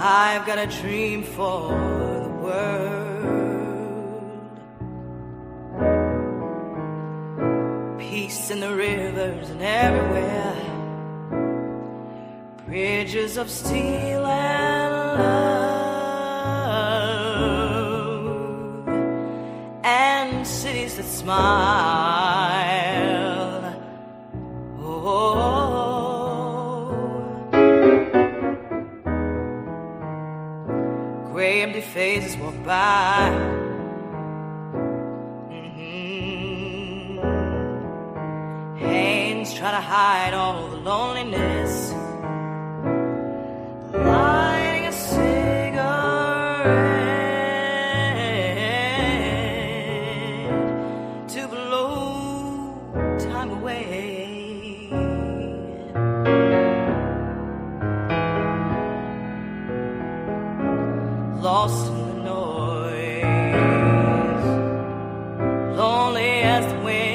I've got a dream for the world. Peace in the rivers and everywhere. Bridges of steel and love, and cities that smile. Oh, gray empty faces walk by. Hands try to hide all the loneliness. Lighting a cigarette to blow time away. Lost in the noise, lonely as the wind.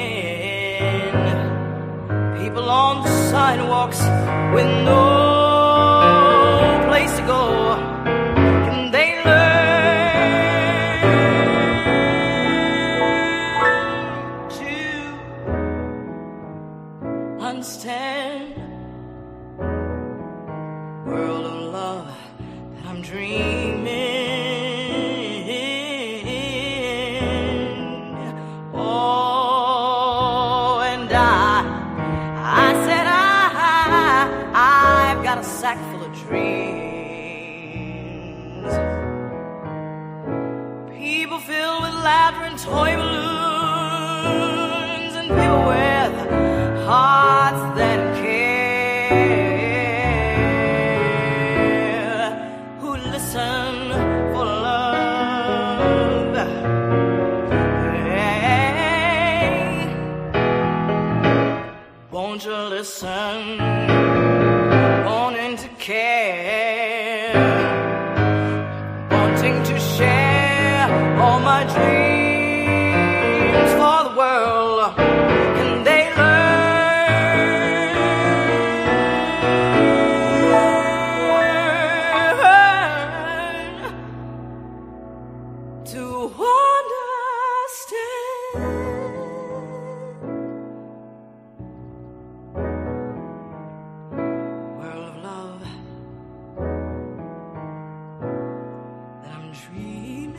People on the sidewalks with no place to go. Can they learn to understand the world of love that I'm dreaming? Oh, and I said I've got a sack full of dreams. People filled with laughter and toy balloons, and people with hearts that care, who listen for love. Hey, won't you listen? Wanting to care, wanting to share all my dreams for the world. Can they learn to understand world of love that I'm dreaming?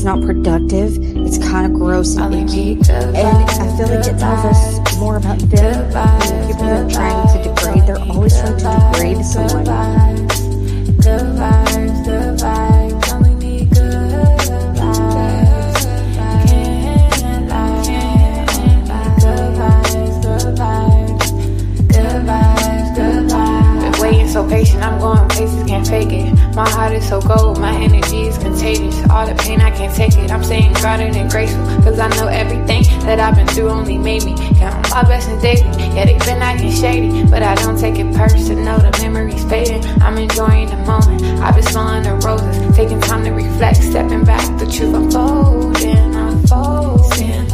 Not productive. It's kind of gross and icky, and I feel like it tells us more about them. People that are trying to degrade, they're always trying to degrade someone. So patient, I'm going places, can't fake it. My heart is so cold, my energy is contagious. All the pain, I can't take it. I'm staying grounded and graceful, cause I know everything that I've been through only made me count my blessings daily. Yeah, they've been acting shady, but I don't take it personal. The memories fading, I'm enjoying the moment. I've been smelling the roses, taking time to reflect, stepping back, the truth unfolding, unfolding.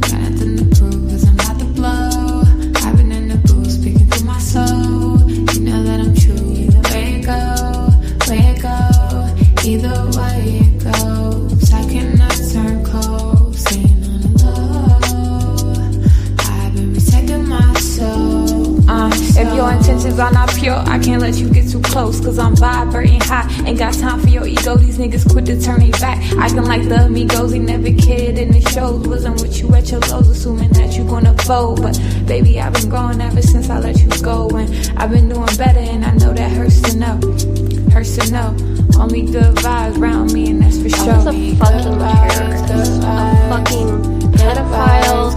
Got nothing to prove, cause I'm about to blow. I've been in the booth, speaking through my soul. Either way it goes, I cannot turn close. Ain't none low. I've been protecting my soul. If your intentions are not pure, I can't let you get too close. Cause I'm vibrating high, ain't got time for your ego. These niggas quit to turn it back. Acting like the amigos, they never cared in the shows. Wasn't with you at your lows, assuming that you gonna fold. But baby, I've been growing ever since I let you go. And I've been doing better and I know that hurts to know. Hurts to know. Only good vibes around me and that's for sure. He's a fucking terrorist, a fucking pedophile,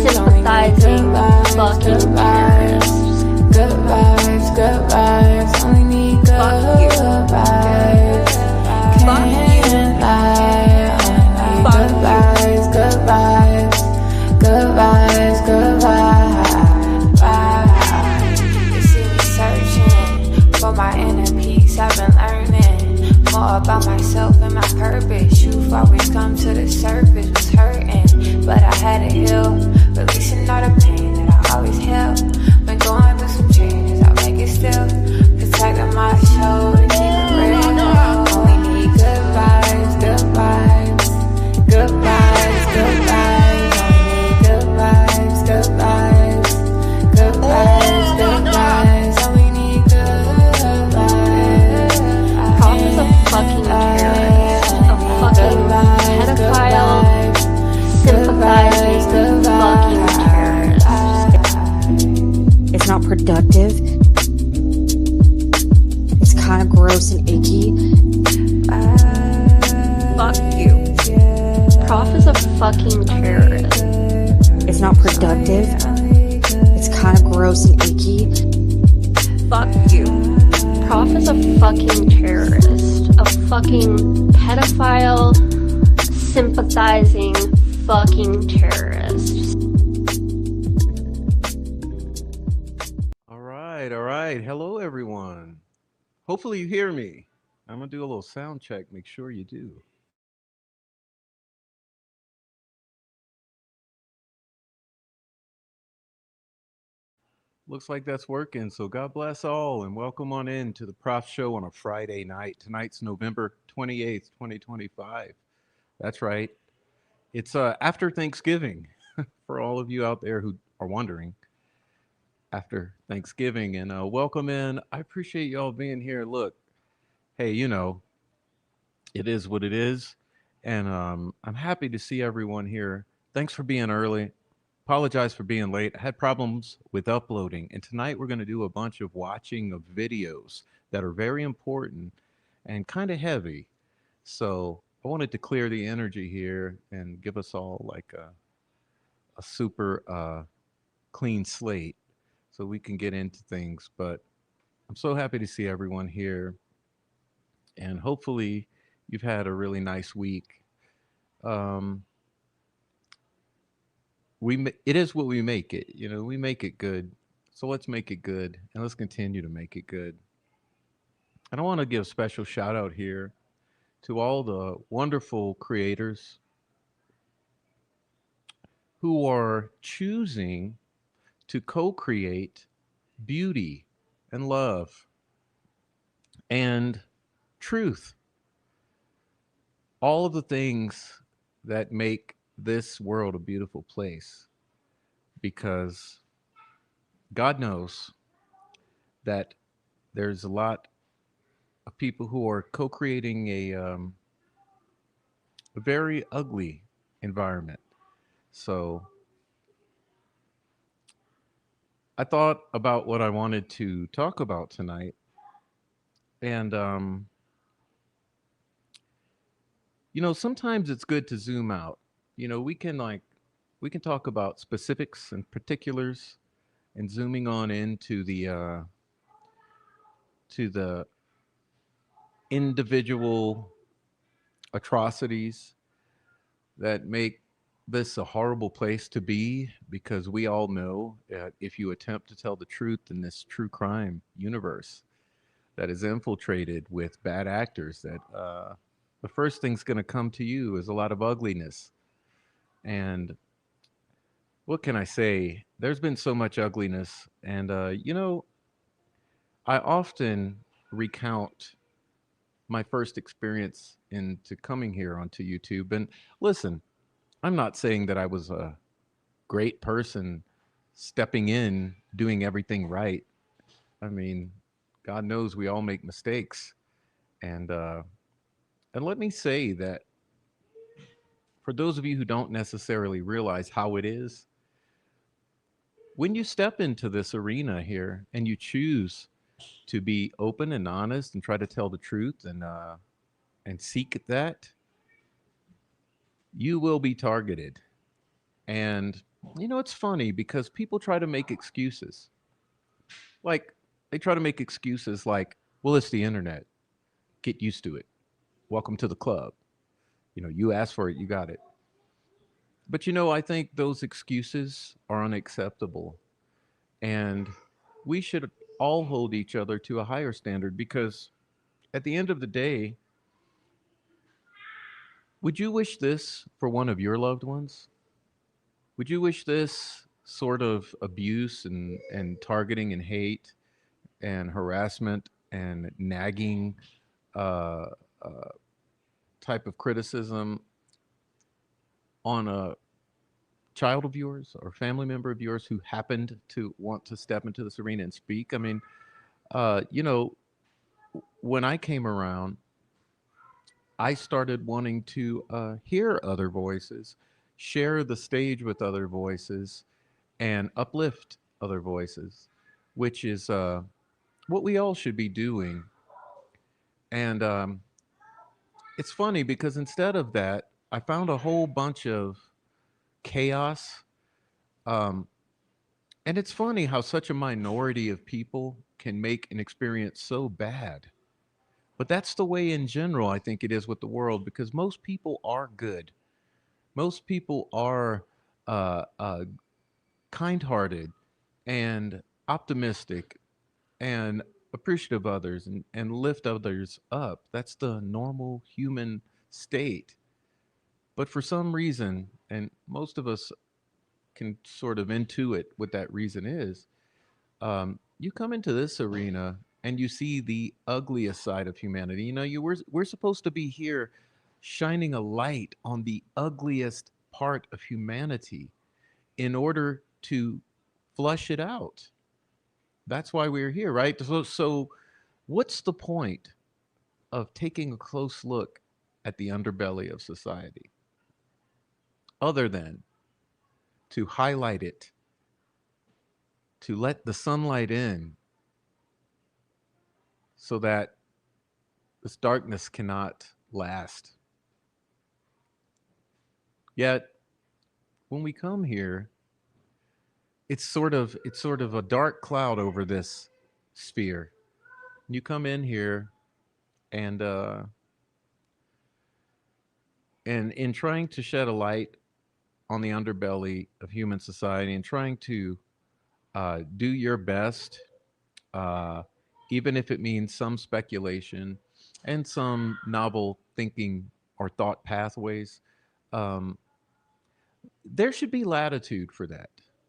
sympathizing fucking terrorist. Good vibes, good vibes. Only need good vibes. Can't lie. Good vibes, good vibes. Good vibes, good vibes. You see me searching for my inner peace. I've been learning more about myself and my purpose. Truth always comes to the surface. Was hurting, but I had to heal. Releasing all the pain that I always held. Been going through some changes, I'll make it still. Protecting my soul to keep it real. Only need good vibes, good vibes. Good vibes, good vibes. Only need good vibes, good vibes. Good vibes, good vibes. Only need good vibes. Prophet is a fucking terrorist, a fucking pedophile, sympathizing fucking terrorist. It's not productive. It's kind of gross and icky. Fuck you. Prof is a fucking terrorist. It's not productive. It's kind of gross and icky. Fuck you. Prof is a fucking terrorist. A fucking pedophile, sympathizing fucking terrorist. All right. Hello, everyone. Hopefully you hear me. I'm going to do a little sound check. Make sure you do. Looks like that's working. So God bless all and welcome on in to the Prof Show on a Friday night. Tonight's November 28th, 2025. That's right. It's after Thanksgiving for all of you out there who are wondering. After Thanksgiving and welcome in. I appreciate y'all being here. Look, hey, it is what it is. And I'm happy to see everyone here. Thanks for being early. Apologize for being late. I had problems with uploading. And tonight we're going to do a bunch of watching of videos that are very important and kind of heavy. So I wanted to clear the energy here and give us all like a super clean slate so we can get into things. But I'm so happy to see everyone here. And hopefully you've had a really nice week. It is what we make it. We make it good. So let's make it good and let's continue to make it good. And I want to give a special shout out here to all the wonderful creators who are choosing to co-create beauty and love and truth. All of the things that make this world a beautiful place, because God knows that there's a lot of people who are co-creating a very ugly environment. So I thought about what I wanted to talk about tonight, and sometimes it's good to zoom out. We can talk about specifics and particulars and zooming on into the individual atrocities that make this a horrible place to be, because we all know that if you attempt to tell the truth in this true crime universe that is infiltrated with bad actors, that the first thing's going to come to you is a lot of ugliness. And what can I say? There's been so much ugliness. And, I often recount my first experience into coming here onto YouTube. And listen, I'm not saying that I was a great person stepping in, doing everything right. I mean, God knows we all make mistakes. And let me say that for those of you who don't necessarily realize how it is, when you step into this arena here and you choose to be open and honest and try to tell the truth and seek that, you will be targeted. And it's funny because people try to make excuses. Like they try to make excuses like, well, it's the internet. Get used to it. Welcome to the club. You asked for it, you got it. But I think those excuses are unacceptable. And we should all hold each other to a higher standard because at the end of the day, would you wish this for one of your loved ones? Would you wish this sort of abuse and targeting and hate and harassment and nagging uh, uh, type of criticism on a child of yours or family member of yours who happened to want to step into this arena and speak? I mean, uh, you know, when I came around, I started wanting to hear other voices, share the stage with other voices, and uplift other voices, which is what we all should be doing. And it's funny because instead of that, I found a whole bunch of chaos. Um, and it's funny how such a minority of people can make an experience so bad. But that's the way in general, I think it is with the world because most people are good. Most people are kind hearted and optimistic and appreciative of others and lift others up. That's the normal human state. But for some reason, and most of us can sort of intuit what that reason is, you come into this arena and you see the ugliest side of humanity. We're supposed to be here shining a light on the ugliest part of humanity in order to flush it out. That's why we're here, right? So what's the point of taking a close look at the underbelly of society other than to highlight it, to let the sunlight in so that this darkness cannot last? Yet when we come here, it's sort of a dark cloud over this sphere. You come in here and in trying to shed a light on the underbelly of human society and trying to do your best, uh, even if it means some speculation and some novel thinking or thought pathways. Um, there should be latitude for that.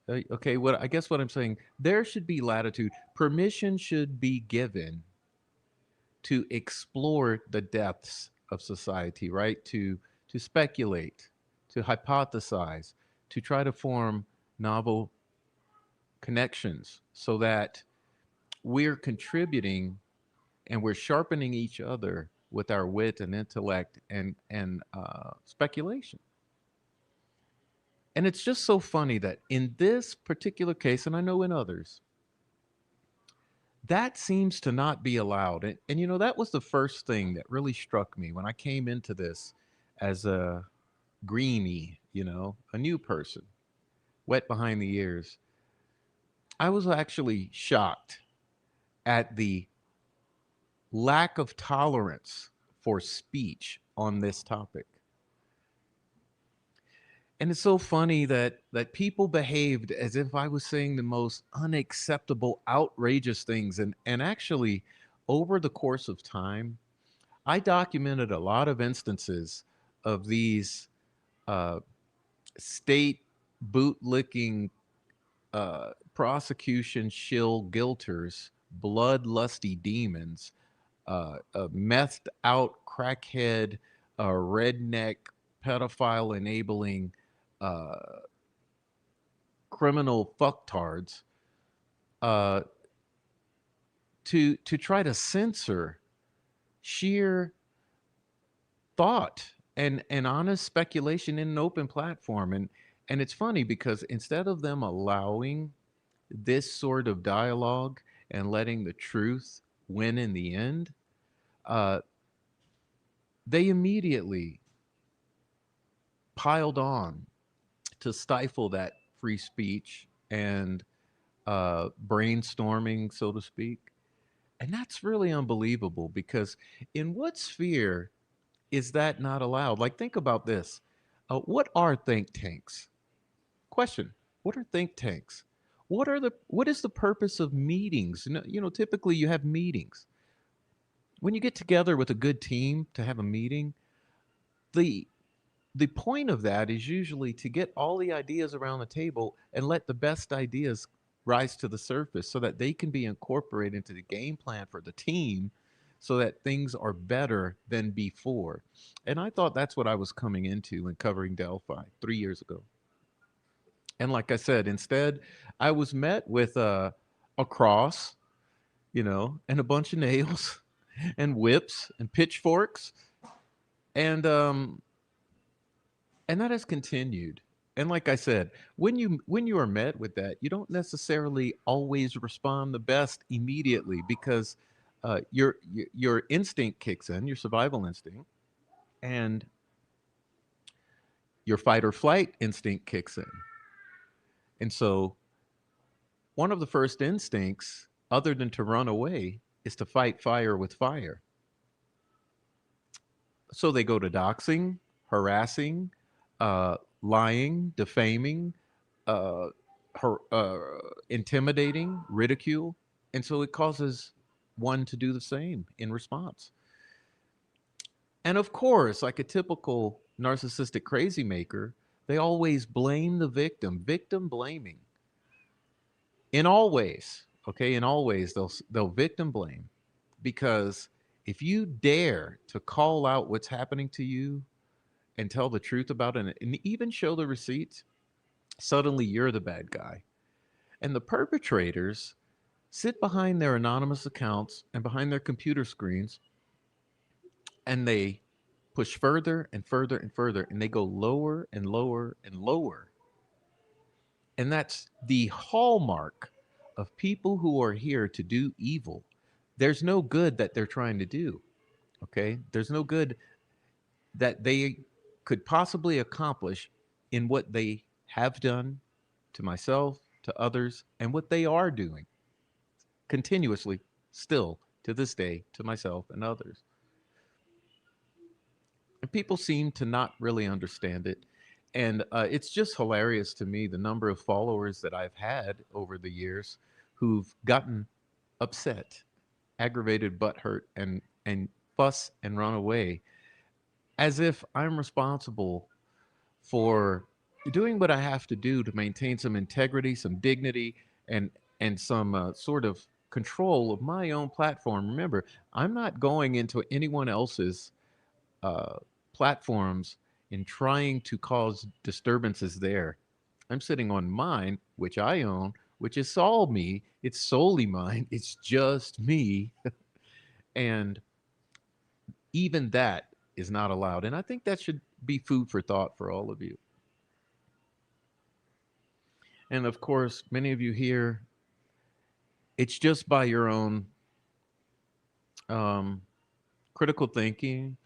Okay, what I guess what I'm saying, there should be latitude. Permission should be given to explore the depths of society, right? To speculate, to hypothesize, to try to form novel connections so that we're contributing and we're sharpening each other with our wit and intellect and speculation. And it's just so funny that in this particular case, and I know in others, that seems to not be allowed. And that was the first thing that really struck me when I came into this as a greenie, a new person, wet behind the ears. I was actually shocked at the lack of tolerance for speech on this topic. And it's so funny that people behaved as if I was saying the most unacceptable, outrageous things. And actually, over the course of time, I documented a lot of instances of these uh, state bootlicking prosecution shill guilters, bloodlusty demons, a methed out crackhead, redneck, pedophile enabling uh, criminal fucktards uh, to try to censor sheer thought and honest speculation in an open platform. And it's funny because instead of them allowing this sort of dialogue and letting the truth win in the end, uh, they immediately piled on to stifle that free speech and brainstorming, so to speak. And that's really unbelievable because in what sphere is that not allowed? Like, think about this. What are think tanks? Question. What are think tanks? What is the purpose of meetings? Typically you have meetings. When you get together with a good team to have a meeting, the the point of that is usually to get all the ideas around the table and let the best ideas rise to the surface so that they can be incorporated into the game plan for the team so that things are better than before. And I thought that's what I was coming into when covering Delphi 3 years ago. And like I said, instead, I was met with a cross, and a bunch of nails and whips and pitchforks. And that has continued. And like I said, when you are met with that, you don't necessarily always respond the best immediately because your instinct kicks in, your survival instinct, and your fight or flight instinct kicks in. And so one of the first instincts, other than to run away, is to fight fire with fire. So they go to doxing, harassing, lying, defaming, uh, intimidating, ridicule. And so it causes one to do the same in response. And of course, like a typical narcissistic crazy maker, they always blame the victim blaming. In all ways, okay, in all ways, they'll victim blame because if you dare to call out what's happening to you and tell the truth about it and even show the receipts, suddenly you're the bad guy. And the perpetrators sit behind their anonymous accounts and behind their computer screens and they push further and further and further and they go lower and lower and lower. And that's the hallmark of people who are here to do evil. There's no good that they're trying to do. Okay. There's no good that they could possibly accomplish in what they have done to myself, to others, and what they are doing continuously, still to this day, to myself and others. And people seem to not really understand it. And it's just hilarious to me the number of followers that I've had over the years who've gotten upset, aggravated, butthurt, and fuss and run away as if I'm responsible for doing what I have to do to maintain some integrity, some dignity, and some sort of control of my own platform. Remember, I'm not going into anyone else's uh, platforms and trying to cause disturbances there. I'm sitting on mine, which I own, which is all me. It's solely mine. It's just me. And even that is not allowed. And I think that should be food for thought for all of you. And of course, many of you here, it's just by your own um, critical thinking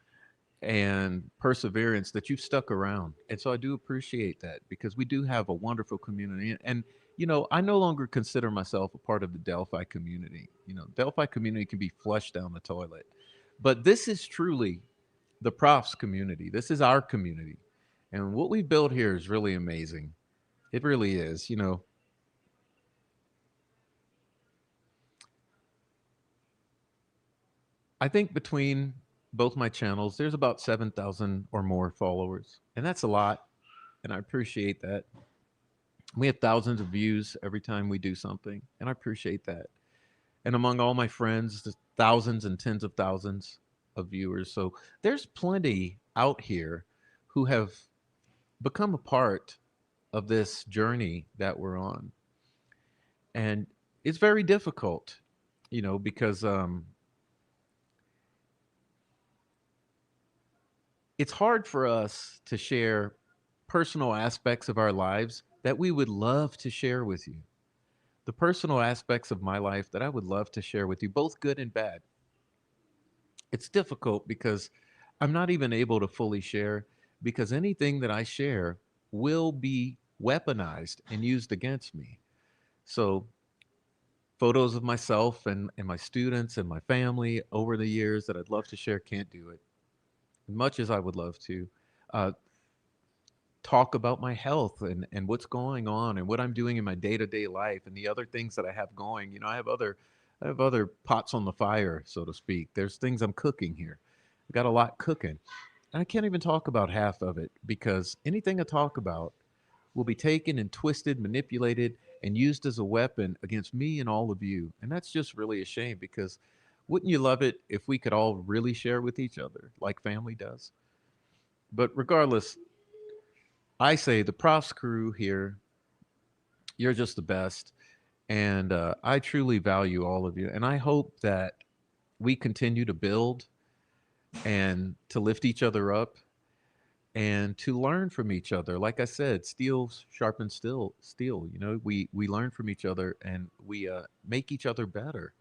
and perseverance that you've stuck around. And so I do appreciate that because we do have a wonderful community. And, I no longer consider myself a part of the Delphi community. Delphi community can be flushed down the toilet. But this is truly the profs community. This is our community. And what we built here is really amazing. It really is. I think between both my channels, there's about 7,000 or more followers. And that's a lot. And I appreciate that. We have thousands of views every time we do something. And I appreciate that. And among all my friends, there's thousands and tens of thousands of viewers. So there's plenty out here who have become a part of this journey that we're on. And it's very difficult, because it's hard for us to share personal aspects of our lives that we would love to share with you. the personal aspects of my life that I would love to share with you, both good and bad. It's difficult because I'm not even able to fully share because anything that I share will be weaponized and used against me. So, photos of myself and my students and my family over the years that I'd love to share can't do it. As much as I would love to. Uh, Talk about my health and what's going on and what I'm doing in my day-to-day life and the other things that I have going. I have other pots on the fire, so to speak. There's things I'm cooking here. I got a lot cooking. And I can't even talk about half of it because anything I talk about will be taken and twisted, manipulated, and used as a weapon against me and all of you. And that's just really a shame because wouldn't you love it if we could all really share with each other like family does? But regardless, I say the Profs crew here, you're just the best. And I truly value all of you. And I hope that we continue to build and to lift each other up and to learn from each other. Like I said, steel sharpens steel. We learn from each other and we make each other better.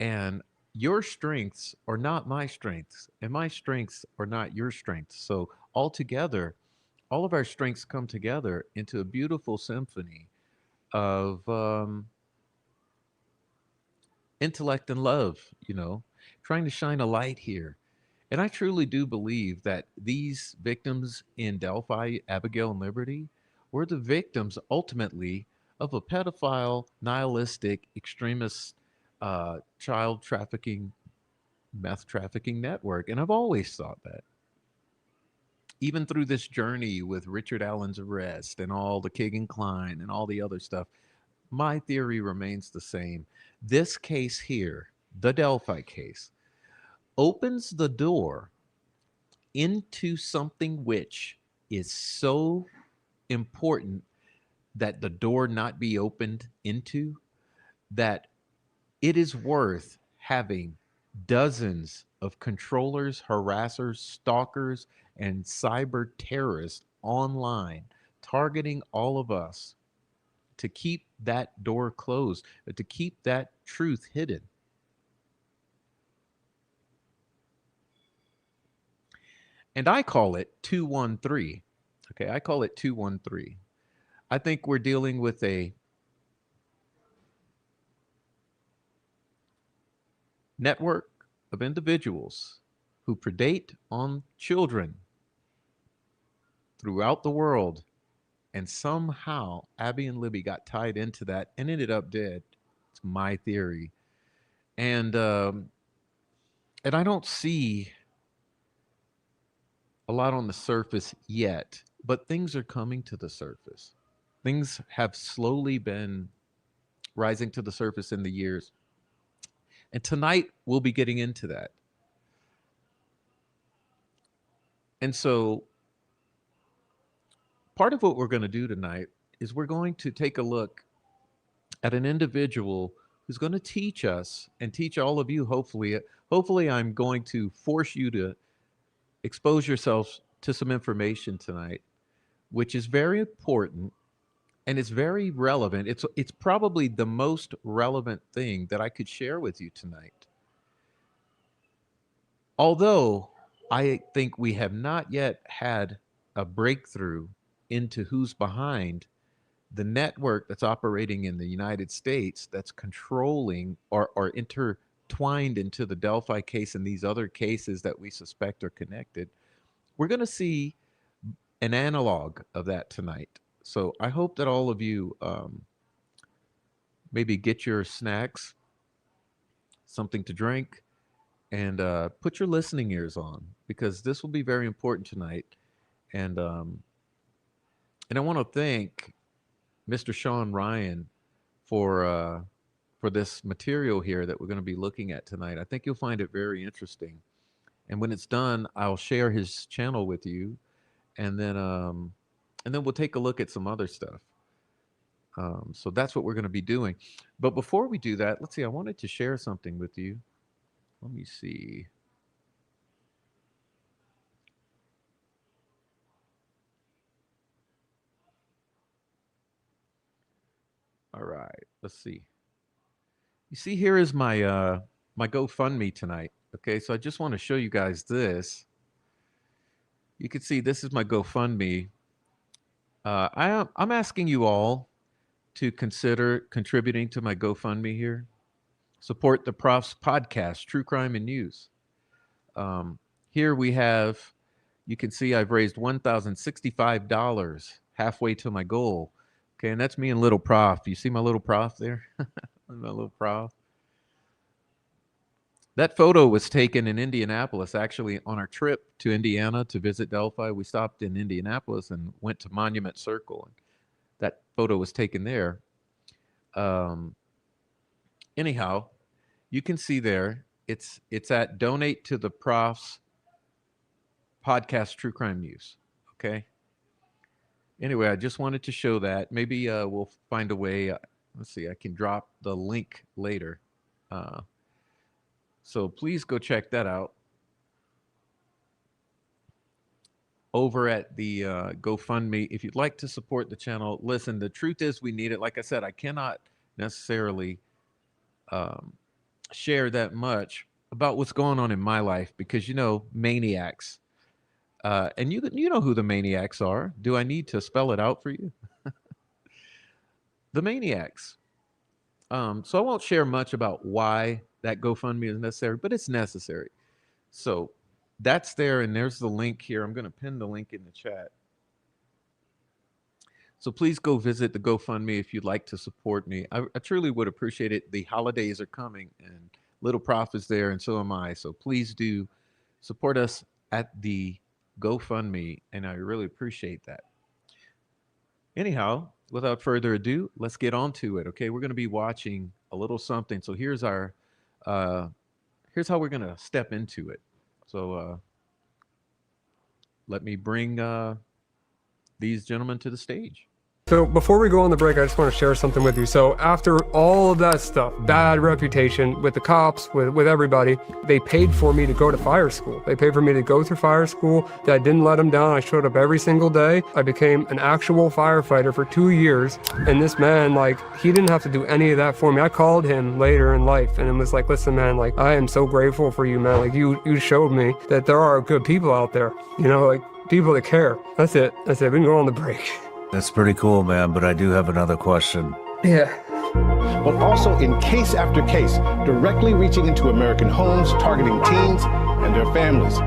And your strengths are not my strengths, and my strengths are not your strengths. So altogether, all of our strengths come together into a beautiful symphony of intellect and love, trying to shine a light here. And I truly do believe that these victims in Delphi, Abigail, and Liberty were the victims ultimately of a pedophile, nihilistic, extremist child trafficking, meth trafficking network. And I've always thought that. Even through this journey with Richard Allen's arrest and all the Keegan Klein and all the other stuff, my theory remains the same. This case here, the Delphi case, opens the door into something which is so important that the door not be opened into, that it is worth having dozens of controllers, harassers, stalkers, and cyber terrorists online targeting all of us to keep that door closed, to keep that truth hidden. And I call it 213. Okay, I call it 213. I think we're dealing with a network of individuals who predate on children throughout the world. And somehow Abby and Libby got tied into that and ended up dead. It's my theory. And I don't see a lot on the surface yet, but things are coming to the surface. Things have slowly been rising to the surface in the years. And tonight we'll be getting into that. And so part of what we're going to do tonight is we're going to take a look at an individual who's going to teach us and teach all of you, hopefully I'm going to force you to expose yourselves to some information tonight, which is very important and it's very relevant. It's probably the most relevant thing that I could share with you tonight. Although I think we have not yet had a breakthrough into who's behind the network that's operating in the United States that's controlling or intertwined into the Delphi case and these other cases that we suspect are connected. We're going to see an analog of that tonight. So I hope that all of you maybe get your snacks, something to drink, and put your listening ears on because this will be very important tonight. And I want to thank Mr. Sean Ryan for this material here that we're going to be looking at tonight. I think you'll find it very interesting. And when it's done, I'll share his channel with you, and then we'll take a look at some other stuff. So that's what we're going to be doing. But before we do that, let's see. I wanted to share something with you. Let me see. All right, let's see. You see, here is my my GoFundMe tonight. Okay, so I just want to show you guys this. You can see this is my GoFundMe. I'm asking you all to consider contributing to my GoFundMe here. Support the Prof's podcast, True Crime and News. Here we have, you can see I've raised $1,065, halfway to my goal. Okay, and that's me and Little Prof. You see my Little Prof there? My Little Prof. That photo was taken in Indianapolis, actually, on our trip to Indiana to visit Delphi. We stopped in Indianapolis and went to Monument Circle. That photo was taken there. Anyhow, you can see there, it's at Donate to the Prof's podcast, True Crime News. Okay. Anyway, I just wanted to show that. Maybe we'll find a way. Let's see, I can drop the link later. So please go check that out over at the GoFundMe. If you'd like to support the channel, listen, the truth is we need it. Like I said, I cannot necessarily share that much about what's going on in my life because, you know, maniacs. And you know who the maniacs are. Do I need to spell it out for you? The maniacs. So I won't share much about why that GoFundMe is necessary, but it's necessary. So that's there, and there's the link here. I'm going to pin the link in the chat. So please go visit the GoFundMe if you'd like to support me. I truly would appreciate it. The holidays are coming, and Little Prof is there, and so am I. So please do support us at the GoFundMe, and I really appreciate that. Anyhow, without further ado, let's get on to it. Okay, we're going to be watching a little something. So here's our, here's how we're going to step into it. So let me bring these gentlemen to the stage. So before we go on the break, I just want to share something with you. So after all of that stuff, bad reputation with the cops, with everybody, they paid for me to go to fire school. They paid for me to go through fire school. I didn't let them down. I showed up every single day. I became an actual firefighter for 2 years. And this man, like, he didn't have to do any of that for me. I called him later in life and it was like, listen, man, like, I am so grateful for you, man. Like, you showed me that there are good people out there, you know, like people that care. That's it. We can go on the break. That's pretty cool, man, but I do have another question. Yeah. But also in case after case, directly reaching into American homes, targeting teens and their families.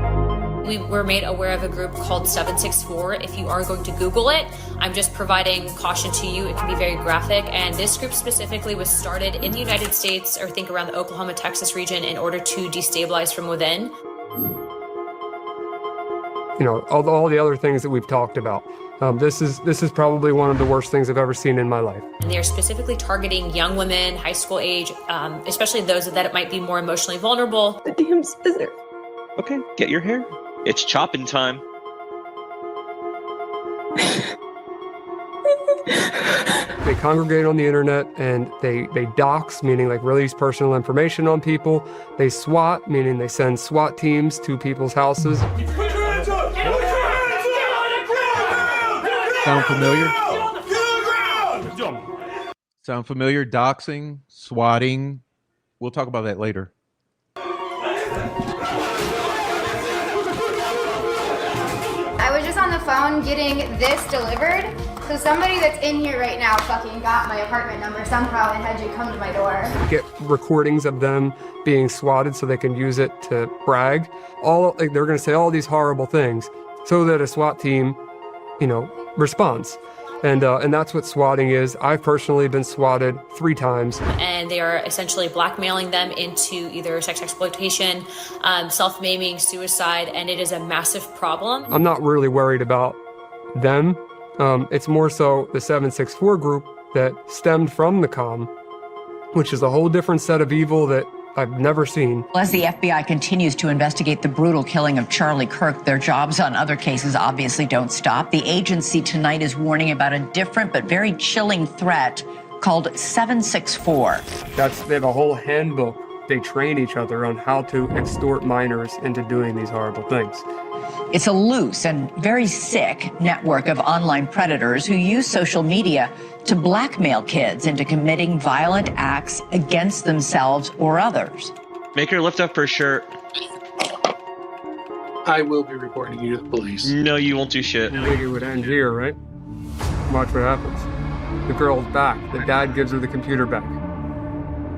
We were made aware of a group called 764. If you are going to Google it, I'm just providing caution to you. It can be very graphic. And this group specifically was started in the United States, or think around the Oklahoma, Texas region, in order to destabilize from within. You know, all the other things that we've talked about. This is probably one of the worst things I've ever seen in my life. And they are specifically targeting young women, high school age, especially those that might be more emotionally vulnerable. The damn scissors. Okay, get your hair. It's chopping time. They congregate on the internet and they dox, meaning like release personal information on people. They SWAT, meaning they send SWAT teams to people's houses. Sound familiar? Sound familiar? Doxing, swatting. We'll talk about that later. I was just on the phone getting this delivered. So somebody that's in here right now fucking got my apartment number somehow and had you come to my door. Get recordings of them being swatted so they can use it to brag. They're going to say all these horrible things so that a SWAT team, you know, response. And that's what swatting is. I've personally been swatted 3 times. And they are essentially blackmailing them into either sex exploitation, self-maiming, suicide, and it is a massive problem. I'm not really worried about them. It's more so the 764 group that stemmed from the comm, which is a whole different set of evil that I've never seen. As the FBI continues to investigate the brutal killing of Charlie Kirk, their jobs on other cases obviously don't stop. The agency tonight is warning about a different but very chilling threat called 764. They have a whole handbook. They train each other on how to extort minors into doing these horrible things. It's a loose and very sick network of online predators who use social media to blackmail kids into committing violent acts against themselves or others. Make her lift up her shirt. I will be reporting you to the police. No, you won't do shit. I think it would end here, right? Watch what happens. The girl's back. The dad gives her the computer back.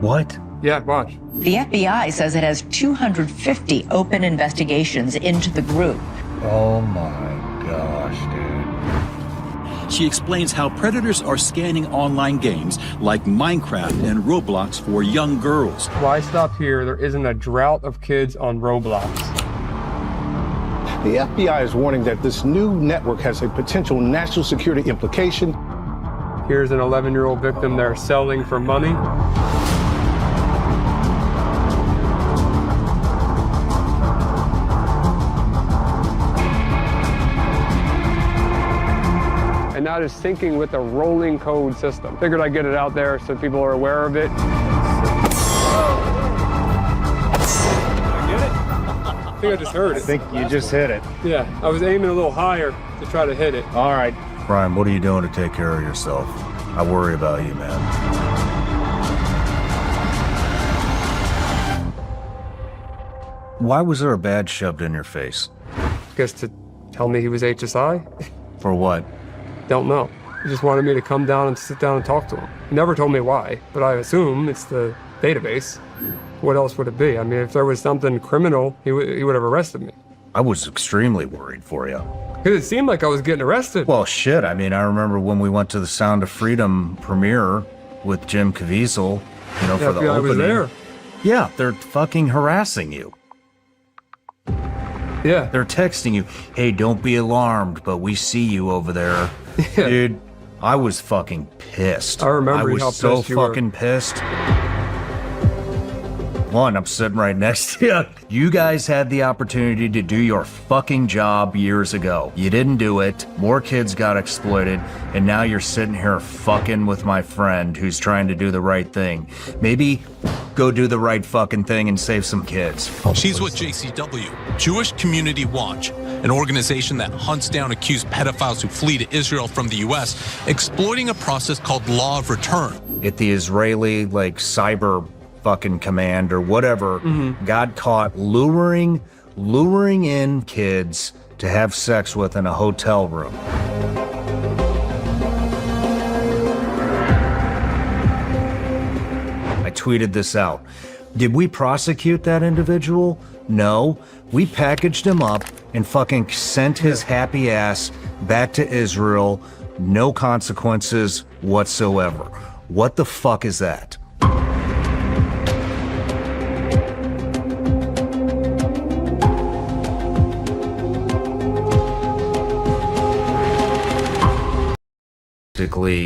What? Yeah, watch. The FBI says it has 250 open investigations into the group. Oh my gosh, dude. She explains how predators are scanning online games like Minecraft and Roblox for young girls. Why stop here? There isn't a drought of kids on Roblox. The FBI is warning that this new network has a potential national security implication. Here's an 11-year-old victim they're selling for money. And that is syncing with a rolling code system. Figured I'd get it out there so people are aware of it. I think I just heard it. I think you just hit it. Yeah, I was aiming a little higher to try to hit it. All right. Brian, what are you doing to take care of yourself? I worry about you, man. Why was there a badge shoved in your face? Guess to tell me he was HSI? For what? Don't know. He just wanted me to come down and sit down and talk to him. He never told me why, but I assume it's the database. What else would it be? I mean, if there was something criminal, he would have arrested me. I was extremely worried for you. Because it seemed like I was getting arrested. Well, shit. I mean, I remember when we went to the Sound of Freedom premiere with Jim Caviezel, you know, for the FBI opening. was there. Yeah, they're fucking harassing you. Yeah. They're texting you, hey, don't be alarmed, but we see you over there. Yeah. Dude, I was fucking pissed. I remember I was how so pissed you were. fucking pissed. One, I'm sitting right next to you. You guys had the opportunity to do your fucking job years ago. You didn't do it. More kids got exploited. And now you're sitting here fucking with my friend who's trying to do the right thing. Maybe go do the right fucking thing and save some kids. She's with JCW, Jewish Community Watch, an organization that hunts down accused pedophiles who flee to Israel from the U.S., exploiting a process called law of return. At the Israeli, cyber fucking command or whatever, got caught luring in kids to have sex with in a hotel room. I tweeted this out. Did we prosecute that individual? No. We packaged him up and fucking sent his happy ass back to Israel. No consequences whatsoever. What the fuck is that?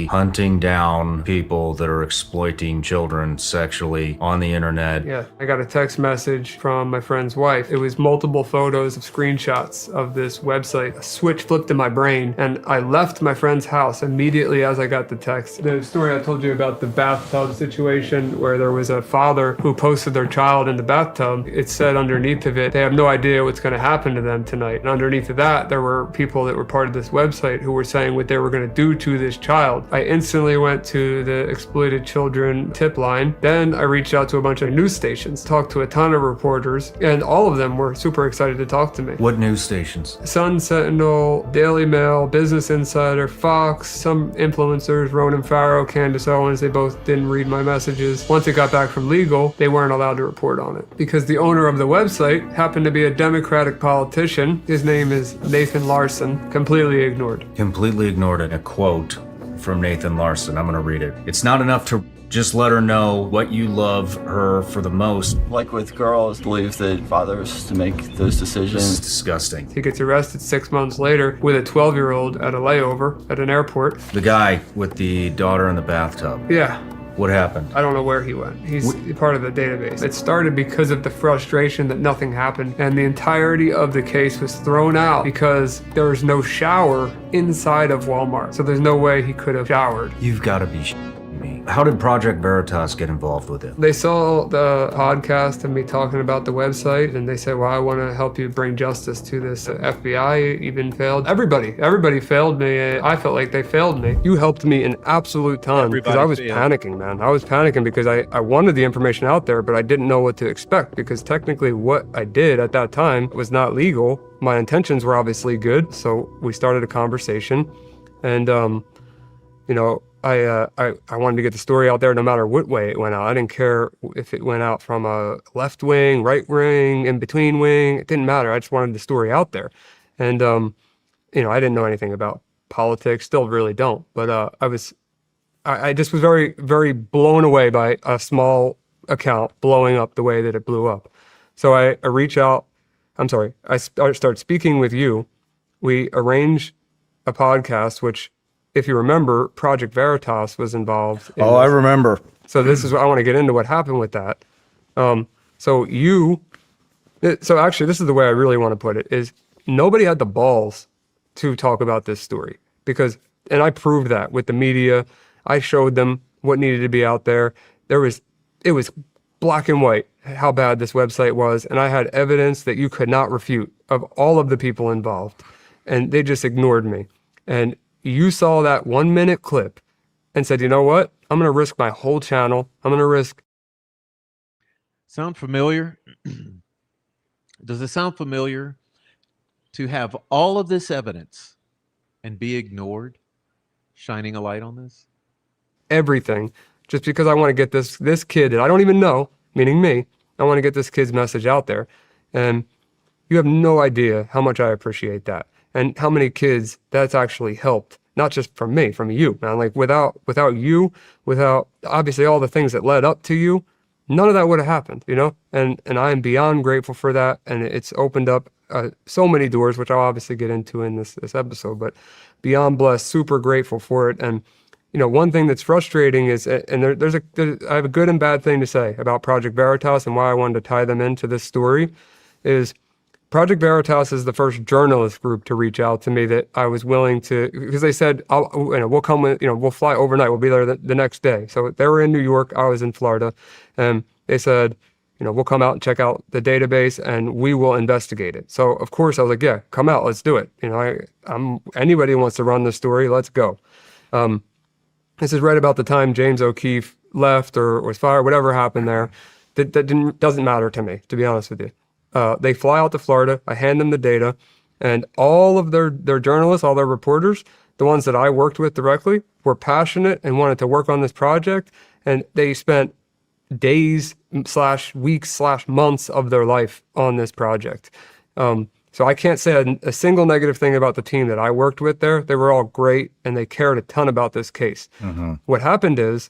Hunting down people that are exploiting children sexually on the internet. Yeah, I got a text message from my friend's wife. It was multiple photos of screenshots of this website. A switch flipped in my brain and I left my friend's house immediately as I got the text. The story I told you about the bathtub situation where there was a father who posted their child in the bathtub. It said underneath of it, they have no idea what's going to happen to them tonight. And underneath of that, there were people that were part of this website who were saying what they were going to do to this child. I instantly went to the exploited children tip line. Then I reached out to a bunch of news stations, talked to a ton of reporters, and all of them were super excited to talk to me. What news stations? Sun Sentinel, Daily Mail, Business Insider, Fox, some influencers, Ronan Farrow, Candace Owens, they both didn't read my messages. Once it got back from legal, they weren't allowed to report on it because the owner of the website happened to be a Democratic politician. His name is Nathan Larson. Completely ignored. Completely ignored it. A quote from Nathan Larson. I'm going to read it. It's not enough to just let her know what you love her for the most. Like with girls, believe that fathers to make those decisions. This is disgusting. He gets arrested 6 months later with a 12-year-old at a layover at an airport. The guy with the daughter in the bathtub. Yeah. What happened? I don't know where he went. He's part of the database. It started because of the frustration that nothing happened, and the entirety of the case was thrown out because there was no shower inside of Walmart. So there's no way he could have showered. You've got to be shitting me. How did Project Veritas get involved with it? They saw the podcast of me talking about the website, and they said, well, I want to help you bring justice to this. FBI even failed. Everybody failed me. I felt like they failed me. You helped me an absolute ton because I was panicking, man. I was panicking because I wanted the information out there, but I didn't know what to expect because technically what I did at that time was not legal. My intentions were obviously good, so we started a conversation, and you know, I wanted to get the story out there no matter what way it went out. I didn't care if it went out from a left wing, right wing, in between wing. It didn't matter. I just wanted the story out there. And, you know, I didn't know anything about politics, still really don't. But I just was very, very blown away by a small account blowing up the way that it blew up. So I reach out. I start speaking with you. We arrange a podcast, which, if you remember, Project Veritas was involved. I remember. So this is what I want to get into what happened with that. So actually, this is the way I really want to put it, is nobody had the balls to talk about this story and I proved that with the media. I showed them what needed to be out there. It was black and white how bad this website was, and I had evidence that you could not refute of all of the people involved, and they just ignored me. And you saw that 1 minute clip and said, you know what? I'm going to risk my whole channel. I'm going to risk. Sound familiar? Does it sound familiar to have all of this evidence and be ignored, shining a light on this? Everything, just because I want to get this kid that I don't even know, meaning me, I want to get this kid's message out there. And you have no idea how much I appreciate that. And how many kids that's actually helped, not just from me, from you, man. Like without you, without obviously all the things that led up to you, none of that would have happened, you know? And I am beyond grateful for that. And it's opened up so many doors, which I'll obviously get into in this episode, but beyond blessed, super grateful for it. And, you know, one thing that's frustrating is, and I have a good and bad thing to say about Project Veritas and why I wanted to tie them into this story, is Project Veritas is the first journalist group to reach out to me that I was willing to, because they said, we'll come with, we'll fly overnight. We'll be there the next day. So they were in New York. I was in Florida. And they said, we'll come out and check out the database and we will investigate it. So of course I was like, yeah, come out, let's do it. Anybody who wants to run this story, let's go. This is right about the time James O'Keefe left or was fired, whatever happened there. That doesn't matter to me, to be honest with you. They fly out to Florida. I hand them the data, and all of their journalists, all their reporters, the ones that I worked with directly, were passionate and wanted to work on this project. And they spent days / weeks / months of their life on this project. So I can't say a single negative thing about the team that I worked with there. They were all great, and they cared a ton about this case. Mm-hmm. What happened is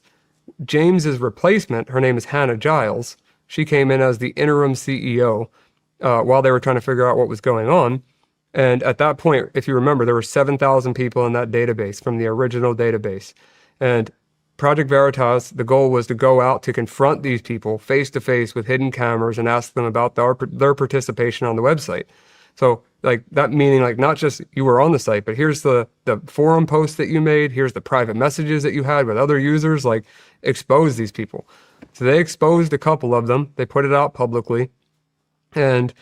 James's replacement, her name is Hannah Giles. She came in as the interim CEO while they were trying to figure out what was going on. And at that point, if you remember, there were 7,000 people in that database from the original database. And Project Veritas, the goal was to go out to confront these people face to face with hidden cameras and ask them about their participation on the website. So like that meaning like not just you were on the site, but here's the forum posts that you made, here's the private messages that you had with other users, like expose these people. So they exposed a couple of them. They put it out publicly. And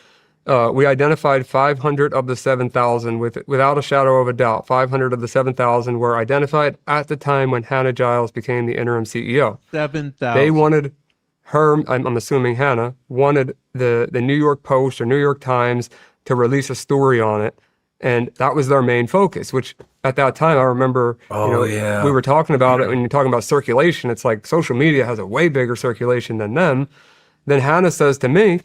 we identified 500 of the 7,000 without a shadow of a doubt. 500 of the 7,000 were identified at the time when Hannah Giles became the interim CEO. 7,000. They wanted her, I'm assuming Hannah, wanted the New York Post or New York Times to release a story on it. And that was their main focus, which at that time, I remember, we were talking about it when you're talking about circulation. It's like social media has a way bigger circulation than them. Then Hannah says to me,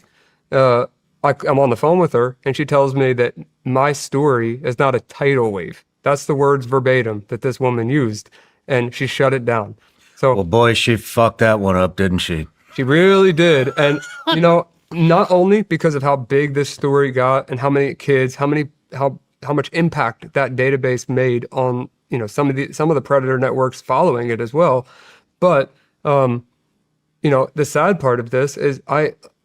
I'm on the phone with her, and she tells me that my story is not a tidal wave. That's the words verbatim that this woman used, and she shut it down. So, well, boy, she fucked that one up, didn't she? She really did. And, not only because of how big this story got and how many kids, how much impact that database made on, some of the predator networks following it as well. But, the sad part of this is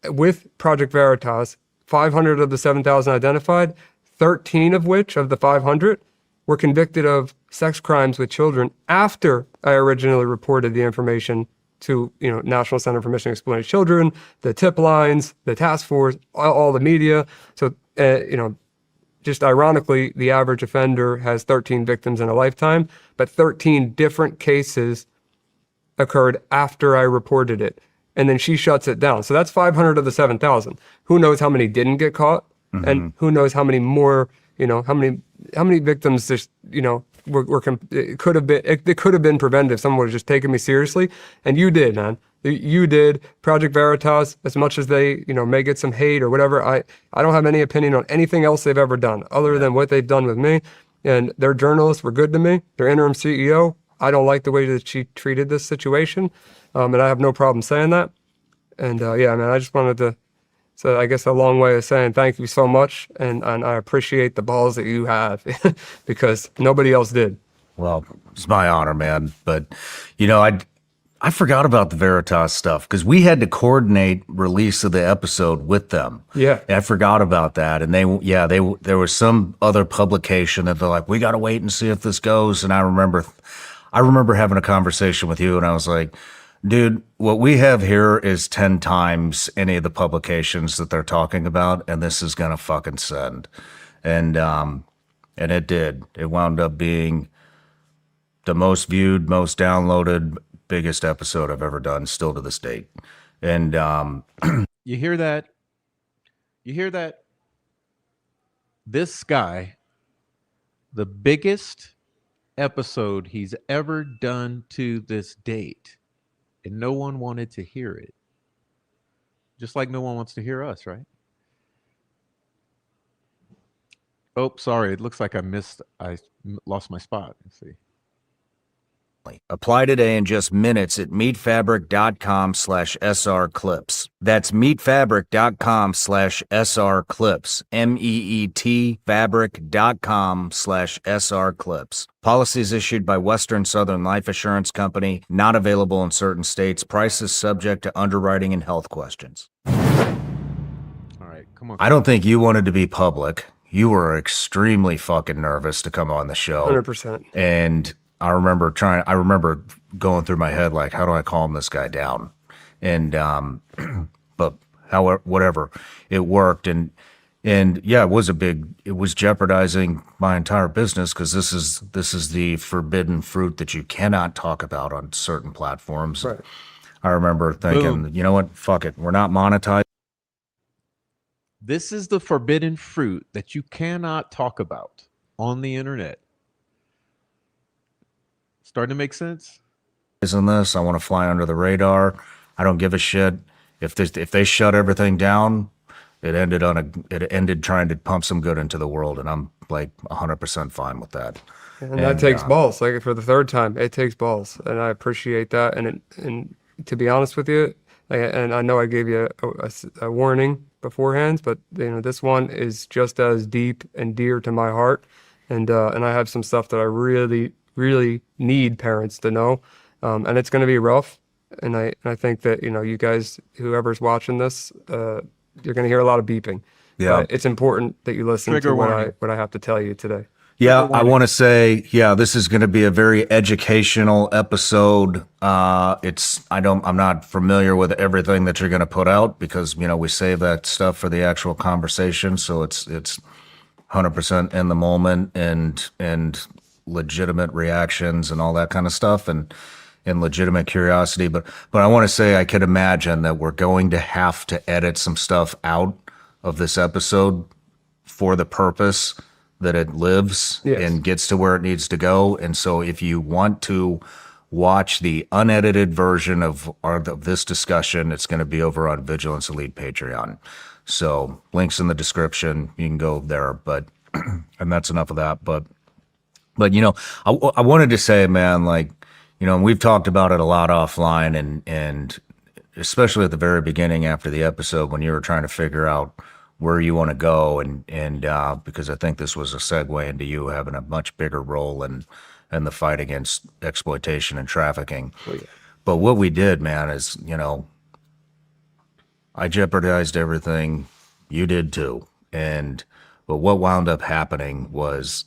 with Project Veritas, 500 of the 7,000 identified, 13 of which of the 500 were convicted of sex crimes with children after I originally reported the information to, National Center for Missing and Exploited Children, the tip lines, the task force, all the media. So, just ironically, the average offender has 13 victims in a lifetime, but 13 different cases occurred after I reported it. And then she shuts it down. So that's 500 of the 7,000. Who knows how many didn't get caught? Mm-hmm. And who knows how many more, how many victims just, it could have been prevented if someone would have just taken me seriously. And you did, man. You did. Project Veritas, as much as they, may get some hate or whatever, I don't have any opinion on anything else they've ever done other than what they've done with me. And their journalists were good to me. Their interim CEO, I don't like the way that she treated this situation. And I have no problem saying that. And yeah, man, I just wanted to, so I guess a long way of saying thank you so much. And I appreciate the balls that you have because nobody else did. Well, it's my honor, man. But, I forgot about the Veritas stuff because we had to coordinate release of the episode with them. Yeah. I forgot about that. And there was some other publication that they're like, we got to wait and see if this goes. And I remember having a conversation with you and I was like, dude, what we have here is 10 times any of the publications that they're talking about. And this is going to fucking send. And it did. It wound up being the most viewed, most downloaded, biggest episode I've ever done, still to this date. And you hear that? This guy, the biggest episode he's ever done to this date, and no one wanted to hear it. Just like no one wants to hear us, right? Oh, sorry. It looks like I lost my spot. Let's see. Apply today in just minutes at meetfabric.com/srclips. That's meetfabric.com/srclips. meetfabric.com/srclips. Policies issued by Western Southern Life Assurance Company, not available in certain states. Prices subject to underwriting and health questions. All right, come on. I don't think you wanted to be public. You were extremely fucking nervous to come on the show. 100%. And I remember going through my head, like, how do I calm this guy down? And, but however, whatever, it worked. And yeah, it was jeopardizing my entire business. Cause this is the forbidden fruit that you cannot talk about on certain platforms. Right. I remember thinking, you know what? Fuck it. We're not monetized. This is the forbidden fruit that you cannot talk about on the internet. Starting to make sense? In this, I want to fly under the radar. I don't give a shit if they shut everything down. It ended trying to pump some good into the world, and I'm like 100% fine with that. And that takes balls. Like for the third time, it takes balls, and I appreciate that. And to be honest with you, and I know I gave you a warning beforehand, but this one is just as deep and dear to my heart, and I have some stuff that I really need parents to know, and it's going to be rough. And I think that you guys, whoever's watching this, you're going to hear a lot of beeping. Yeah, but it's important that you listen to what I have to tell you today. Yeah, I want to say, this is going to be a very educational episode. I'm not familiar with everything that you're going to put out because we save that stuff for the actual conversation. So it's 100% in the moment and legitimate reactions and all that kind of stuff and legitimate curiosity. But I want to say I could imagine that we're going to have to edit some stuff out of this episode for the purpose that it lives and gets to where it needs to go. And so if you want to watch the unedited version of this discussion, it's going to be over on Vigilance Elite Patreon. So links in the description, you can go there, but, and that's enough of that. But I wanted to say, man, and we've talked about it a lot offline and especially at the very beginning after the episode when you were trying to figure out where you want to go and because I think this was a segue into you having a much bigger role in the fight against exploitation and trafficking. Oh, yeah. But what we did, man, is, I jeopardized everything. You did too. But what wound up happening was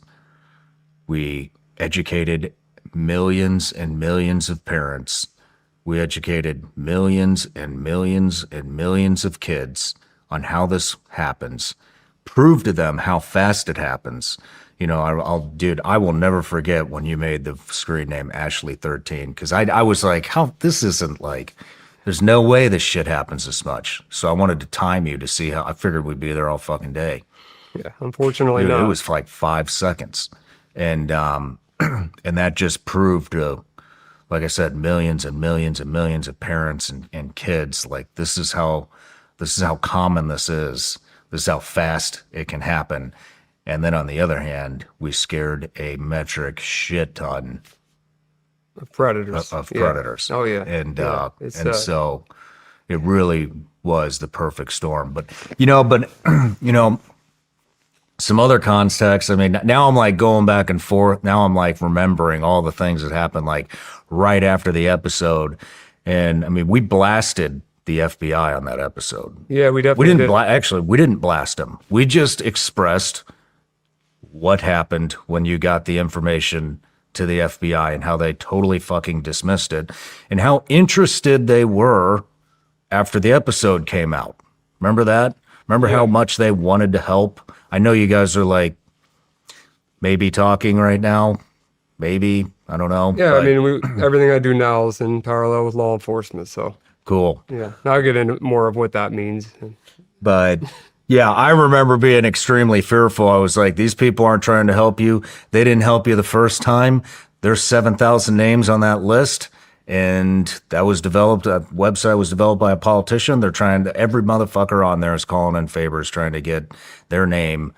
We educated millions and millions of parents. We educated millions and millions and millions of kids on how this happens. Prove to them how fast it happens. You know, dude, I will never forget when you made the screen name Ashley13, because I was like, this isn't like, there's no way this shit happens this much. So I wanted to time you to see how, I figured we'd be there all fucking day. Yeah, unfortunately Dude, not. it was for like 5 seconds. And and that just proved to, like I said, millions and millions and millions of parents and kids, like this is how common this is. This is how fast it can happen. And then on the other hand, we scared a metric shit ton of predators. Predators. Oh yeah. And and so it really was the perfect storm. But some other context. I mean, now I'm like going back and forth. Now I'm like remembering all the things that happened like right after the episode. And I mean, we blasted the FBI on that episode. Yeah, we definitely did. Actually, we didn't blast them. We just expressed what happened when you got the information to the FBI and how they totally fucking dismissed it and how interested they were after the episode came out. Remember that? Remember how much they wanted to help? I know you guys are like maybe talking right now. Maybe. I don't know. Yeah, I mean, everything I do now is in parallel with law enforcement, so. Cool. Yeah, now I'll get into more of what that means. But yeah, I remember being extremely fearful. I was like, these people aren't trying to help you. They didn't help you the first time. There's 7,000 names on that list. And that was developed, a website was developed by a politician. They're trying to, every motherfucker on there is calling in favors, trying to get their name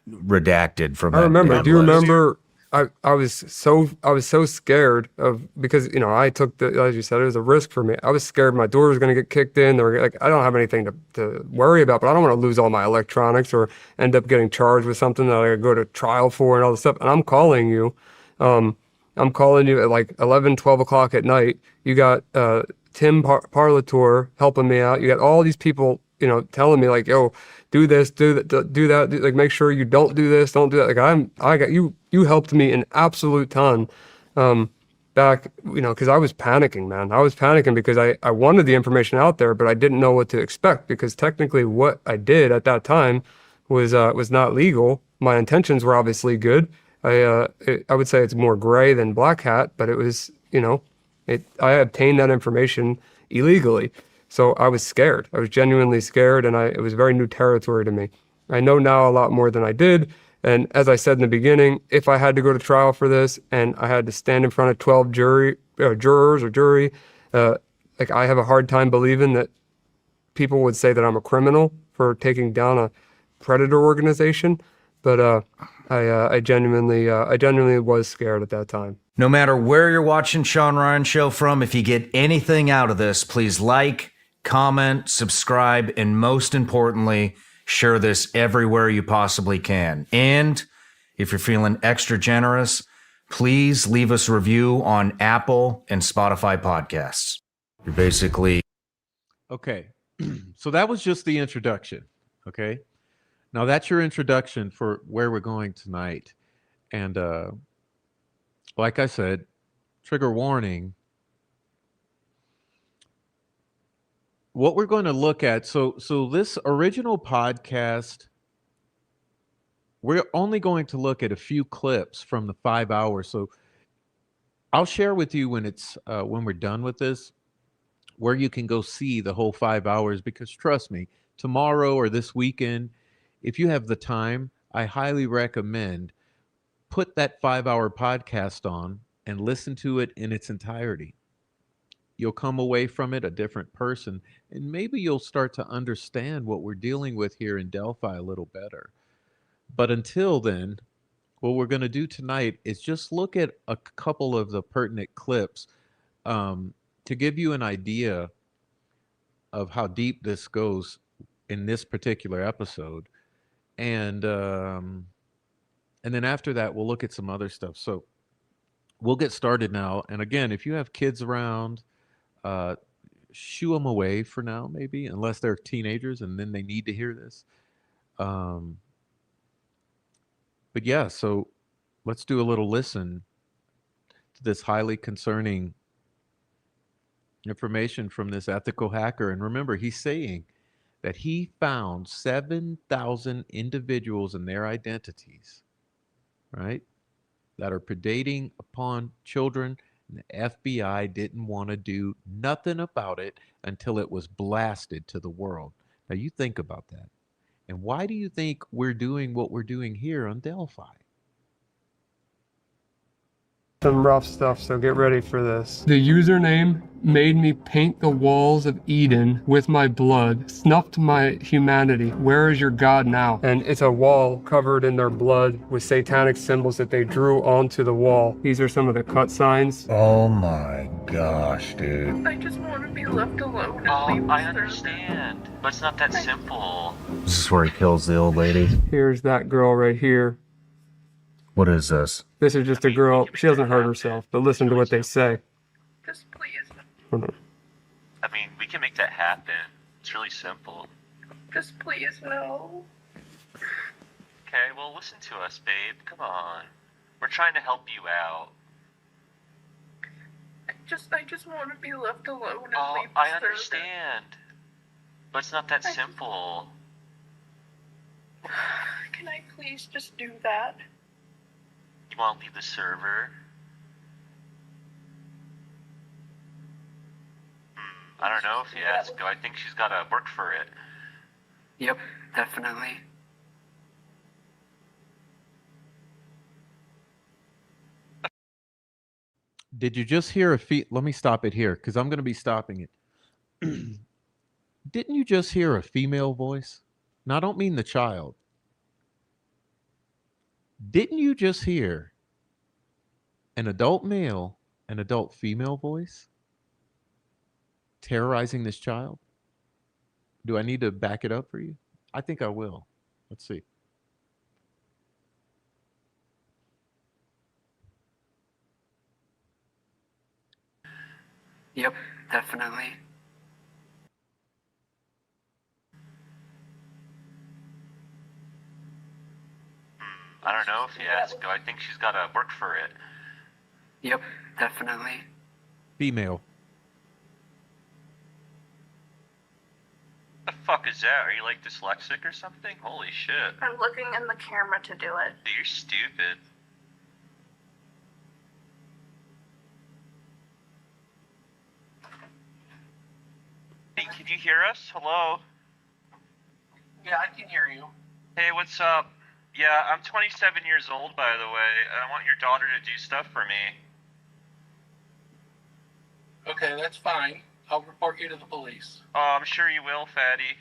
redacted from I remember, do you list. remember, I was so scared of, because, you know, I took as you said, it was a risk for me. I was scared my door was going to get kicked in. They were like, I don't have anything to worry about, but I don't want to lose all my electronics or end up getting charged with something that I gotta go to trial for and all this stuff. And I'm calling you at like 11, 12 o'clock at night. You got Tim Parlatour helping me out. You got all these people, you know, telling me like, yo, do this, do that, like make sure you don't do this, don't do that. Like I got you helped me an absolute ton back, you know, because I was panicking, man. I was panicking because I wanted the information out there, but I didn't know what to expect because technically what I did at that time was not legal. My intentions were obviously good. I would say it's more gray than black hat, but it was, you know, I obtained that information illegally. So I was scared. I was genuinely scared, and it was very new territory to me. I know now a lot more than I did. And as I said in the beginning, if I had to go to trial for this and I had to stand in front of 12 jurors or jury, like I have a hard time believing that people would say that I'm a criminal for taking down a predator organization. But I genuinely was scared at that time. No matter where you're watching Sean Ryan Show from, if you get anything out of this, please like, comment, subscribe, and most importantly, share this everywhere you possibly can. And if you're feeling extra generous, please leave us a review on Apple and Spotify podcasts. You're basically... Okay, so that was just the introduction, okay? Now that's your introduction for where we're going tonight. And like I said, trigger warning. What we're going to look at, so this original podcast, we're only going to look at a few clips from the 5 hours. So I'll share with you when we're done with this, where you can go see the whole 5 hours, because trust me, tomorrow or this weekend, if you have the time, I highly recommend put that 5 hour podcast on and listen to it in its entirety. You'll come away from it a different person, and maybe you'll start to understand what we're dealing with here in Delphi a little better. But until then, what we're going to do tonight is just look at a couple of the pertinent clips to give you an idea of how deep this goes in this particular episode. And then after that, we'll look at some other stuff. So we'll get started now. And again, if you have kids around, shoo them away for now, maybe, unless they're teenagers and then they need to hear this. But yeah, so let's do a little listen to this highly concerning information from this ethical hacker. And remember, he's saying that he found 7,000 individuals and their identities, right, that are predating upon children. And the FBI didn't want to do nothing about it until it was blasted to the world. Now, you think about that. And why do you think we're doing what we're doing here on Delphi? Some rough stuff, so get ready for this. The username made me paint the walls of Eden with my blood, snuffed my humanity. Where is your God now? And it's a wall covered in their blood with satanic symbols that they drew onto the wall. These are some of the cut signs. Oh my gosh, dude. I just want to be left alone. Oh, I understand, but it's not that simple. This is where he kills the old lady. Here's that girl right here. What is this? This is just a girl. She doesn't hurt herself, but listen to what they say. Just please. Hold on. I mean, we can make that happen. It's really simple. Just please, no. Okay, well, listen to us, babe. Come on. We're trying to help you out. I just want to be left alone and Oh, leave the I server. understand. But it's not that simple. Can I please just do that? You want to leave the server? I don't know if you ask her. I think she's got to work for it. Yep, definitely. Did you just hear let me stop it here because I'm going to be stopping it. Didn't you just hear a female voice? Now, I don't mean the child. Didn't you just hear an adult male, an adult female voice terrorizing this child? Do I need to back it up for you? I think I will. Let's see. Yep, definitely. I don't know if you ask her. I think she's got to work for it. Yep, definitely. Female. The fuck is that? Are you like dyslexic or something? Holy shit. I'm looking in the camera to do it. Dude, you're stupid. Hey, can you hear us? Hello? Yeah, I can hear you. Hey, what's up? Yeah, I'm 27 years old, by the way. I want your daughter to do stuff for me. Okay, that's fine. I'll report you to the police. Oh, I'm sure you will, fatty.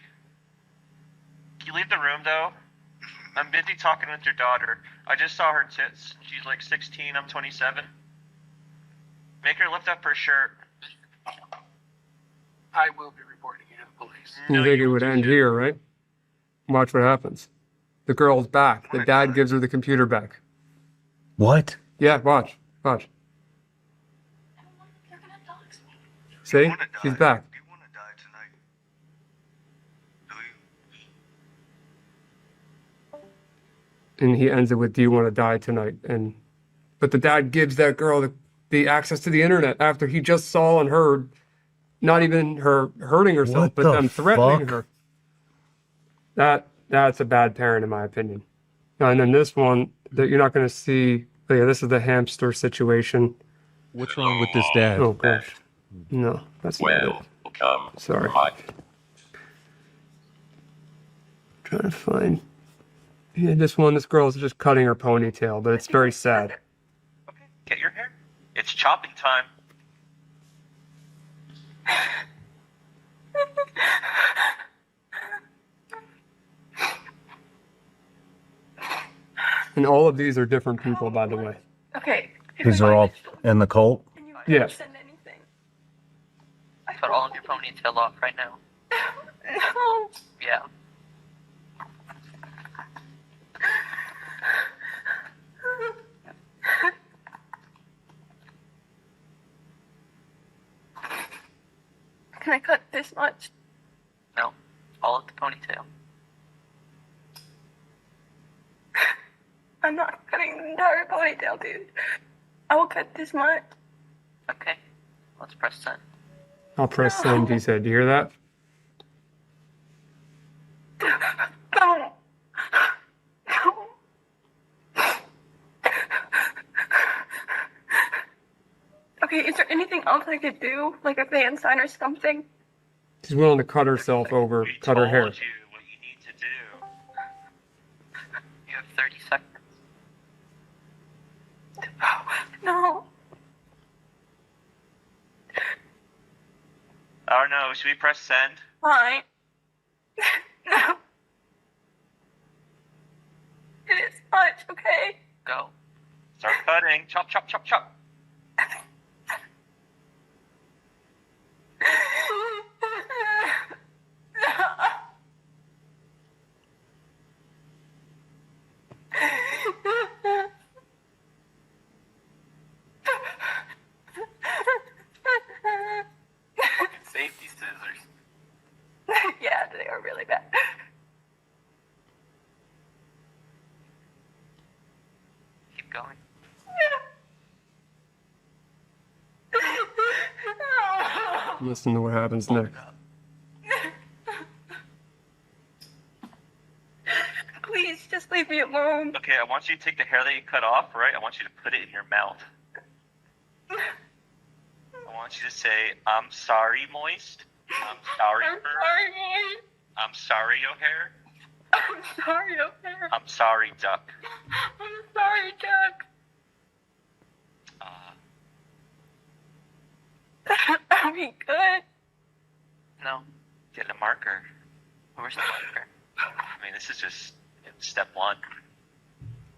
Can you leave the room, though? I'm busy talking with your daughter. I just saw her tits. She's like 16, I'm 27. Make her lift up her shirt. I will be reporting you to the police. You think it would end here, right? Watch what happens. The girl's back. The dad gives her the computer back. What? Yeah, watch. Watch. See? She's back. And he ends it with, "Do you want to die tonight?" But the dad gives that girl the access to the internet after he just saw and heard, not even her hurting herself, What but the them threatening fuck? her. That's a bad parent, in my opinion. And then this one that you're not going to see. Oh, yeah, this is the hamster situation. What's wrong with this dad? Oh gosh, no, that's not it. Sorry. Trying to find. Yeah, this girl's just cutting her ponytail, but it's very sad. Get your hair. It's chopping time. And all of these are different people, by the way. Okay. These are all in the cult? Yeah. Send anything. Cut all of your ponytail off right now. No. Yeah. Can I cut this much? No. All of the ponytail. I'm not cutting the entire ponytail, dude. I will cut this much. Okay, let's press send. I'll press send, he said. Do you hear that? No. Okay, is there anything else I could do? Like a fan sign or something? She's willing to cut herself over, cut her hair. What you need to do. You have 30 seconds. No. Oh no, should we press send? Fine. No. It is much, okay? Go. Start cutting. Chop, chop, chop, chop. Safety scissors. Yeah, they are really bad. Keep going. Listen to what happens next. Please, just leave me alone. Okay, I want you to take the hair that you cut off, right? I want you to put it in your mouth. I want you to say, I'm sorry, Moist. I'm sorry, I'm Fur. sorry, Moist. I'm sorry, O'Hare. I'm sorry, O'Hare. I'm sorry, Duck. I'm sorry, Doug. Are we good? No. Get a marker. Where's the marker? I mean, this is just step one.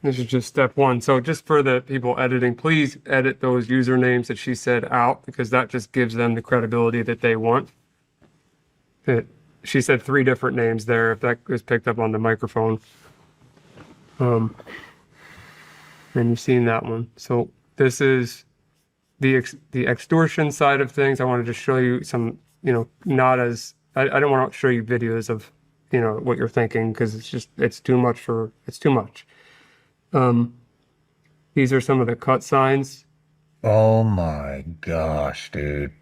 This is just step one. So just for the people editing, please edit those usernames that she said out, because that just gives them the credibility that they want. She said 3 different names there, if that was picked up on the microphone. And you've seen that one. So this is the extortion side of things. I wanted to show you some, not as, I don't want to show you videos of, what you're thinking, because it's too much. These are some of the cut signs. Oh my gosh, dude.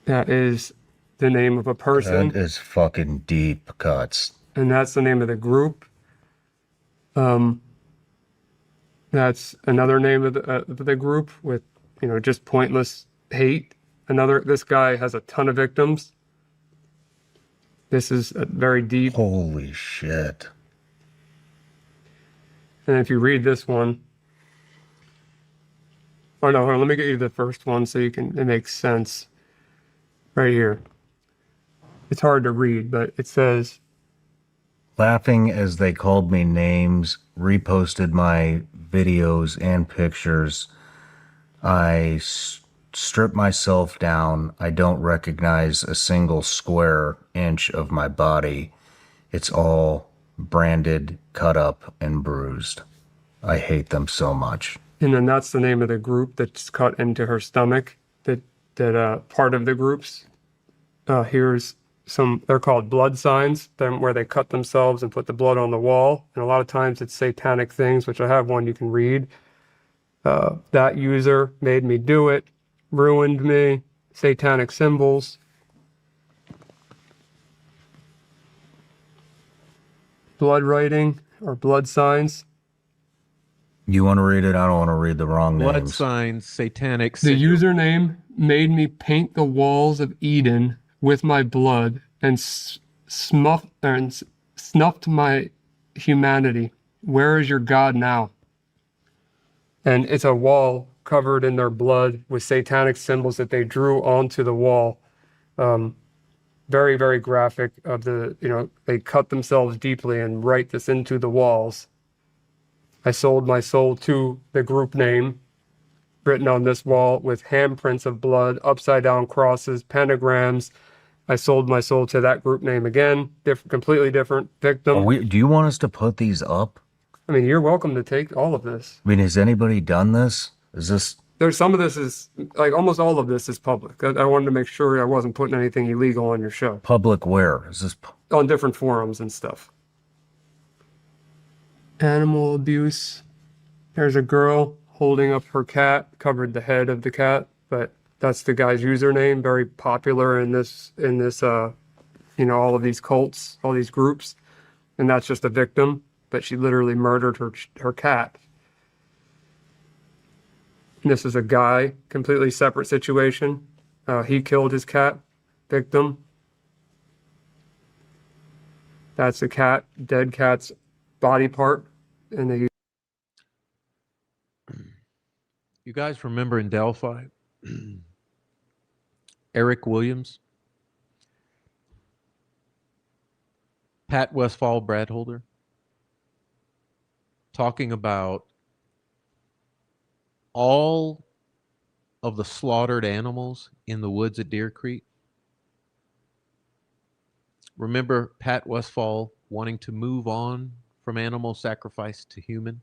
That is the name of a person. That is fucking deep cuts. And that's the name of the group. That's another name of the group with, just pointless hate. This guy has a ton of victims. This is a very deep. Holy shit. And if you read this one, oh no, let me get you the first one so it makes sense. Right here. It's hard to read, but it says, laughing as they called me names, reposted my videos and pictures. I stripped myself down. I don't recognize a single square inch of my body. It's all branded, cut up, and bruised. I hate them so much. And then that's the name of the group that's cut into her stomach. That part of the groups. Here's some, they're called blood signs, where they cut themselves and put the blood on the wall. And a lot of times it's satanic things, which I have one you can read. That user made me do it, ruined me, satanic symbols. Blood writing or blood signs. You want to read it? I don't want to read the wrong Blood names. signs, satanic. The username made me paint the walls of Eden with my blood and snuffed my humanity. Where is your God now? And it's a wall covered in their blood with satanic symbols that they drew onto the wall. Very, very graphic of they cut themselves deeply and write this into the walls. I sold my soul to the group name written on this wall with handprints of blood, upside down crosses, pentagrams. I sold my soul to that group name again, completely different victim. Do you want us to put these up? I mean, you're welcome to take all of this. I mean, has anybody done this? Is this... There's some of this is, like almost all of this is public. I wanted to make sure I wasn't putting anything illegal on your show. Public where? Is this... On different forums and stuff. Animal abuse. There's a girl holding up her cat, covered the head of the cat, but that's the guy's username, very popular in this all of these cults, all these groups, and that's just a victim, but she literally murdered her cat. And this is a guy, completely separate situation. He killed his cat, victim. That's a cat, dead cat's body part, and they. You guys remember in Delphi, Eric Williams, Pat Westfall Bradholder, talking about all of the slaughtered animals in the woods at Deer Creek? Remember Pat Westfall wanting to move on from animal sacrifice to human?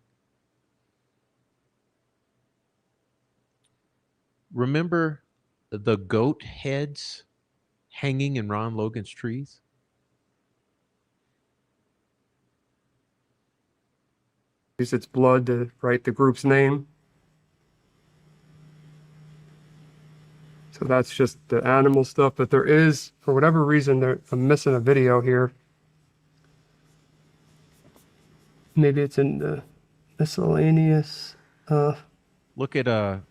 Remember the goat heads hanging in Ron Logan's trees? Use its blood to write the group's name. So that's just the animal stuff, but there is, for whatever reason, I'm missing a video here. Maybe it's in the miscellaneous. Look at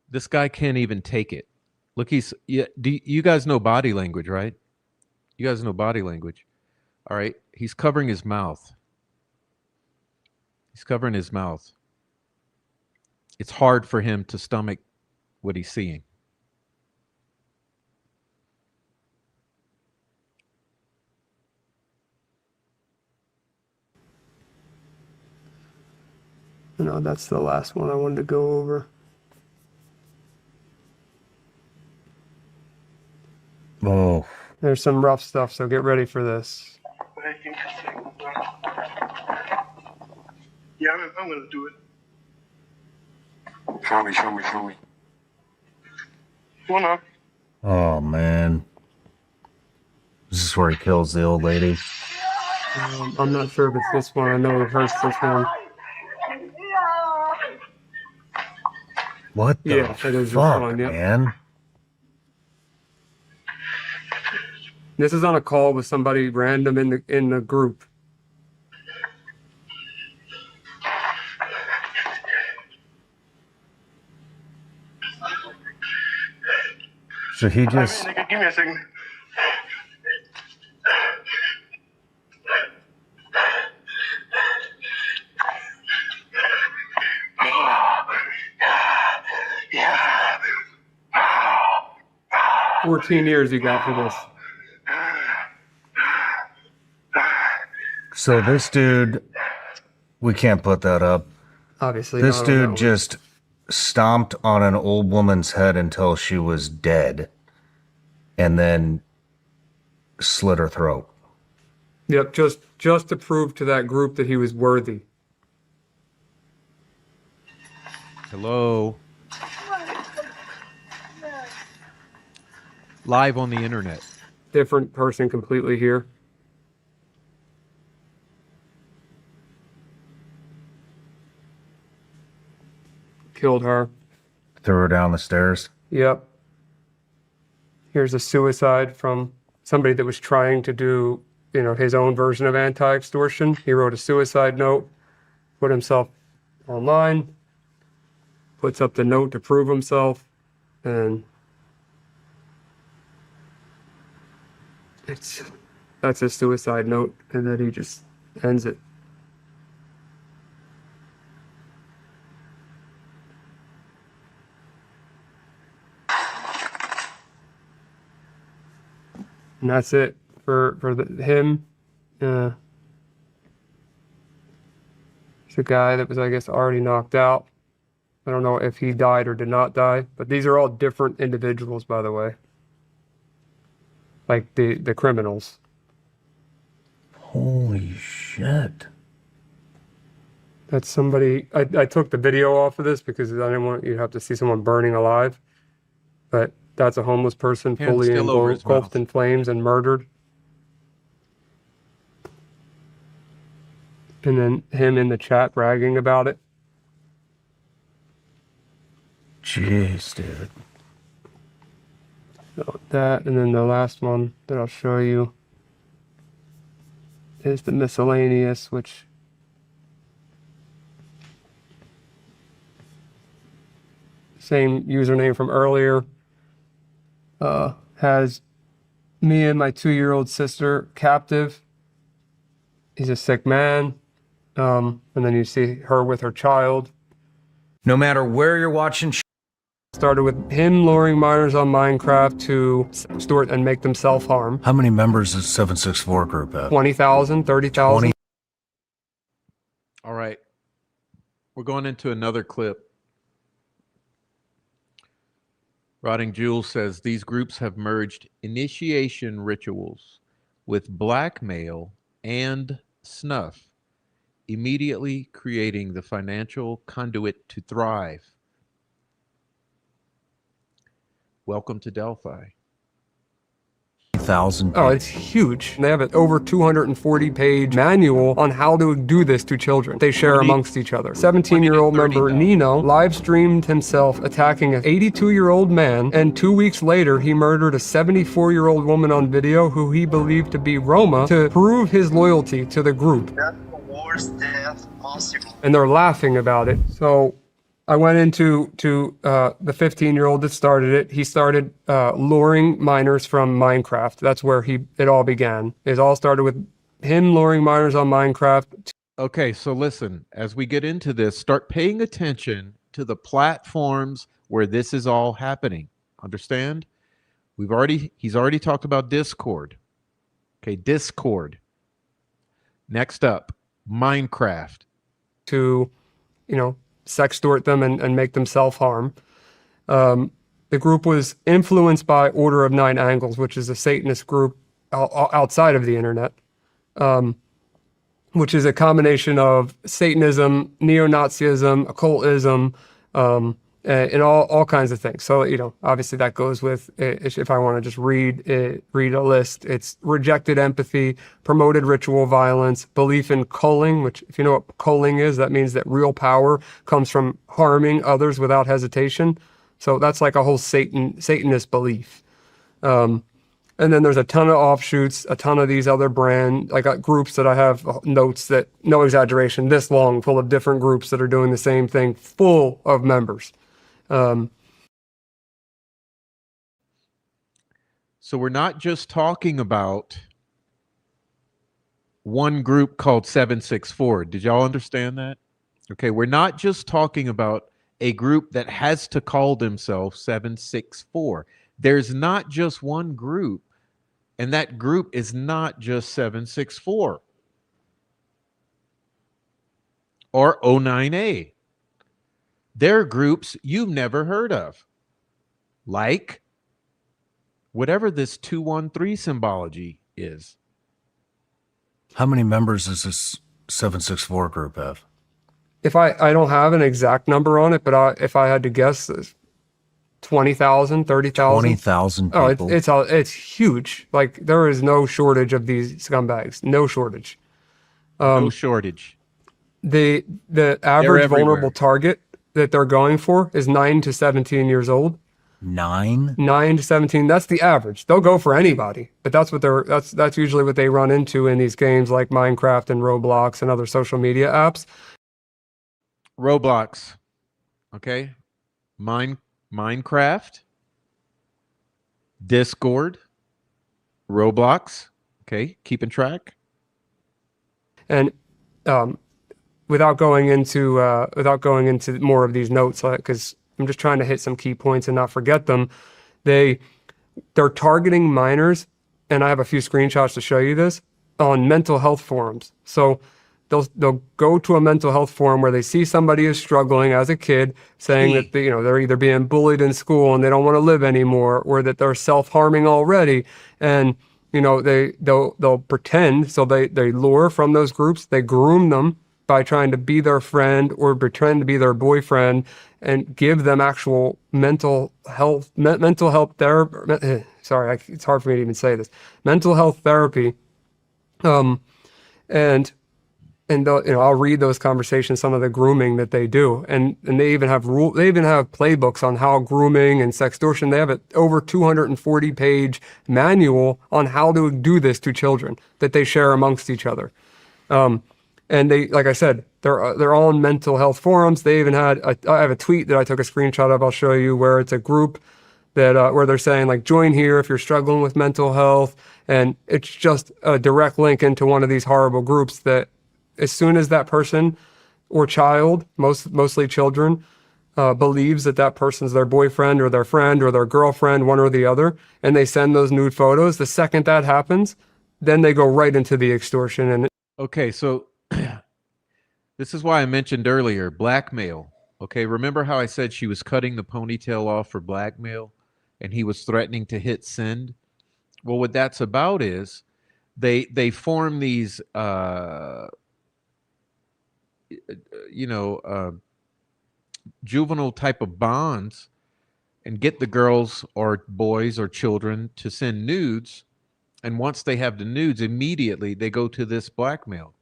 this guy can't even take it. Look, you guys know body language, right? You guys know body language. All right, he's covering his mouth. He's covering his mouth. It's hard for him to stomach what he's seeing. No, that's the last one I wanted to go over. Oh. There's some rough stuff, so get ready for this. Yeah, I'm gonna do it. Show me. Come on. Oh, man. This is where he kills the old lady. I'm not sure if it's this one. I know it hurts this one. What the fuck, one, yep. man? This is on a call with somebody random in the group. So he just... Give me a second. Yeah. 14 years you got for this. So this dude... We can't put that up. Obviously This not, dude just stomped on an old woman's head until she was dead. And then slit her throat. Yep, just to prove to that group that he was worthy. Hello. Live on the internet. Different person completely here. Killed her. Threw her down the stairs. Yep. Here's a suicide from somebody that was trying to do, his own version of anti-extortion. He wrote a suicide note, put himself online, puts up the note to prove himself, and that's a suicide note, and then he just ends it. And that's it for him. It's a guy that was, I guess, already knocked out. I don't know if he died or did not die, but these are all different individuals, by the way. Like the criminals. Holy shit. That's somebody... I took the video off of this because I didn't want you to have to see someone burning alive. But that's a homeless person fully engulfed in flames and murdered. And then him in the chat bragging about it. Jeez, dude. So that, and then the last one that I'll show you is the miscellaneous, which same username from earlier, has me and my 2-year-old sister captive. He's a sick man. And then you see her with her child. No matter where you're watching. Started with him luring minors on Minecraft to store and make them self-harm. How many members does 764 group have? 20,000, 30,000. All right. We're going into another clip. Rotting Jules says these groups have merged initiation rituals with blackmail and snuff, immediately creating the financial conduit to thrive. Welcome to Delphi. 1,000. Oh, it's huge. They have an over 240-page manual on how to do this to children. They share amongst each other. 17-year-old member Nino live streamed himself attacking an 82-year-old man, and 2 weeks later, he murdered a 74-year-old woman on video who he believed to be Roma to prove his loyalty to the group. That's the worst death possible. And they're laughing about it. So I went into the 15-year-old that started it. He started luring minors from Minecraft. That's where it all began. It all started with him luring minors on Minecraft. Okay, so listen, as we get into this, start paying attention to the platforms where this is all happening. Understand? He's already talked about Discord. Okay, Discord. Next up, Minecraft. To, sextort them and make them self-harm. The group was influenced by Order of Nine Angles, which is a Satanist group outside of the internet, which is a combination of Satanism, neo-Nazism, occultism, and all kinds of things. So, obviously that goes with, if I want to just read a list, it's rejected empathy, promoted ritual violence, belief in culling, which if you know what culling is, that means that real power comes from harming others without hesitation. So that's like a whole Satanist belief. And then there's a ton of offshoots, a ton of these other groups that I have notes that, no exaggeration, this long, full of different groups that are doing the same thing, full of members. So we're not just talking about one group called 764. Did y'all understand that? Okay, we're not just talking about a group that has to call themselves 764. There's not just one group, and that group is not just 764 or 09A. They're groups you've never heard of, like whatever this 213 symbology is. How many members does this 764 group have? If I don't have an exact number on it, but if I had to guess, 20,000, 30,000. 20,000 people. Oh, it's huge. Like, there is no shortage of these scumbags. No shortage. No shortage. The average vulnerable target that they're going for is 9 to 17 years old. 9 to 17. That's the average. They'll go for anybody, but that's usually what they run into in these games like Minecraft and Roblox and other social media apps. Roblox, okay, Minecraft, Discord, Roblox, okay, keeping track. And without going into more of these notes, because I'm just trying to hit some key points and not forget them. They're targeting minors, and I have a few screenshots to show you this, on mental health forums. So they'll go to a mental health forum where they see somebody is struggling as a kid, saying that they're either being bullied in school and they don't want to live anymore, or that they're self-harming already, and they'll pretend. So they lure from those groups, they groom them by trying to be their friend or pretend to be their boyfriend, and give them actual mental health therapy. Sorry, it's hard for me to even say this. Mental health therapy, and and I'll read those conversations, some of the grooming that they do, and they even have playbooks on how grooming and sextortion. They have an over 240-page manual on how to do this to children that they share amongst each other. And they, like I said, they're all in mental health forums. They even had I have a tweet that I took a screenshot of. I'll show you, where it's a group that where they're saying, like, join here if you're struggling with mental health, and it's just a direct link into one of these horrible groups that, as soon as that person or child, mostly children, believes that person's their boyfriend or their friend or their girlfriend, one or the other, and they send those nude photos, the second that happens, then they go right into the extortion. And okay, so this is why I mentioned earlier blackmail. Okay, remember how I said she was cutting the ponytail off for blackmail, and he was threatening to hit send? Well, what that's about is they form these juvenile type of bonds and get the girls or boys or children to send nudes. And once they have the nudes, immediately they go to this blackmail.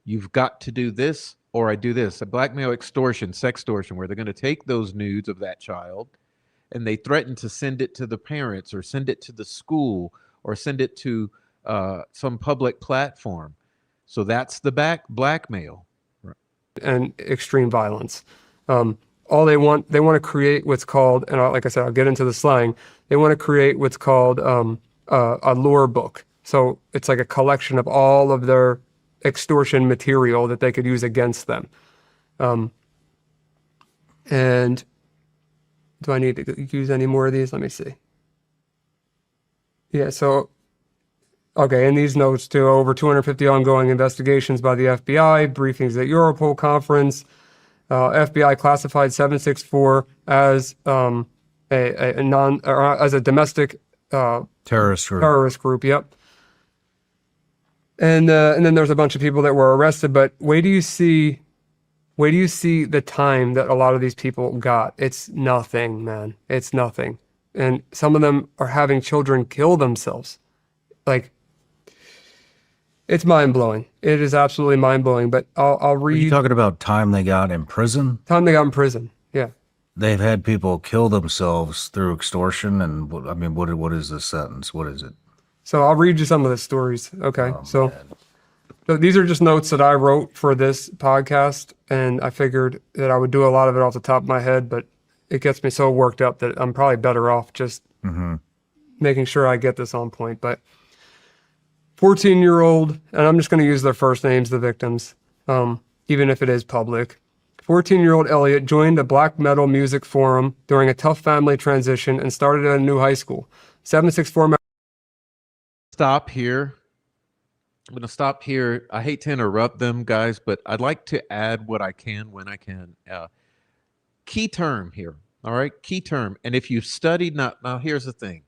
You've got to do this, or I do this. A blackmail, extortion, sextortion, where they're going to take those nudes of that child and they threaten to send it to the parents or send it to the school or send it to some public platform. So that's the blackmail. And extreme violence. All they want to create what's called, and like I said, I'll get into the slang. They want to create what's called a lore book. So it's like a collection of all of their extortion material that they could use against them. And do I need to use any more of these? Let me see. Yeah, so, okay, in these notes too, over 250 ongoing investigations by the FBI, briefings at Europol conference. FBI classified 764 as as a domestic terrorist group. Terrorist group, yep. And then there's a bunch of people that were arrested. But where do you see the time that a lot of these people got? It's nothing, man. It's nothing. And some of them are having children kill themselves. Like, it's mind-blowing. It is absolutely mind-blowing. But I'll read. Are you talking about time they got in prison? Time they got in prison, yeah. They've had people kill themselves through extortion, and I mean, what is the sentence? What is it? So I'll read you some of the stories. Okay, so these are just notes that I wrote for this podcast, and I figured that I would do a lot of it off the top of my head, but it gets me so worked up that I'm probably better off just making sure I get this on point. But 14-year-old, and I'm just going to use their first names, the victims, even if it is public. 14-year-old Elliot joined a black metal music forum during a tough family transition and started at a new high school. 764. Stop here. I'm going to stop here. I hate to interrupt them, guys, but I'd like to add what I can when I can. Key term here. All right, key term. And if you've studied, now here's the thing.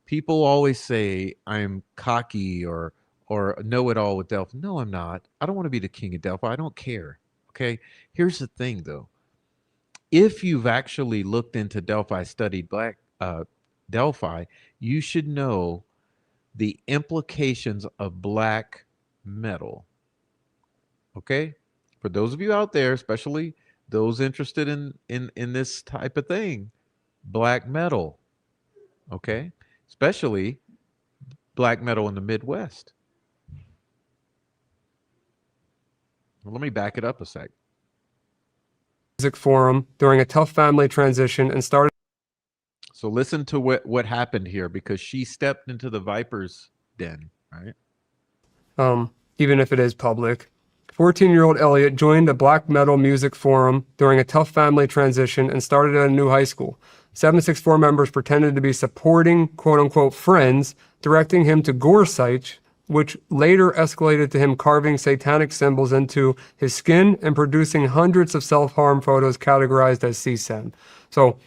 People always say I'm cocky or know-it-all with Delphi. No, I'm not. I don't want to be the king of Delphi. I don't care. Okay. Here's the thing, though. If you've actually looked into Delphi, studied Delphi, you should know the implications of black metal. Okay. For those of you out there, especially those interested in this type of thing, black metal. Okay. Especially black metal in the Midwest. Well, let me back it up a sec. Music forum during a tough family transition and started. So listen to what happened here, because she stepped into the viper's den, right? Even if it is public. 14-year-old Elliot joined a black metal music forum during a tough family transition and started at a new high school. 764 members pretended to be supporting quote-unquote friends, directing him to gore sites, which later escalated to him carving satanic symbols into his skin and producing hundreds of self-harm photos categorized as CSAM. So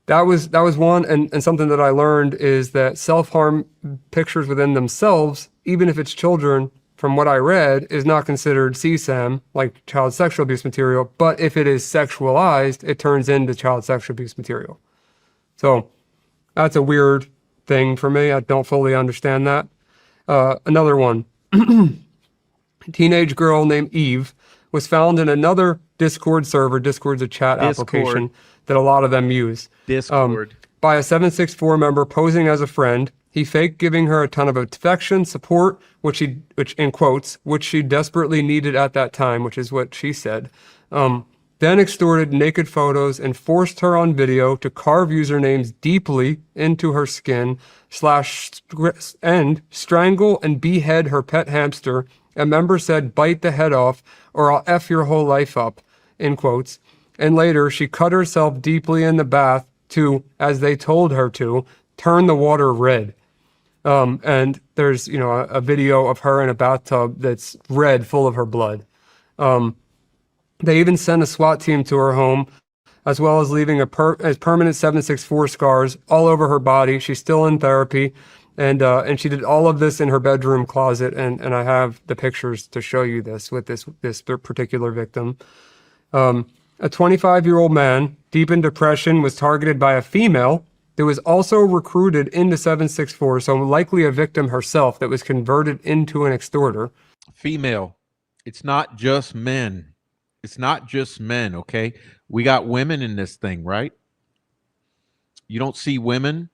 that was one, and something that I learned is that self-harm pictures within themselves, even if it's children, from what I read, is not considered CSAM, like child sexual abuse material, but if it is sexualized, it turns into child sexual abuse material. So that's a weird thing for me. I don't fully understand that. Another one. teenage girl named Eve was found in another Discord server. Discord's a chat application that a lot of them use. Discord. By a 764 member posing as a friend. He faked giving her a ton of affection, support, which in quotes, which she desperately needed at that time, which is what she said. Then extorted naked photos and forced her on video to carve usernames deeply into her skin, and strangle and behead her pet hamster. A member said, "Bite the head off or I'll F your whole life up," in quotes. And later, she cut herself deeply in the bath to, as they told her to, turn the water red. And there's, a video of her in a bathtub that's red, full of her blood. They even sent a SWAT team to her home, as well as leaving permanent 764 scars all over her body. She's still in therapy, and she did all of this in her bedroom closet. And I have the pictures to show you this with this particular victim. A 25-year-old man, deep in depression, was targeted by a female that was also recruited into 764, so likely a victim herself that was converted into an extorter. Female. It's not just men. It's not just men, okay? We got women in this thing, right? You don't see women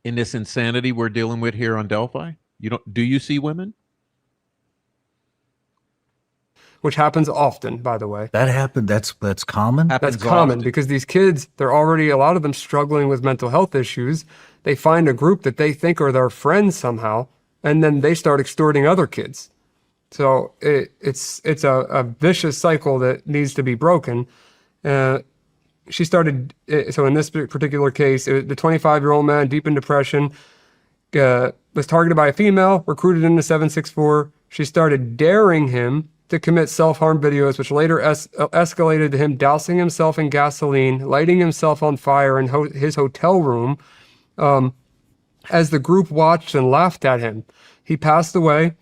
in this insanity we're dealing with here on Delphi? Do you see women? Which happens often, by the way. That happened. That's common. That's common because these kids, they're already, a lot of them struggling with mental health issues. They find a group that they think are their friends somehow, and then they start extorting other kids. So it's a vicious cycle that needs to be broken. She started, so in this particular case, the 25-year-old man, deep in depression, was targeted by a female, recruited into 764. She started daring him to commit self-harm videos, which later escalated to him dousing himself in gasoline, lighting himself on fire in his hotel room. As the group watched and laughed at him, he passed away.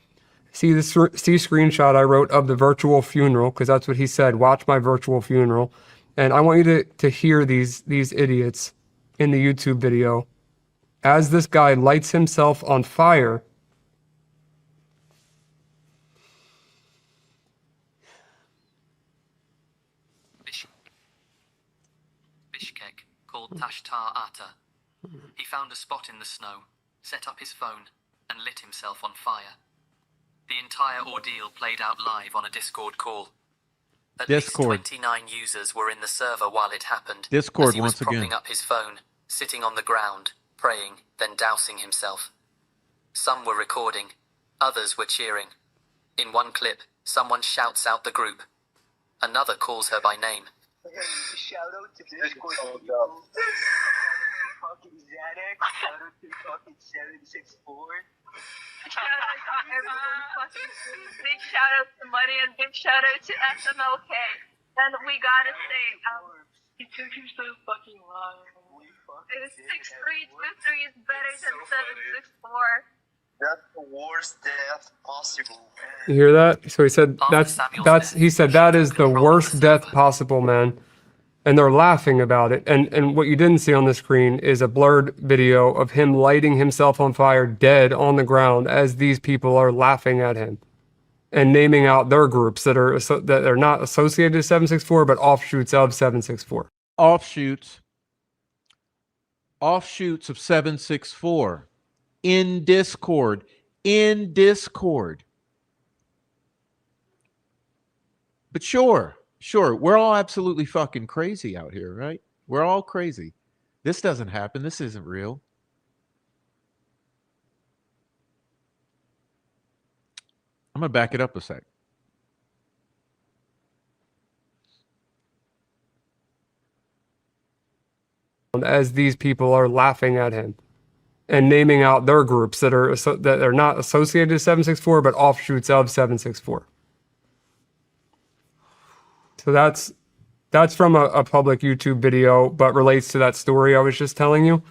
See screenshot I wrote of the virtual funeral, because that's what he said, "Watch my virtual funeral." And I want you to hear these idiots in the YouTube video as this guy lights himself on fire. Bishkek, called Tashtar Ata. He found a spot in the snow, set up his phone, and lit himself on fire. The entire ordeal played out live on a Discord call. At least 29 users were in the server while it happened. Discord, as he was once again. propping up his phone, sitting on the ground, praying, then dousing himself. Some were recording, others were cheering. In one clip, someone shouts out the group. Another calls her by name. Shout out to Discord. Fucking Xanax. Shout out to fucking 764. Shout out to everyone fucking. Big shout out to Money and big shout out to SMLK. And we gotta say, It took you so fucking long. 6323 is better than 764. That's the worst death possible. You hear that? So he said he said that is the worst death possible, man. And they're laughing about it. And what you didn't see on the screen is a blurred video of him lighting himself on fire dead on the ground as these people are laughing at him and naming out their groups that are not associated to 764 but offshoots of 764. Offshoots of 764 in Discord. But sure, we're all absolutely fucking crazy out here, right? We're all crazy. This doesn't happen. This isn't real. I'm going to back it up a sec. As these people are laughing at him and naming out their groups that are not associated to 764 but offshoots of 764. So that's from a public YouTube video, but relates to that story I was just telling you.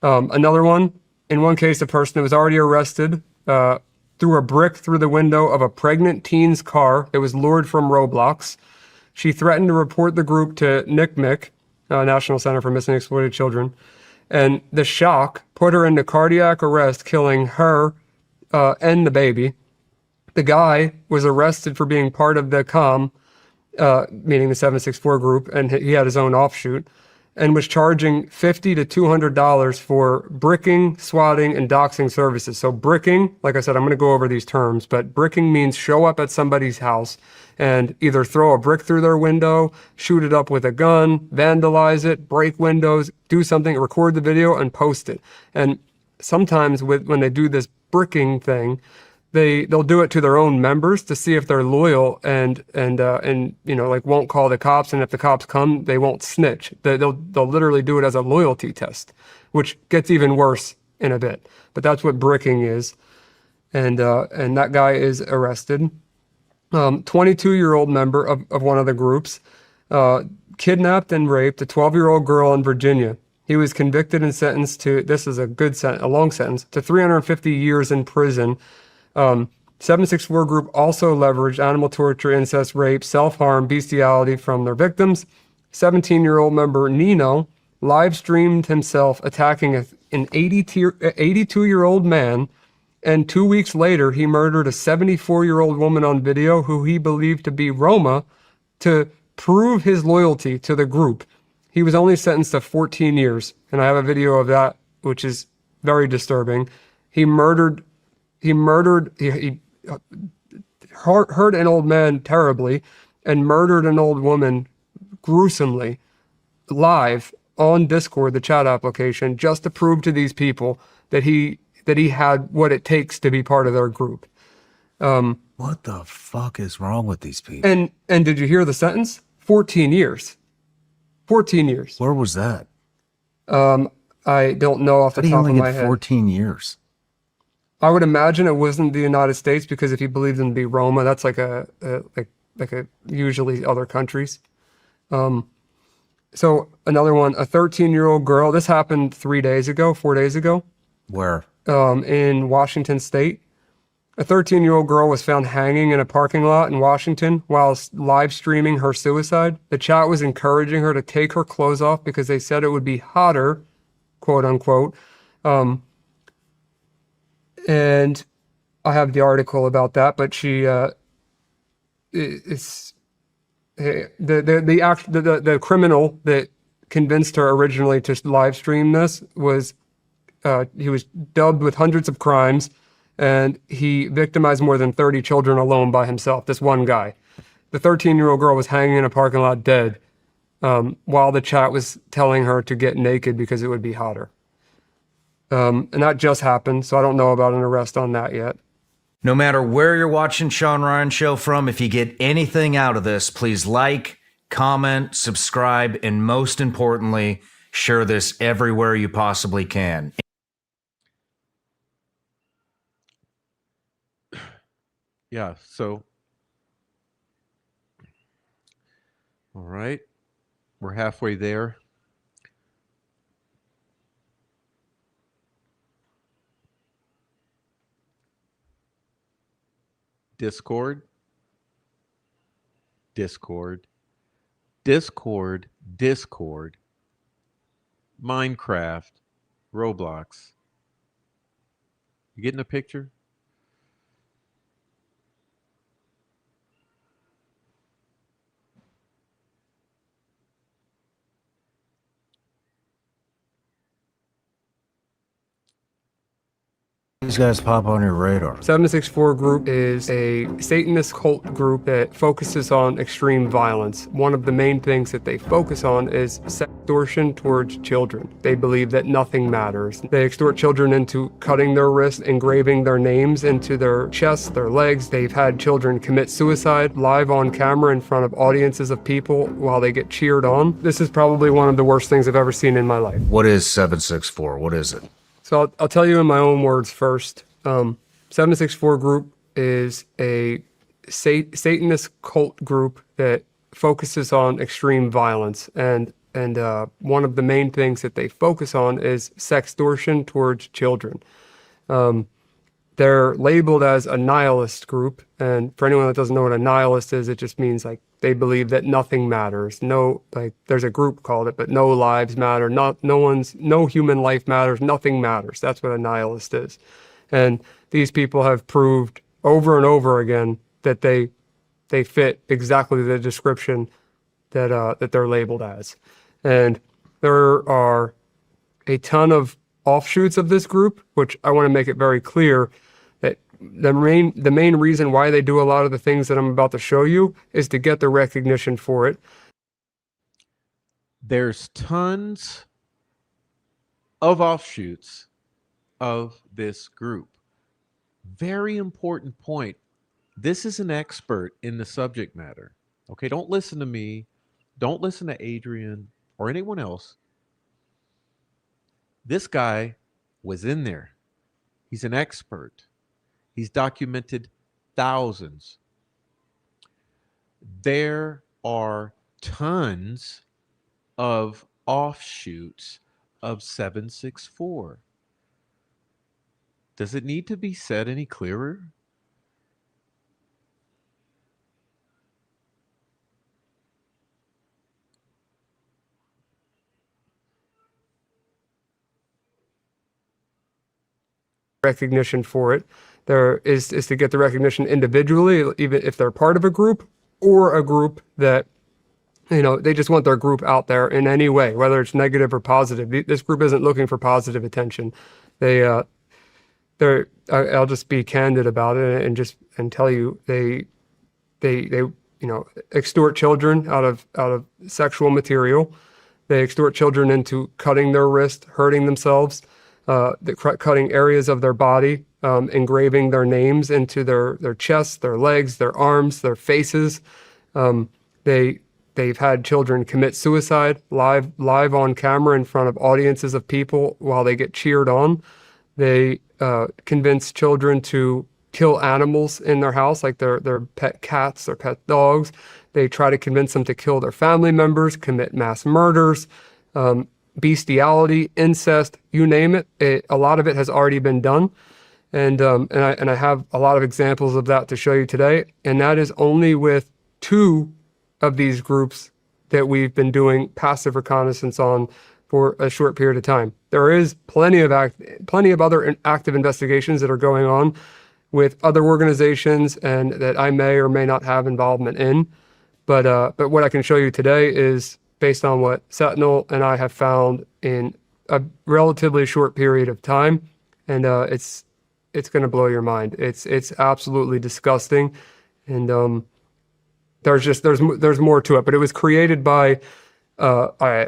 Another one, in one case, a person that was already arrested threw a brick through the window of a pregnant teen's car that was lured from Roblox. She threatened to report the group to NICMIC, National Center for Missing and Exploited Children, and the shock put her into cardiac arrest, killing her and the baby. The guy was arrested for being part of the meaning the 764 group, and he had his own offshoot, and was charging $50 to $200 for bricking, swatting, and doxing services. So bricking, like I said, I'm going to go over these terms, but bricking means show up at somebody's house and either throw a brick through their window, shoot it up with a gun, vandalize it, break windows, do something, record the video, and post it. And sometimes when they do this bricking thing, they'll do it to their own members to see if they're loyal and like won't call the cops, and if the cops come, they won't snitch. They'll literally do it as a loyalty test, which gets even worse in a bit. But that's what bricking is, and that guy is arrested. 22-year-old member of one of the groups kidnapped and raped a 12-year-old girl in Virginia. He was convicted and sentenced to, this is a long sentence, to 350 years in prison. 764 group also leveraged animal torture, incest, rape, self-harm, bestiality from their victims. 17-year-old member Nino live streamed himself attacking an 82-year-old man, and 2 weeks later he murdered a 74-year-old woman on video who he believed to be Roma to prove his loyalty to the group. He was only sentenced to 14 years, and I have a video of that, which is very disturbing. He hurt an old man terribly and murdered an old woman gruesomely live on Discord, the chat application, just to prove to these people that he had what it takes to be part of their group. What the fuck is wrong with these people? And did you hear the sentence? 14 years. 14 years. Where was that? I don't know off the top of my head. 14 years. I would imagine it wasn't the United States, because if he believed them to be Roma, that's like a usually other countries. So another one, a 13-year-old girl. This happened 4 days ago. Where? In Washington State. A 13-year-old girl was found hanging in a parking lot in Washington while live streaming her suicide. The chat was encouraging her to take her clothes off because they said it would be hotter, quote unquote. And I have the article about that, but the criminal that convinced her originally to live stream this was he was dubbed with hundreds of crimes, and he victimized more than 30 children alone by himself. This one guy. The 13-year-old girl was hanging in a parking lot dead, while the chat was telling her to get naked because it would be hotter. And that just happened, so I don't know about an arrest on that yet. No matter where you're watching Sean Ryan Show from, if you get anything out of this, please like, comment, subscribe, and most importantly, share this everywhere you possibly can. Yeah, so, all right, we're halfway there. Discord, Minecraft, Roblox. You getting a picture? These guys pop on your radar. 764 group is a Satanist cult group that focuses on extreme violence. One of the main things that they focus on is extortion towards children. They believe that nothing matters. They extort children into cutting their wrists, engraving their names into their chests, their legs. They've had children commit suicide live on camera in front of audiences of people while they get cheered on. This is probably one of the worst things I've ever seen in my life. What is 764? What is it? So I'll tell you in my own words first. 764 group is a Satanist cult group that focuses on extreme violence, and one of the main things that they focus on is sextortion towards children. They're labeled as a nihilist group, and for anyone that doesn't know what a nihilist is, it just means like they believe that nothing matters. No, like there's a group called it, but no lives matter. No human life matters. Nothing matters. That's what a nihilist is. And these people have proved over and over again that they fit exactly the description that they're labeled as. And there are a ton of offshoots of this group, which I want to make it very clear that the main reason why they do a lot of the things that I'm about to show you is to get the recognition for it. There's tons of offshoots of this group. Very important point. This is an expert in the subject matter. Okay, don't listen to me. Don't listen to Adrian or anyone else. This guy was in there. He's an expert. He's documented thousands. There are tons of offshoots of 764. Does it need to be said any clearer? Recognition for it. There is to get the recognition individually, even if they're part of a group or a group that, you know, they just want their group out there in any way, whether it's negative or positive. This group isn't looking for positive attention. I'll just be candid about it and tell you they extort children out of sexual material. They extort children into cutting their wrist, hurting themselves, cutting areas of their body, engraving their names into their chests, their legs, their arms, their faces. They've had children commit suicide live on camera in front of audiences of people while they get cheered on. They convince children to kill animals in their house, like their pet cats, their pet dogs. They try to convince them to kill their family members, commit mass murders, bestiality, incest, you name it. A lot of it has already been done. And I have a lot of examples of that to show you today. And that is only with 2 of these groups that we've been doing passive reconnaissance on for a short period of time. There is plenty of other active investigations that are going on with other organizations and that I may or may not have involvement in. But what I can show you today is based on what Sentinel and I have found in a relatively short period of time, and it's going to blow your mind. It's absolutely disgusting, and there's more to it. But it was created by it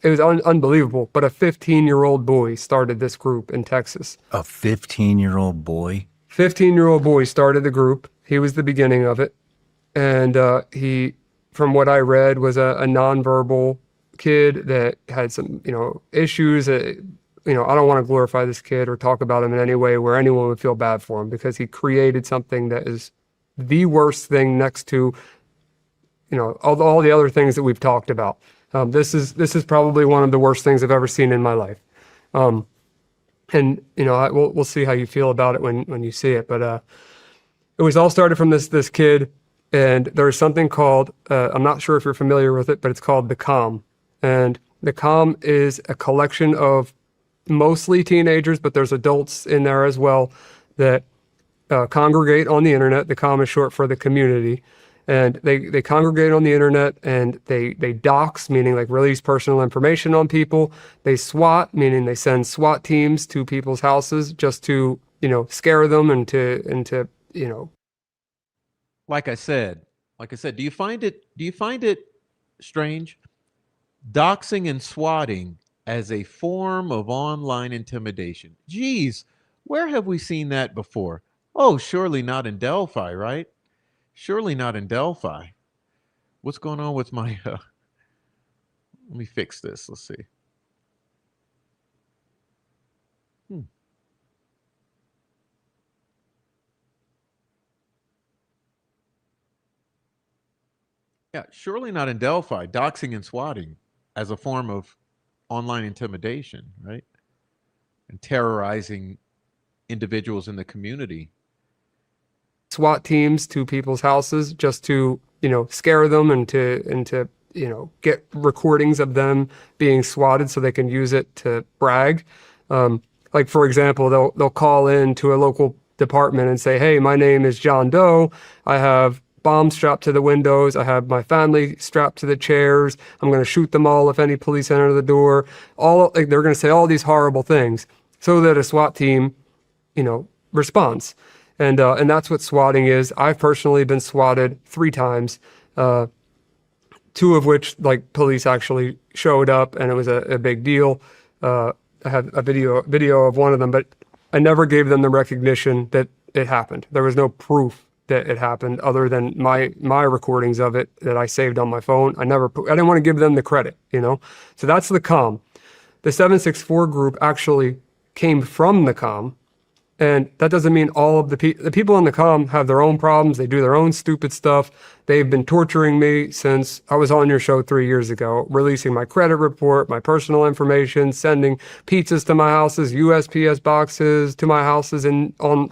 was unbelievable. But a 15-year-old boy started this group in Texas. A 15-year-old boy? 15-year-old boy started the group. He was the beginning of it, and he, from what I read, was a nonverbal kid that had some, issues. I don't want to glorify this kid or talk about him in any way where anyone would feel bad for him, because he created something that is the worst thing next to, all the other things that we've talked about. This is probably one of the worst things I've ever seen in my life. We'll see how you feel about it when you see it. But it was all started from this kid. And there's something called, I'm not sure if you're familiar with it, but it's called the COM. And the COM is a collection of mostly teenagers, but there's adults in there as well that congregate on the internet. The COM is short for the community. And they congregate on the internet, and they dox, meaning like release personal information on people. They SWAT, meaning they send SWAT teams to people's houses just to, scare them and to Like I said, do you find it strange? Doxing and swatting as a form of online intimidation. Geez, where have we seen that before? Oh, surely not in Delphi, right? Surely not in Delphi. What's going on with my, let me fix this. Let's see. Yeah, surely not in Delphi. Doxing and swatting as a form of online intimidation, right? And terrorizing individuals in the community. SWAT teams to people's houses just to, scare them and to get recordings of them being swatted so they can use it to brag. Like, for example, they'll call in to a local department and say, hey, my name is John Doe. I have bombs strapped to the windows. I have my family strapped to the chairs. I'm going to shoot them all if any police enter the door. They're going to say all these horrible things so that a SWAT team, responds. And that's what swatting is. I've personally been swatted 3 times, 2 of which police actually showed up and it was a big deal. I have a video of one of them, but I never gave them the recognition that it happened. There was no proof that it happened other than my recordings of it that I saved on my phone. I didn't want to give them the credit, So that's the comm. The 764 group actually came from the comm, and that doesn't mean all of the people in the comm have their own problems. They do their own stupid stuff. They've been torturing me since I was on your show 3 years ago, releasing my credit report, my personal information, sending pizzas to my houses, USPS boxes to my houses, and on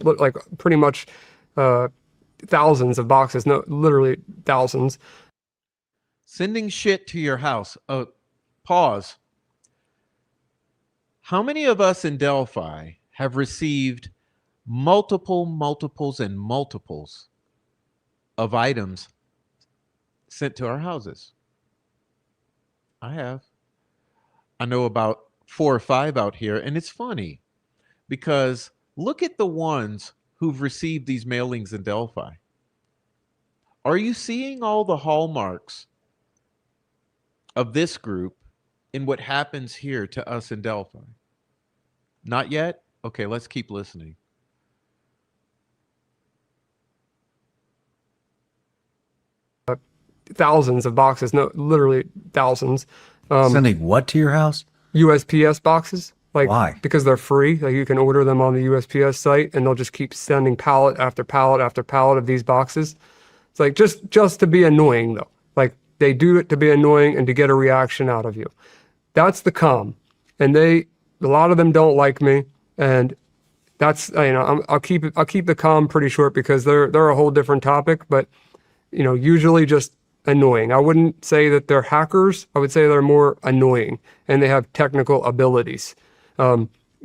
pretty much thousands of boxes, no, literally thousands. Sending shit to your house. Pause. How many of us in Delphi have received multiples and multiples of items sent to our houses? I have. I know about 4 or 5 out here, and it's funny because look at the ones who've received these mailings in Delphi. Are you seeing all the hallmarks of this group in what happens here to us in Delphi? Not yet? Okay, let's keep listening. Thousands of boxes, no, literally thousands. Sending what to your house? USPS boxes. Why? Because they're free. You can order them on the USPS site, and they'll just keep sending pallet after pallet after pallet of these boxes. It's just to be annoying, though. They do it to be annoying and to get a reaction out of you. That's the comm. And a lot of them don't like me, and that's I'll keep the comm pretty short because they're a whole different topic, but usually just annoying. I wouldn't say that they're hackers. I would say they're more annoying, and they have technical abilities.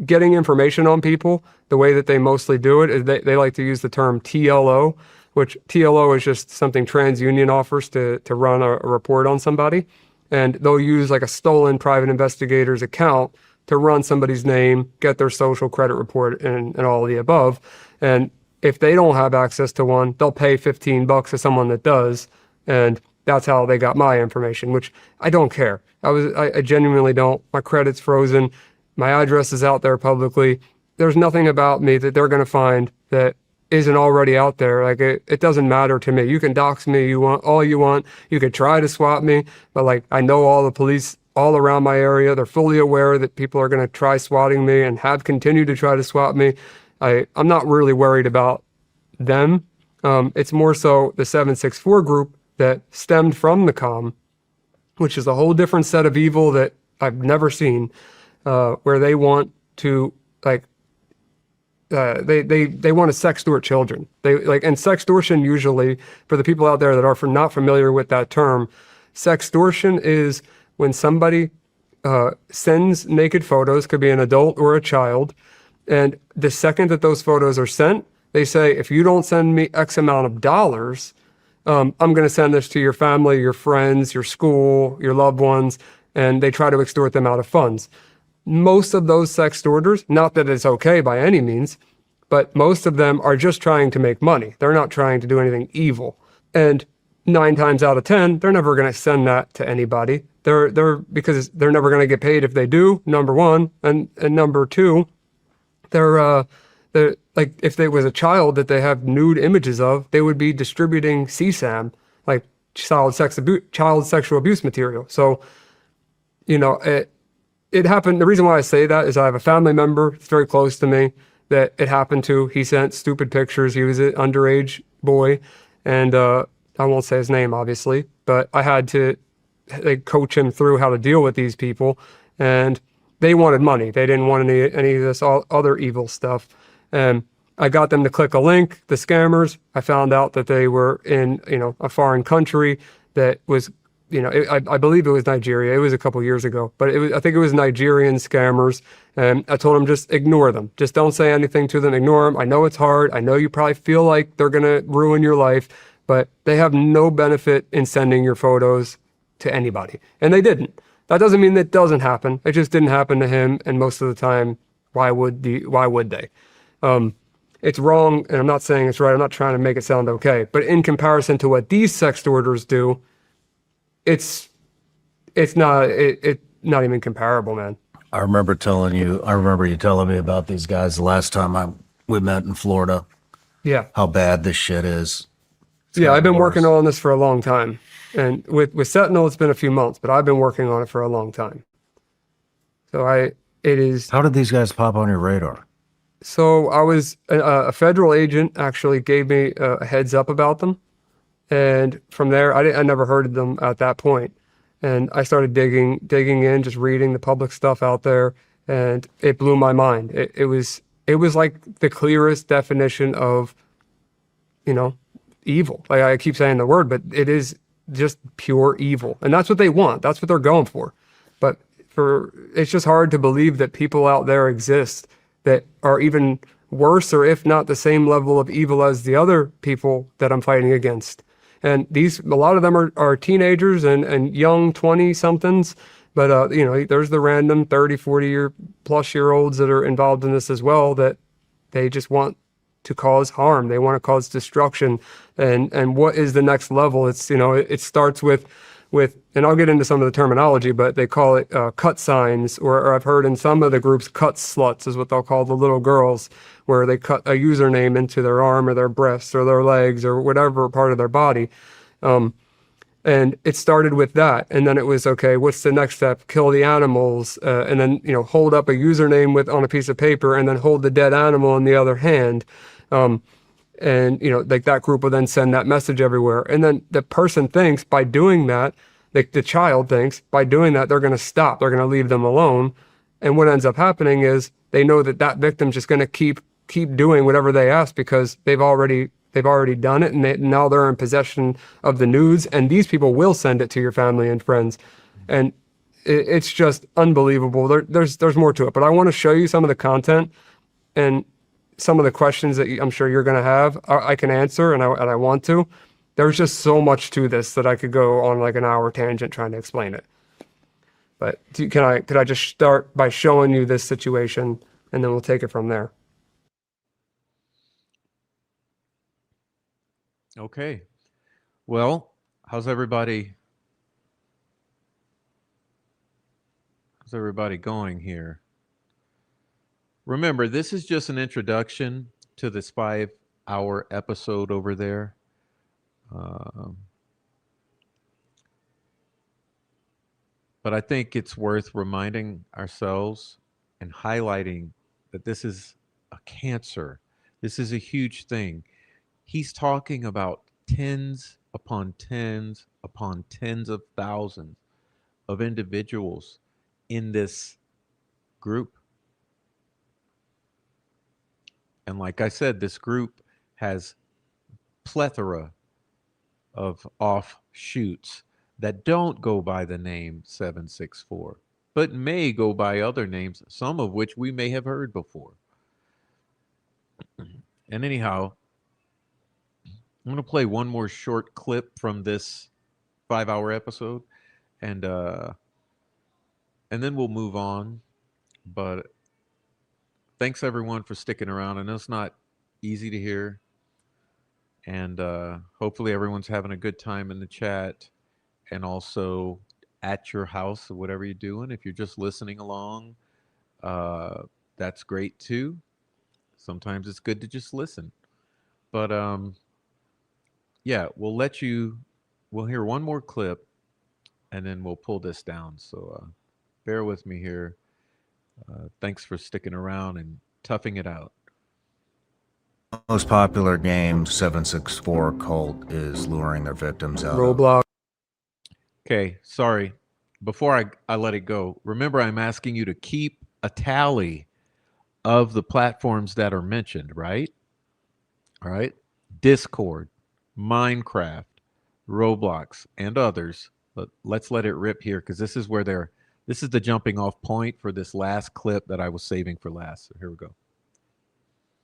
Getting information on people, the way that they mostly do it is they like to use the term TLO, which TLO is just something TransUnion offers to run a report on somebody. And they'll use a stolen private investigator's account to run somebody's name, get their social credit report, and all of the above. And if they don't have access to one, they'll pay $15 to someone that does. And that's how they got my information, which I don't care. I genuinely don't. My credit's frozen. My address is out there publicly. There's nothing about me that they're going to find that isn't already out there. It doesn't matter to me. You can dox me all you want. You could try to swat me, but I know all the police all around my area. They're fully aware that people are going to try swatting me and have continued to try to swat me. I'm not really worried about them. It's more so the 764 group that stemmed from the comm, which is a whole different set of evil that I've never seen, where they want to they want to sextort children. And sextortion, usually for the people out there that are not familiar with that term, sextortion is when somebody sends naked photos, could be an adult or a child, and the second that those photos are sent, they say, if you don't send me X amount of dollars, I'm going to send this to your family, your friends, your school, your loved ones, and they try to extort them out of funds. Most of those sextorters, not that it's okay by any means, but most of them are just trying to make money. They're not trying to do anything evil. And 9 times out of 10, they're never going to send that to anybody. Because they're never going to get paid if they do, number one. And number two, they're if there was a child that they have nude images of, they would be distributing CSAM, child sexual abuse material. So, it happened. The reason why I say that is I have a family member that's very close to me that it happened to. He sent stupid pictures. He was an underage boy, and I won't say his name, obviously, but I had to coach him through how to deal with these people, and they wanted money. They didn't want any of this other evil stuff. And I got them to click a link, the scammers. I found out that they were in a foreign country that was I believe it was Nigeria. It was a couple years ago, but I think it was Nigerian scammers. And I told them, just ignore them. Just don't say anything to them. Ignore them. I know it's hard. I know you probably feel like they're going to ruin your life, but they have no benefit in sending your photos to anybody. And they didn't. That doesn't mean that doesn't happen. It just didn't happen to him. And most of the time, why would they? It's wrong. And I'm not saying it's right. I'm not trying to make it sound okay, but in comparison to what these sextorters do, it's not even comparable, man. I remember you telling me about these guys the last time we met in Florida. Yeah. How bad this shit is. Yeah, I've been working on this for a long time. And with Sentinel, it's been a few months, but I've been working on it for a long time. So How did these guys pop on your radar? So I was, a federal agent actually gave me a heads up about them. And from there, I never heard of them at that point. And I started digging in, just reading the public stuff out there, and it blew my mind. It was like the clearest definition of, evil. Like, I keep saying the word, but it is just pure evil. And that's what they want. That's what they're going for. But it's just hard to believe that people out there exist that are even worse, or if not the same level of evil as the other people that I'm fighting against. And a lot of them are teenagers and young 20-somethings, but there's the random 30, 40-plus-year-olds that are involved in this as well, that they just want to cause harm. They want to cause destruction. And what is the next level? It's, it starts with, and I'll get into some of the terminology, but they call it cut signs, or I've heard in some of the groups, cut sluts is what they'll call the little girls, where they cut a username into their arm or their breasts or their legs or whatever part of their body. And it started with that. And then it was, okay, what's the next step? Kill the animals. And then, hold up a username on a piece of paper, and then hold the dead animal in the other hand. And, like that group will then send that message everywhere. And then the person thinks by doing that, the child thinks by doing that, they're going to stop. They're going to leave them alone. And what ends up happening is they know that victim's just going to keep doing whatever they ask, because they've already done it, and now they're in possession of the news, and these people will send it to your family and friends. And it's just unbelievable. There's more to it, but I want to show you some of the content and some of the questions that I'm sure you're going to have. I can answer, and I want to. There's just so much to this that I could go on like an hour tangent trying to explain it. But could I just start by showing you this situation, and then we'll take it from there. Okay. Well, how's everybody going here? Remember, this is just an introduction to this 5-hour episode over there. But I think it's worth reminding ourselves and highlighting that this is a cancer. This is a huge thing. He's talking about tens upon tens upon tens of thousands of individuals in this group. And like I said, this group has plethora of offshoots that don't go by the name 764, but may go by other names, some of which we may have heard before. And anyhow, I'm going to play one more short clip from this 5-hour episode, and then we'll move on. But thanks everyone for sticking around. I know it's not easy to hear, and hopefully everyone's having a good time in the chat, and also at your house or whatever you're doing. If you're just listening along, that's great too. Sometimes it's good to just listen. But yeah, we'll hear one more clip, and then we'll pull this down. So bear with me here. Thanks for sticking around and toughing it out. Most popular game 764 cult is luring their victims out. Roblox. Okay, sorry. Before I let it go, remember I'm asking you to keep a tally of the platforms that are mentioned, right? All right. Discord, Minecraft, Roblox, and others. let's let it rip here because this is where this is the jumping off point for this last clip that I was saving for last. So here we go.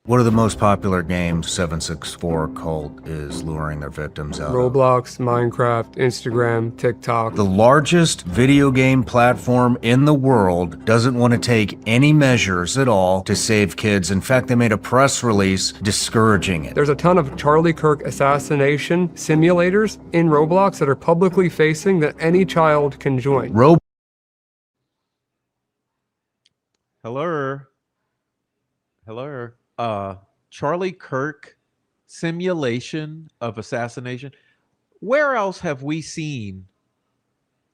What are the most popular games 764 cult is luring their victims out of? Roblox, Minecraft, Instagram, TikTok. The largest video game platform in the world doesn't want to take any measures at all to save kids. In fact, they made a press release discouraging it. There's a ton of Charlie Kirk assassination simulators in Roblox that are publicly facing that any child can join. Hello. Charlie Kirk simulation of assassination. Where else have we seen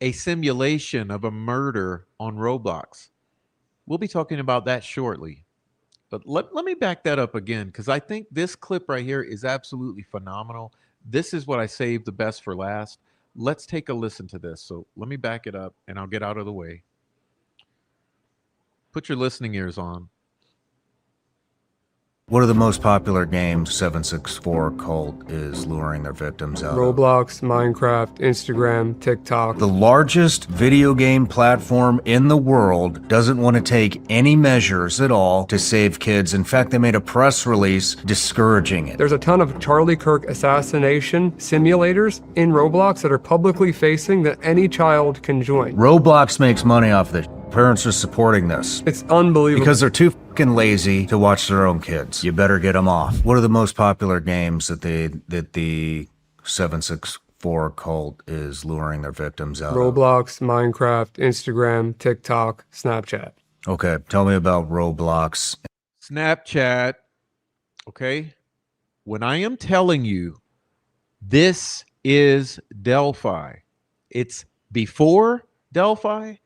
a simulation of a murder on Roblox? We'll be talking about that shortly. But let me back that up again because I think this clip right here is absolutely phenomenal. This is what I saved the best for last. Let's take a listen to this. So let me back it up and I'll get out of the way. Put your listening ears on. What are the most popular games 764 cult is luring their victims out of? Roblox, Minecraft, Instagram, TikTok. The largest video game platform in the world doesn't want to take any measures at all to save kids. In fact, they made a press release discouraging it. There's a ton of Charlie Kirk assassination simulators in Roblox that are publicly facing that any child can join. Roblox makes money off this. Parents are supporting this. It's unbelievable. Because they're too fucking lazy to watch their own kids. You better get them off. What are the most popular games that the 764 cult is luring their victims out of? Roblox, Minecraft, Instagram, TikTok, Snapchat. Okay, tell me about Roblox. Snapchat. Okay. When I am telling you this is Delphi, it's before Delphi.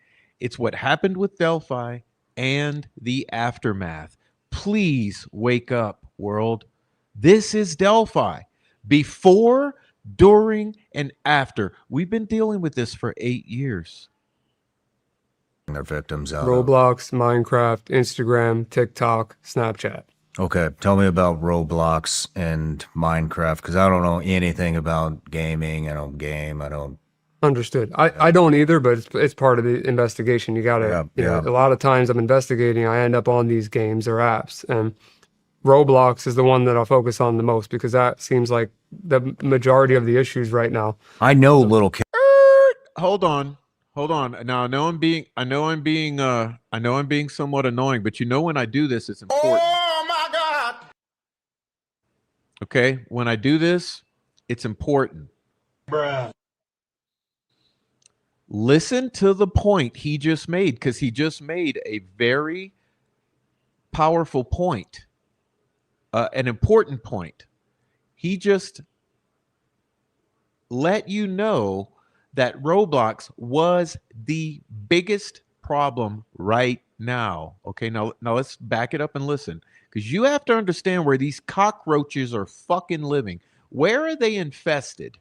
It's what happened with Delphi and the aftermath. Please wake up, world. This is Delphi. Before, during, and after. We've been dealing with this for 8 years. Their victims out. Roblox, Minecraft, Instagram, TikTok, Snapchat. Okay, tell me about Roblox and Minecraft because I don't know anything about gaming. I don't game. I don't. Understood. I don't either, but it's part of the investigation. You gotta, you know, a lot of times I'm investigating, I end up on these games or apps, and Roblox is the one that I'll focus on the most because that seems like the majority of the issues right now. I know little kids. Hold on. Now I know I'm being somewhat annoying, but you know when I do this, it's important. Oh my God. Okay, when I do this, it's important. Bruh. Listen to the point he just made because he just made a very powerful point, an important point. He just let you know that Roblox was the biggest problem right now. Okay, now let's back it up and listen because you have to understand where these cockroaches are fucking living. Where are they infested?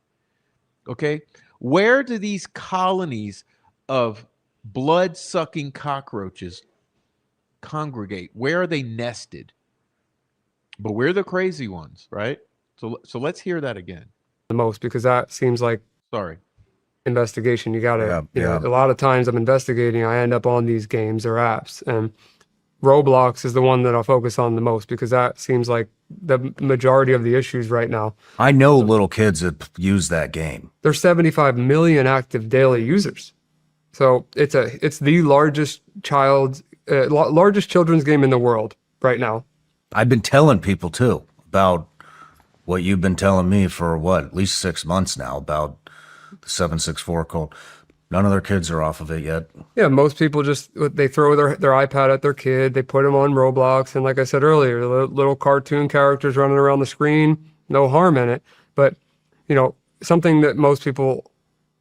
Okay. Where do these colonies of blood-sucking cockroaches congregate? Where are they nested? But we're the crazy ones, right? So let's hear that again. The most because that seems like investigation. You gotta, you know, a lot of times I'm investigating, I end up on these games or apps, and Roblox is the one that I'll focus on the most because that seems like the majority of the issues right now. I know little kids that use that game. There's 75 million active daily users. So it's the largest children's game in the world right now. I've been telling people too about what you've been telling me for at least 6 months now about the 764 cult. None of their kids are off of it yet. Yeah, most people they throw their iPad at their kid, they put them on Roblox, and like I said earlier, little cartoon characters running around the screen, no harm in it. But, you know, something that most people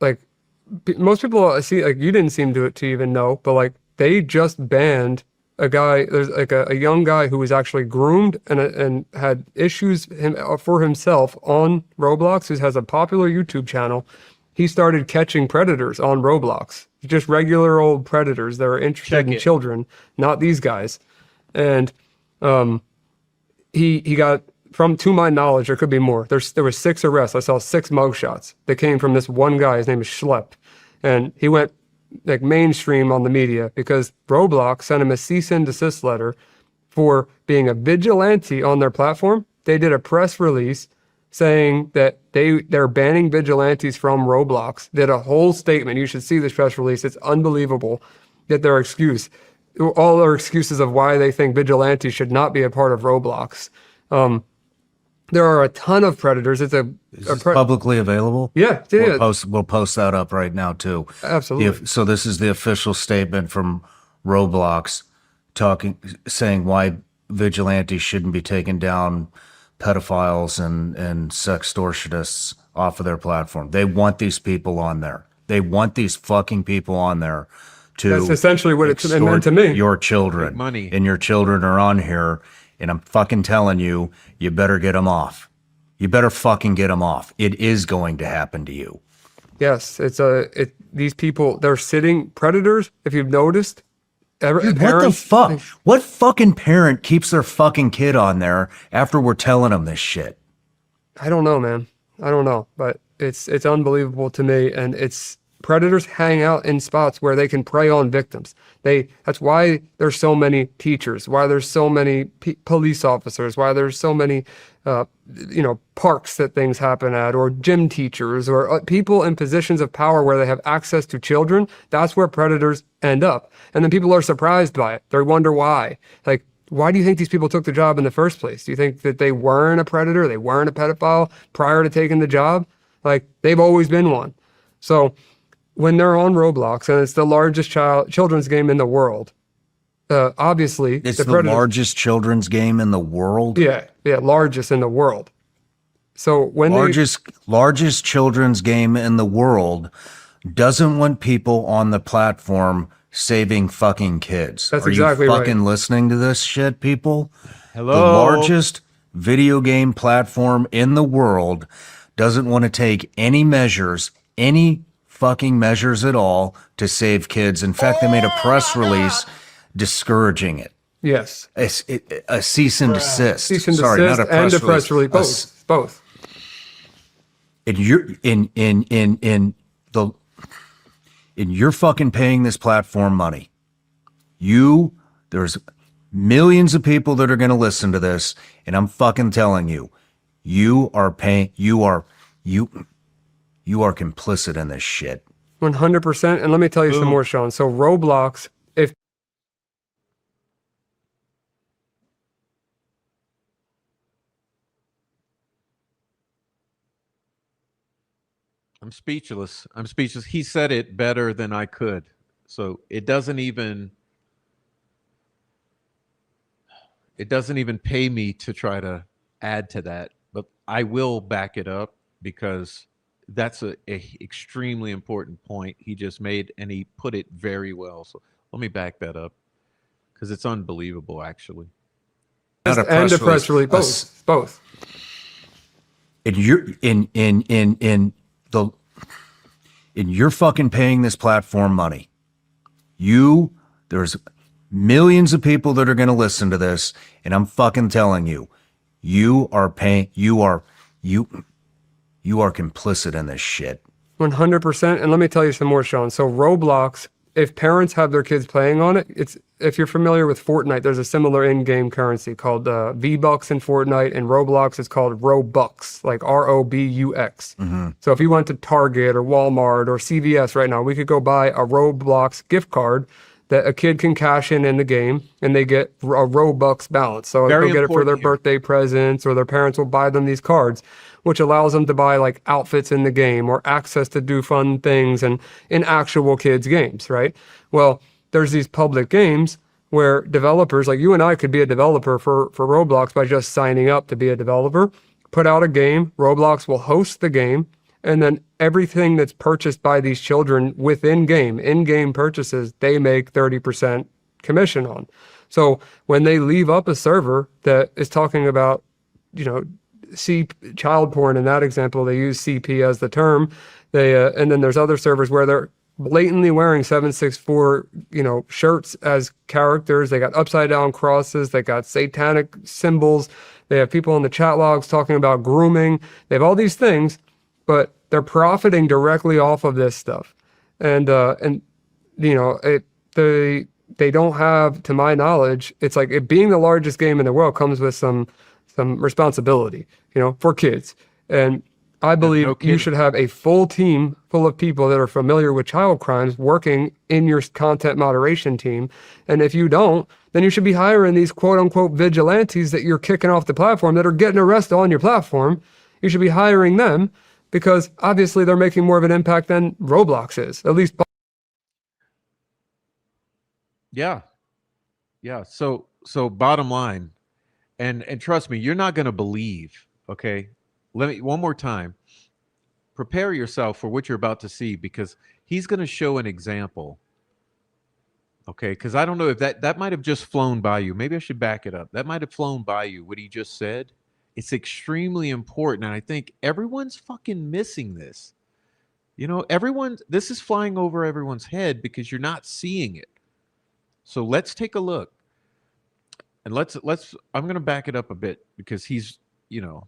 see, like you didn't seem to even know, but like they just banned a guy, there's like a young guy who was actually groomed and had issues for himself on Roblox, who has a popular YouTube channel. He started catching predators on Roblox, just regular old predators that are interested in children, not these guys. And he got, to my knowledge, there could be more. There were 6 arrests. I saw 6 mugshots that came from this one guy. His name is Schlepp. And he went like mainstream on the media because Roblox sent him a cease and desist letter for being a vigilante on their platform. They did a press release saying that they're banning vigilantes from Roblox, did a whole statement. You should see this press release. It's unbelievable that all their excuses of why they think vigilantes should not be a part of Roblox. There are a ton of predators. Is this publicly available? Yeah. We'll post that up right now too. Absolutely. So this is the official statement from Roblox saying why vigilantes shouldn't be taking down pedophiles and sextortionists off of their platform. They want these people on there. They want these fucking people on there to That's essentially what it meant to me. Your children. Money. And your children are on here, and I'm fucking telling you, you better get them off. You better fucking get them off. It is going to happen to you. Yes, these people, they're sitting predators, if you've noticed. Dude, what the fuck? What fucking parent keeps their fucking kid on there after we're telling them this shit? I don't know, man. I don't know, but it's unbelievable to me. And predators hang out in spots where they can prey on victims. That's why there's so many teachers, why there's so many police officers, why there's so many, parks that things happen at, or gym teachers, or people in positions of power where they have access to children. That's where predators end up. And then people are surprised by it. They wonder why. Like, why do you think these people took the job in the first place? Do you think that they weren't a predator? They weren't a pedophile prior to taking the job? Like, they've always been one. So when they're on Roblox, and it's the largest children's game in the world, obviously it's the largest children's game in the world. Yeah, largest in the world. So when largest children's game in the world doesn't want people on the platform saving fucking kids. That's exactly right. Are you fucking listening to this shit, people? Hello. The largest video game platform in the world doesn't want to take any fucking measures at all to save kids. In fact, they made a press release discouraging it. Yes. A cease and desist. Cease and Sorry, desist not a press and a press release. Both. And you're fucking paying this platform money. There's millions of people that are going to listen to this, and I'm fucking telling you, you are complicit in this shit. 100%. And let me tell you some more, Sean. So Roblox, I'm speechless. He said it better than I could. So it doesn't even pay me to try to add to that, but I will back it up because that's a extremely important point he just made, and he put it very well. So let me back that up because it's unbelievable, actually. And a press release, both. And you're fucking paying this platform money. There's millions of people that are going to listen to this, and I'm fucking telling you, you are complicit in this shit. 100%. And let me tell you some more, Sean. So Roblox, if parents have their kids playing on it, if you're familiar with Fortnite, there's a similar in-game currency called V-Bucks in Fortnite, and Roblox is called Robux, like R-O-B-U-X. Mm-hmm. So if you went to Target or Walmart or CVS right now, we could go buy a Roblox gift card that a kid can cash in the game, and they get a Robux balance. So they'll get it for their birthday presents, or their parents will buy them these cards, which allows them to buy like outfits in the game or access to do fun things and in actual kids' games, right? Well, there's these public games where developers, like you and I could be a developer for Roblox by just signing up to be a developer, put out a game, Roblox will host the game, and then everything that's purchased by these children in-game purchases, they make 30% commission on. So when they leave up a server that is talking about, child porn, in that example, they use CP as the term. And then there's other servers where they're blatantly wearing 764, shirts as characters. They got upside down crosses. They got satanic symbols. They have people in the chat logs talking about grooming. They have all these things, but they're profiting directly off of this stuff. and they don't have, to my knowledge, it's like it being the largest game in the world comes with some responsibility, for kids. And I believe you should have a full team full of people that are familiar with child crimes working in your content moderation team. And if you don't, then you should be hiring these quote unquote vigilantes that you're kicking off the platform that are getting arrested on your platform. You should be hiring them because obviously they're making more of an impact than Roblox is, at least. Yeah. So bottom line, and trust me, you're not going to believe, okay? Let me, one more time, prepare yourself for what you're about to see, because he's going to show an example. Okay, because I don't know if that might have just flown by you. Maybe I should back it up. That might have flown by you, what he just said. It's extremely important, and I think everyone's fucking missing this. This is flying over everyone's head because you're not seeing it. So let's take a look. And let's I'm going to back it up a bit because he's, let's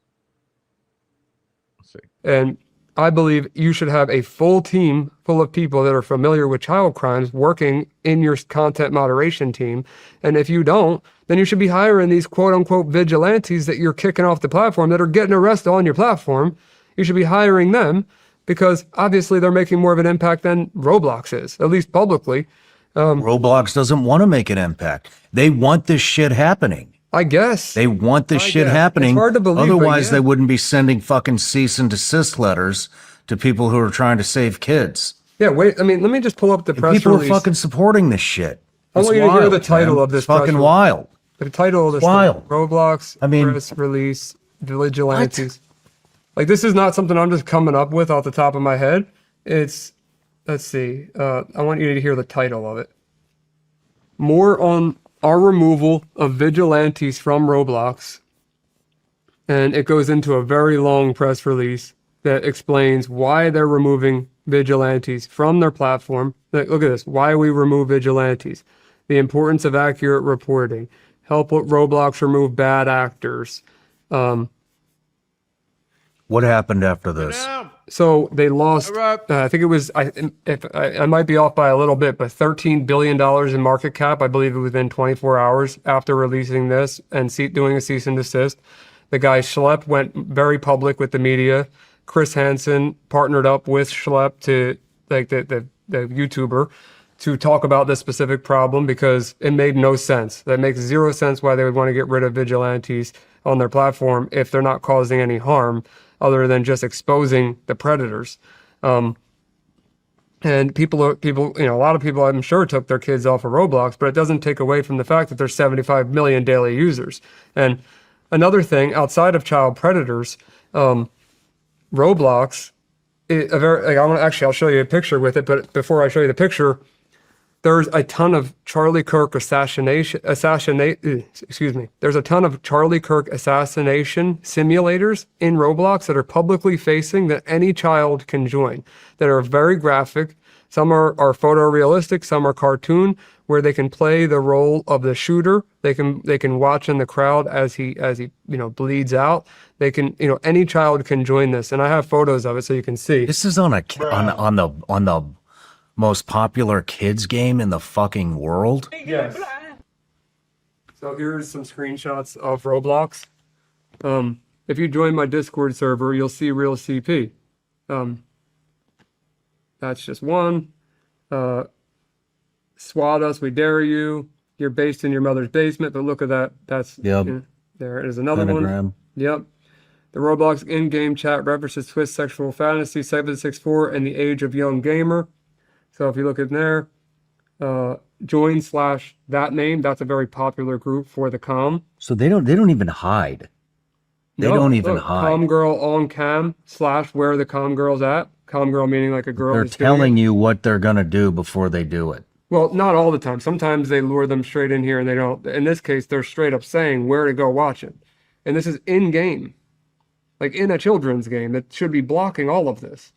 see. And I believe you should have a full team full of people that are familiar with child crimes working in your content moderation team. And if you don't, then you should be hiring these quote unquote vigilantes that you're kicking off the platform that are getting arrested on your platform. You should be hiring them because obviously they're making more of an impact than Roblox is, at least publicly. Roblox doesn't want to make an impact. They want this shit happening. I guess. They want this shit happening. It's hard to believe, Otherwise, yeah. they wouldn't be sending fucking cease and desist letters to people who are trying to save kids. Yeah, wait, let me just pull up the press people release. People are fucking supporting this shit. I want you to hear the title of this. It's fucking wild. The title of this wild. Roblox press release vigilantes. Like, this is not something I'm just coming up with off the top of my head. It's, let's see. I want you to hear the title of it. More on our removal of vigilantes from Roblox. And it goes into a very long press release that explains why they're removing vigilantes from their platform. Look at this. Why we remove vigilantes. The importance of accurate reporting. Help Roblox remove bad actors. What happened after this? So they lost, I think it was, I might be off by a little bit, but $13 billion in market cap, I believe it was within 24 hours after releasing this and doing a cease and desist. The guy Schlepp went very public with the media. Chris Hansen partnered up with Schlepp to, like the YouTuber, to talk about this specific problem because it made no sense. That makes zero sense why they would want to get rid of vigilantes on their platform if they're not causing any harm other than just exposing the predators. And people, a lot of people I'm sure took their kids off of Roblox, but it doesn't take away from the fact that there's 75 million daily users. And another thing outside of child predators, Roblox, I'll show you a picture with it, but before I show you the picture, there's a ton of Charlie Kirk There's a ton of Charlie Kirk assassination simulators in Roblox that are publicly facing that any child can join, that are very graphic. Some are photorealistic, some are cartoon, where they can play the role of the shooter. They can watch in the crowd as he bleeds out. They can, any child can join this, and I have photos of it so you can see. This is on the most popular kids game in the fucking world. Yes. So here's some screenshots of Roblox. If you join my Discord server, you'll see real CP. That's just one. Swat us, we dare you. You're based in your mother's basement, but look at that. That's there is another Pentagram. one. Yep. The Roblox in-game chat references Twist Sexual Fantasy 764 and the Age of Young Gamer. So if you look in there, join / that name, that's a very popular group for the comm. So they don't even hide. They don't even hide. Comm girl on cam / where the comm girl's at. Comm girl meaning like a girl. They're telling you what they're gonna do before they do it. Well, not all the time. Sometimes they lure them straight in here and they don't. In this case, they're straight up saying where to go watch it. And this is in game. Like in a children's game that should be blocking all of this.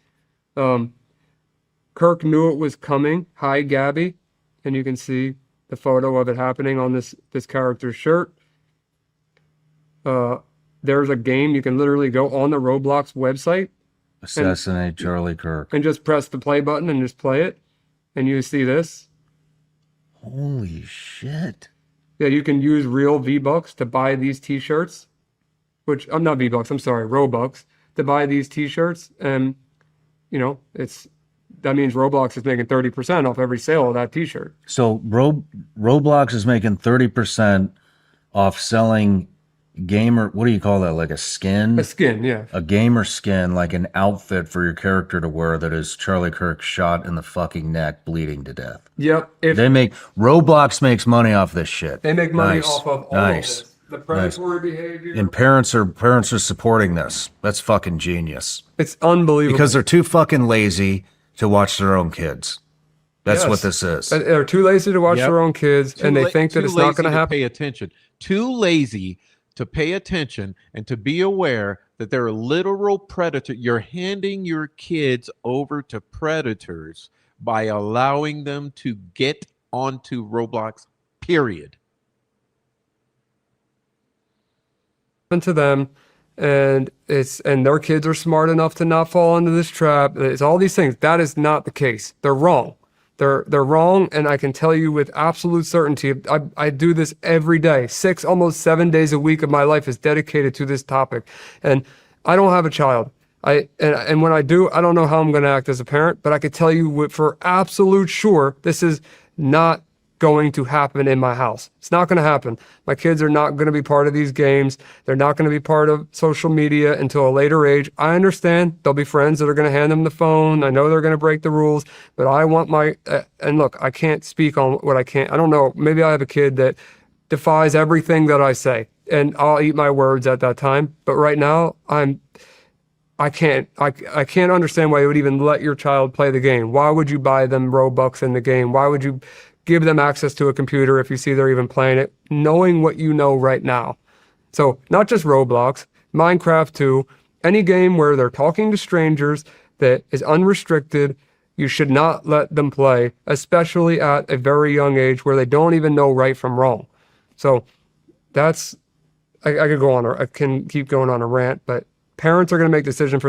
Kirk knew it was coming. Hi, Gabby. And you can see the photo of it happening on this character's shirt. There's a game. You can literally go on the Roblox website. Assassinate Charlie Kirk. And just press the play button and just play it. and you see this. Holy shit. Yeah, you can use real V-Bucks to buy these t-shirts, which I'm not V-Bucks, I'm sorry, Robux, to buy these t-shirts. And, you know, that means Roblox is making 30% off every sale of that t-shirt. So Roblox is making 30% off selling gamer, what do you call that? Like a skin? A skin, yeah. A gamer skin, like an outfit for your character to wear that is Charlie Kirk shot in the fucking neck, bleeding to death. Yep. Roblox makes money off this shit. They make money off of all of this. The predatory behavior. And parents are supporting this. That's fucking genius. It's unbelievable. Because they're too fucking lazy to watch their own kids. That's what this is. They're too lazy to watch their own kids, and they think that it's not going to happen. Pay attention. Too lazy to pay attention and to be aware that they're a literal predator. You're handing your kids over to predators by allowing them to get onto Roblox, period. To them, and their kids are smart enough to not fall into this trap. It's all these things. That is not the case. They're wrong. They're wrong, and I can tell you with absolute certainty, I do this every day. Almost 7 days a week of my life is dedicated to this topic. And I don't have a child. And when I do, I don't know how I'm going to act as a parent, but I can tell you for absolute sure, this is not going to happen in my house. It's not going to happen. My kids are not going to be part of these games. They're not going to be part of social media until a later age. I understand there'll be friends that are going to hand them the phone. I know they're going to break the rules, but I want and look, I can't speak on what I can't. I don't know. Maybe I have a kid that defies everything that I say, and I'll eat my words at that time. But right now, I can't understand why you would even let your child play the game. Why would you buy them Robux in the game? Why would you give them access to a computer if you see they're even playing it, knowing what you know right now? So not just Roblox, Minecraft too, any game where they're talking to strangers that is unrestricted, you should not let them play, especially at a very young age where they don't even know right from wrong. So I can keep going on a rant, but parents are going to make decisions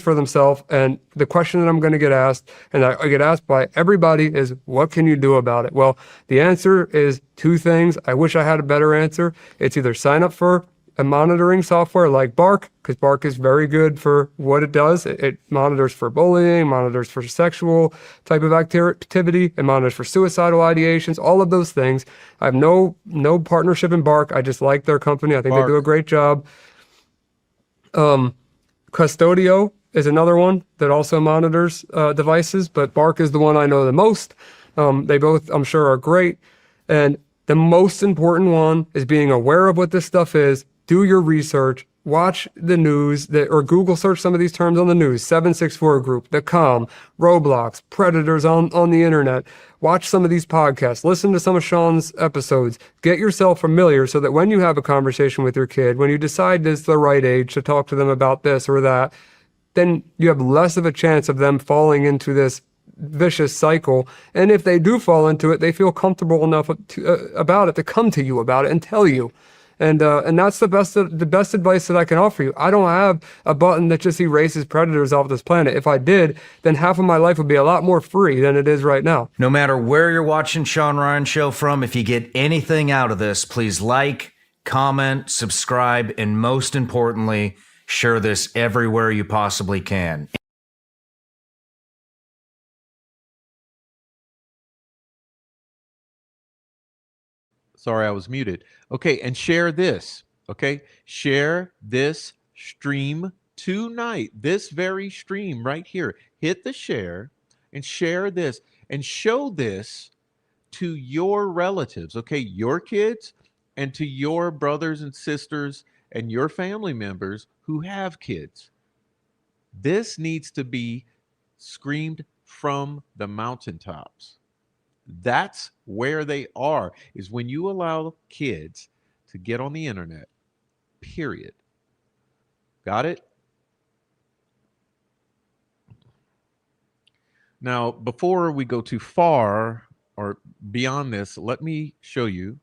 for themselves. And the question that I'm going to get asked, and I get asked by everybody, is what can you do about it? Well, the answer is two things. I wish I had a better answer. It's either sign up for a monitoring software like Bark, because Bark is very good for what it does. It monitors for bullying, monitors for sexual type of activity, it monitors for suicidal ideations, all of those things. I have no partnership in Bark. I just like their company. I think they do a great job. Custodio is another one that also monitors devices, but Bark is the one I know the most. They both, I'm sure, are great. And the most important one is being aware of what this stuff is. Do your research. Watch the news or Google search some of these terms on the news. 764 group, the Com, Roblox, predators on the internet. Watch some of these podcasts. Listen to some of Sean's episodes. Get yourself familiar so that when you have a conversation with your kid, when you decide it's the right age to talk to them about this or that, then you have less of a chance of them falling into this vicious cycle. And if they do fall into it, they feel comfortable enough about it to come to you about it and tell you. And that's the best advice that I can offer you. I don't have a button that just erases predators off this planet. If I did, then half of my life would be a lot more free than it is right now. No matter where you're watching Sean Ryan Show from, if you get anything out of this, please like, comment, subscribe, and most importantly, share this everywhere you possibly can. Sorry, I was muted. Okay, and share this. Okay, share this stream tonight. This very stream right here. Hit the share and share this and show this to your relatives. Okay, your kids and to your brothers and sisters and your family members who have kids. This needs to be screamed from the mountaintops. That's where they are, is when you allow kids to get on the internet, period. Got it? Now, before we go too far or beyond this, let me show you.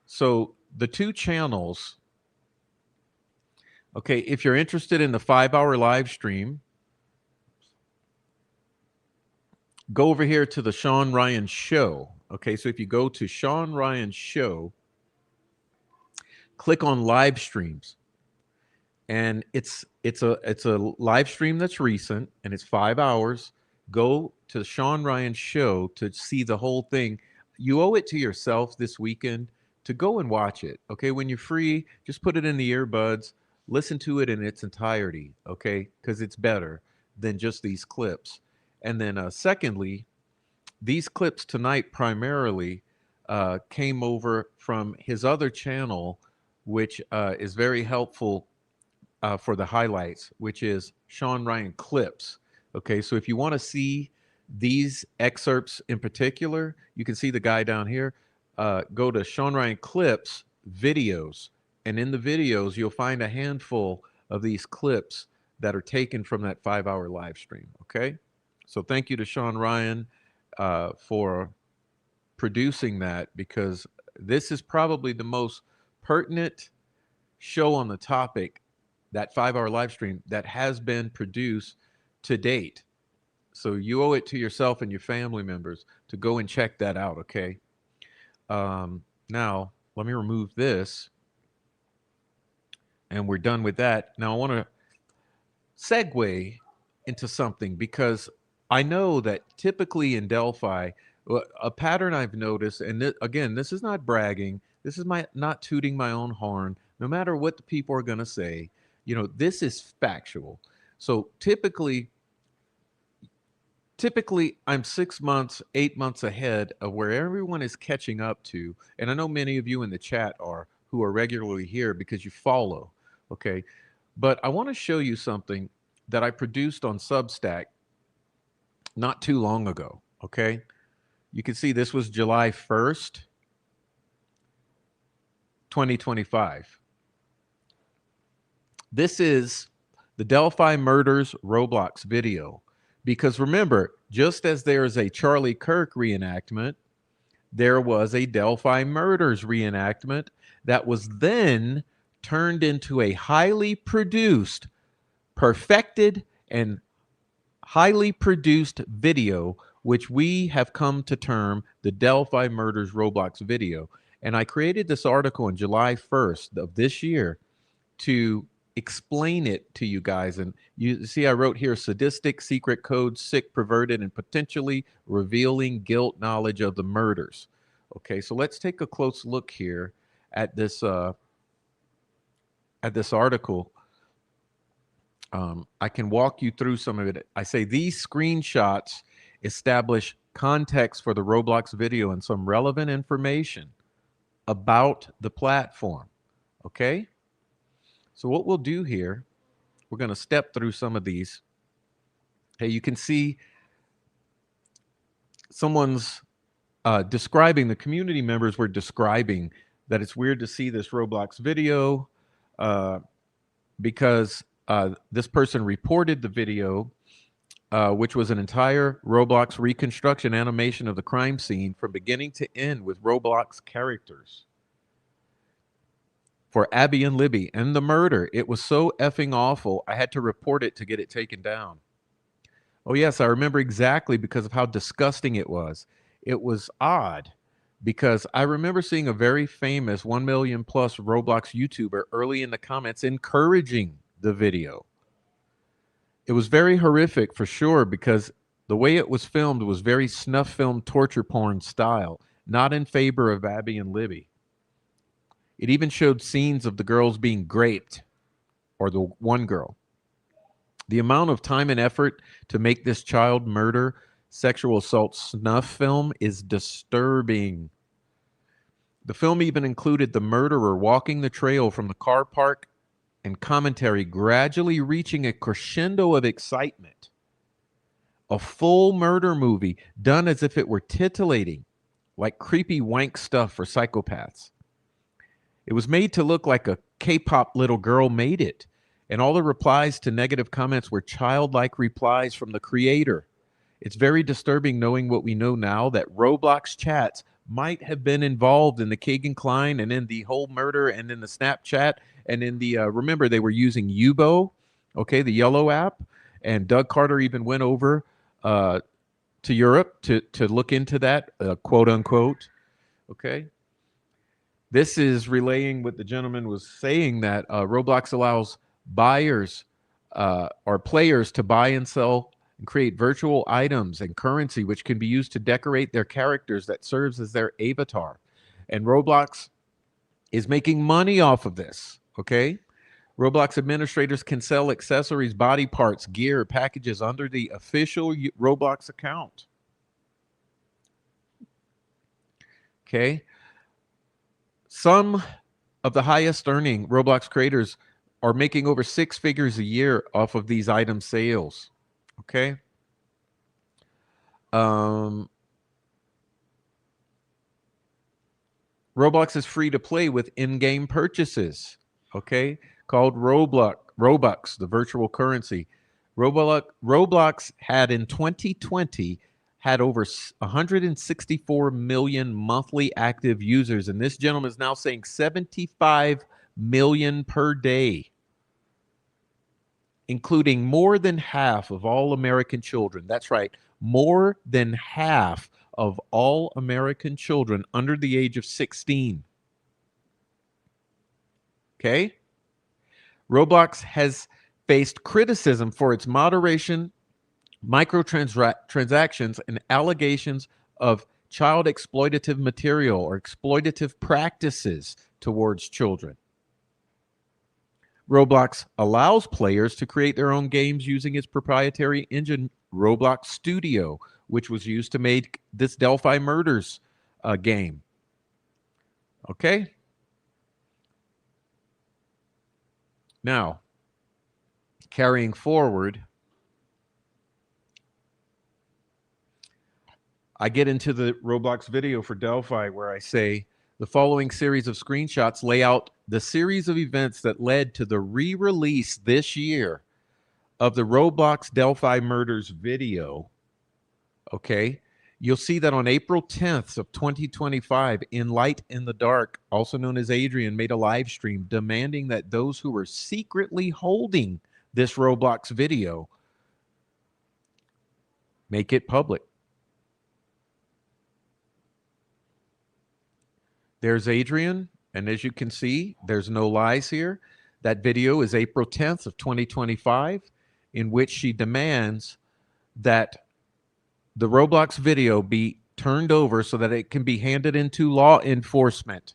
So the two channels, okay, if you're interested in the 5-hour live stream, go over here to the Sean Ryan Show. Okay, so if you go to Sean Ryan Show, click on live streams, and it's a live stream that's recent, and it's 5 hours. Go to the Sean Ryan Show to see the whole thing. You owe it to yourself this weekend to go and watch it. Okay, when you're free, just put it in the earbuds, listen to it in its entirety. Okay, because it's better than just these clips. And then secondly, these clips tonight primarily came over from his other channel, which is very helpful for the highlights, which is Sean Ryan Clips. Okay, so if you want to see these excerpts in particular, you can see the guy down here. Go to Sean Ryan Clips videos, and in the videos, you'll find a handful of these clips that are taken from that 5-hour live stream. Okay, so thank you to Sean Ryan for producing that, because this is probably the most pertinent show on the topic, that 5-hour live stream, that has been produced to date. So you owe it to yourself and your family members to go and check that out. Okay. Now let me remove this, and we're done with that. Now I want to segue into something, because I know that typically in Delphi, a pattern I've noticed, and again, this is not bragging, this is not tooting my own horn, no matter what the people are going to say, this is factual. So typically I'm 6 months, 8 months ahead of where everyone is catching up to. And I know many of you in the chat who are regularly here because you follow. Okay. But I want to show you something that I produced on Substack not too long ago. Okay. You can see this was July 1st, 2025. This is the Delphi Murders Roblox video. Because remember, just as there is a Charlie Kirk reenactment, there was a Delphi Murders reenactment that was then turned into a highly produced, perfected, and highly produced video, which we have come to term the Delphi Murders Roblox video. And I created this article on July 1st of this year to explain it to you guys. And you see, I wrote here: sadistic secret codes, sick, perverted, and potentially revealing guilt knowledge of the murders. Okay, so let's take a close look here at this article. I can walk you through some of it. I say these screenshots establish context for the Roblox video and some relevant information about the platform. Okay, so what we'll do here, we're going to step through some of these. Hey, you can see someone's describing, the community members were describing that it's weird to see this Roblox video because this person reported the video, which was an entire Roblox reconstruction animation of the crime scene from beginning to end with Roblox characters. For Abby and Libby and the murder, it was so effing awful, I had to report it to get it taken down. Oh yes, I remember exactly because of how disgusting it was. It was odd because I remember seeing a very famous 1 million plus Roblox YouTuber early in the comments encouraging the video. It was very horrific for sure because the way it was filmed was very snuff film torture porn style, not in favor of Abby and Libby. It even showed scenes of the girls being raped, or the one girl. The amount of time and effort to make this child murder, sexual assault snuff film is disturbing. The film even included the murderer walking the trail from the car park and commentary gradually reaching a crescendo of excitement. A full murder movie done as if it were titillating, like creepy wank stuff for psychopaths. It was made to look like a K-pop little girl made it, and all the replies to negative comments were childlike replies from the creator. It's very disturbing knowing what we know now, that Roblox chats might have been involved in the Keegan Klein and in the whole murder and in the Snapchat and in the, remember, they were using Yubo, okay, the yellow app, and Doug Carter even went over to to Europe to look into that, quote unquote. Okay. This is relaying what the gentleman was saying, that Roblox allows buyers or players to buy and sell and create virtual items and currency, which can be used to decorate their characters that serves as their avatar. And Roblox is making money off of this. Okay. Roblox administrators can sell accessories, body parts, gear, packages under the official Roblox account. Okay. Some of the highest earning Roblox creators are making over 6 figures a year off of these item sales. Okay. Roblox is free to play with in-game purchases. Okay. Called Robux, the virtual currency. Roblox had in 2020 had over 164 million monthly active users, and this gentleman is now saying 75 million per day, including more than half of all American children. That's right, more than half of all American children under the age of 16. Okay? Roblox has faced criticism for its moderation, microtransactions, and allegations of child exploitative material or exploitative practices towards children. Roblox allows players to create their own games using its proprietary engine, Roblox Studio, which was used to make this Delphi Murders game. Okay? Now, carrying forward, I get into the Roblox video for Delphi where I say, the following series of screenshots lay out the series of events that led to the re-release this year of the Roblox Delphi Murders video. Okay. You'll see that on April 10th of 2025, In Light in the Dark, also known as Adrian, made a live stream demanding that those who were secretly holding this Roblox video make it public. There's Adrian, and as you can see, there's no lies here. That video is April 10th of 2025, in which she demands that the Roblox video be turned over so that it can be handed into law enforcement.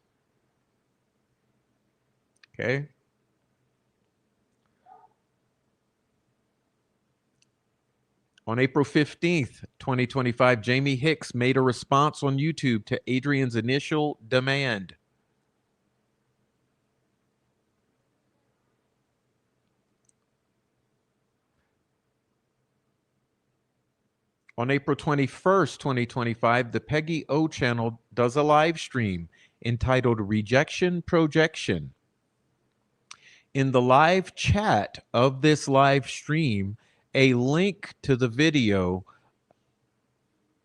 Okay. On April 15th, 2025, Jamie Hicks made a response on YouTube to Adrian's initial demand. On April 21st, 2025, the Peggy O channel does a live stream entitled Rejection Projection. In the live chat of this live stream, a link to the video,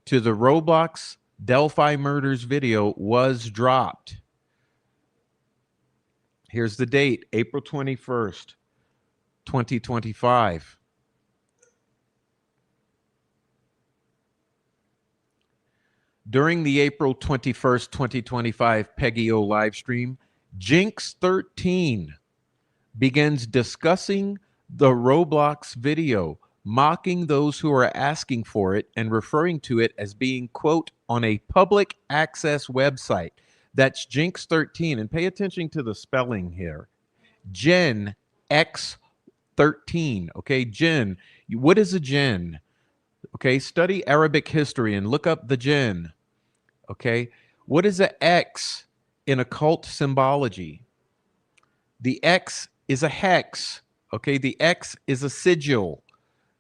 to the Roblox Delphi Murders video, was dropped. Here's the date, April 21st, 2025. During the April 21st, 2025 Peggy O live stream, Jinx13 begins discussing the Roblox video, mocking those who are asking for it and referring to it as being, quote, on a public access website. That's Jinx13. And pay attention to the spelling here. Gen X13. Okay, Gen. What is a gen? Okay, study Arabic history and look up the gen. Okay, what is an X in occult symbology? The X is a hex. Okay, the X is a sigil.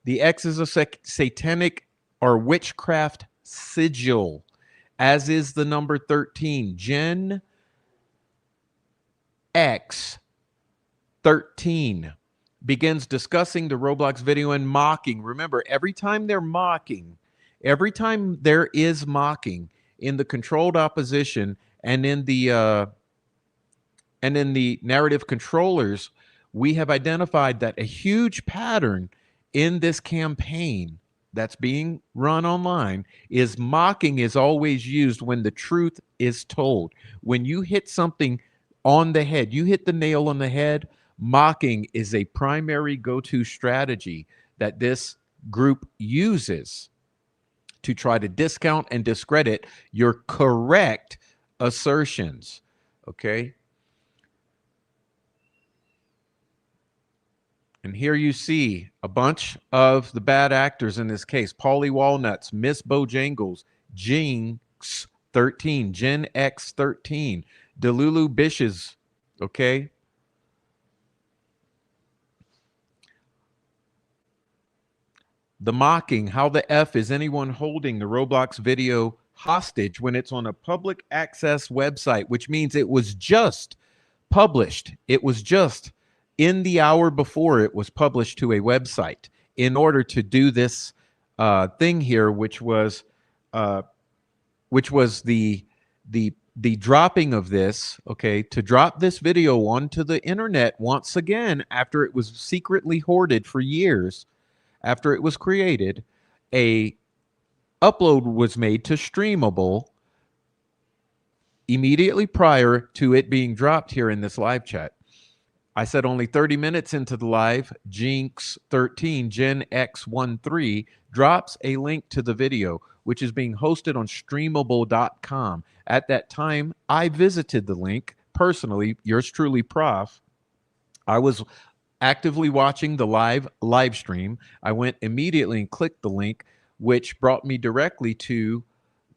The X is a satanic or witchcraft sigil, as is the number 13. Gen X 13 begins discussing the Roblox video and mocking. Remember, every time they're mocking, every time there is mocking in the controlled opposition and in the narrative controllers, we have identified that a huge pattern in this campaign that's being run online is mocking is always used when the truth is told. When you hit something on the head, you hit the nail on the head, mocking is a primary go-to strategy that this group uses to try to discount and discredit your correct assertions. Okay. And here you see a bunch of the bad actors in this case. Paulie Walnuts, Miss Bojangles, Jinx 13, Gen X 13, Delulu Bishes, okay? The mocking, how the F is anyone holding the Roblox video hostage when it's on a public access website, which means it was just published. It was just in the hour before it was published to a website in order to do this thing here, which was the dropping of this, okay, to drop this video onto the internet once again after it was secretly hoarded for years. After it was created, a upload was made to Streamable immediately prior to it being dropped here in this live chat. I said only 30 minutes into the live, Jinx 13, Gen X 13 drops a link to the video, which is being hosted on streamable.com. At that time, I visited the link personally, yours truly, Prof. I was actively watching the live stream. I went immediately and clicked the link, which brought me directly to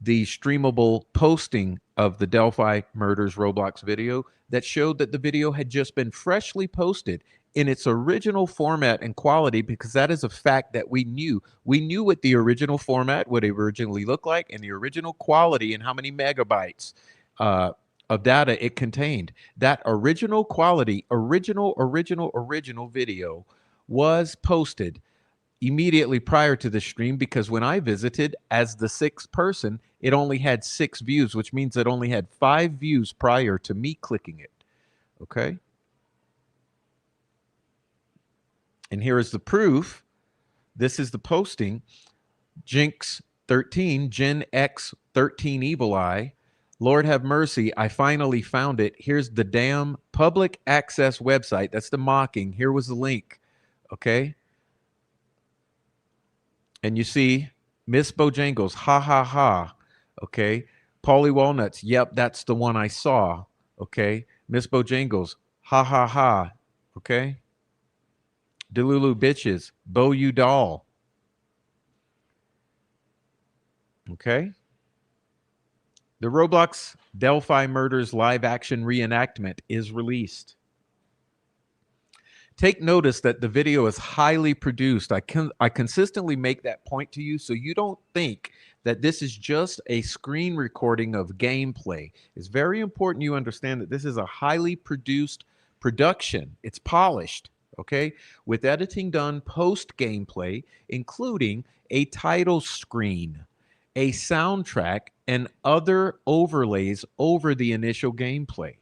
the Streamable posting of the Delphi Murders Roblox video that showed that the video had just been freshly posted in its original format and quality, because that is a fact that we knew. We knew what the original format would originally look like and the original quality and how many megabytes of data it contained. That original quality, original video was posted immediately prior to the stream, because when I visited as the sixth person, it only had 6 views, which means it only had 5 views prior to me clicking it. Okay. And here is the proof. This is the posting. Jinx 13, Gen X 13 Evil Eye. Lord have mercy, I finally found it. Here's the damn public access website. That's the mocking. Here was the link. Okay. And you see Miss Bojangles, ha ha ha. Okay. Paulie Walnuts, yep, that's the one I saw. Okay. Miss Bojangles, ha ha ha. Okay. Delulu Bitches, Bo You Doll. Okay. The Roblox Delphi Murders live action reenactment is released. Take notice that the video is highly produced. I consistently make that point to you so you don't think that this is just a screen recording of gameplay. It's very important you understand that this is a highly produced production. It's polished, okay, with editing done post gameplay, including a title screen, a soundtrack, and other overlays over the initial gameplay.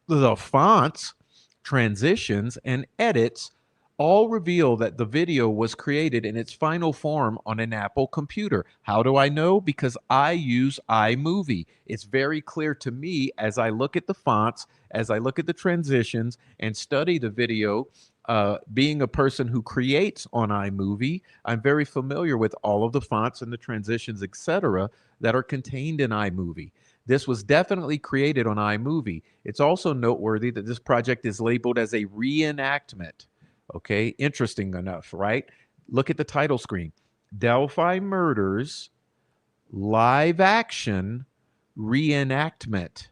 The fonts, transitions, and edits all reveal that the video was created in its final form on an Apple computer. How do I know? Because I use iMovie. It's very clear to me as I look at the fonts, as I look at the transitions and study the video. Being a person who creates on iMovie, I'm very familiar with all of the fonts and the transitions, etc., that are contained in iMovie. This was definitely created on iMovie. It's also noteworthy that this project is labeled as a reenactment. Okay, interesting enough, right? Look at the title screen. Delphi Murders Live Action Reenactment.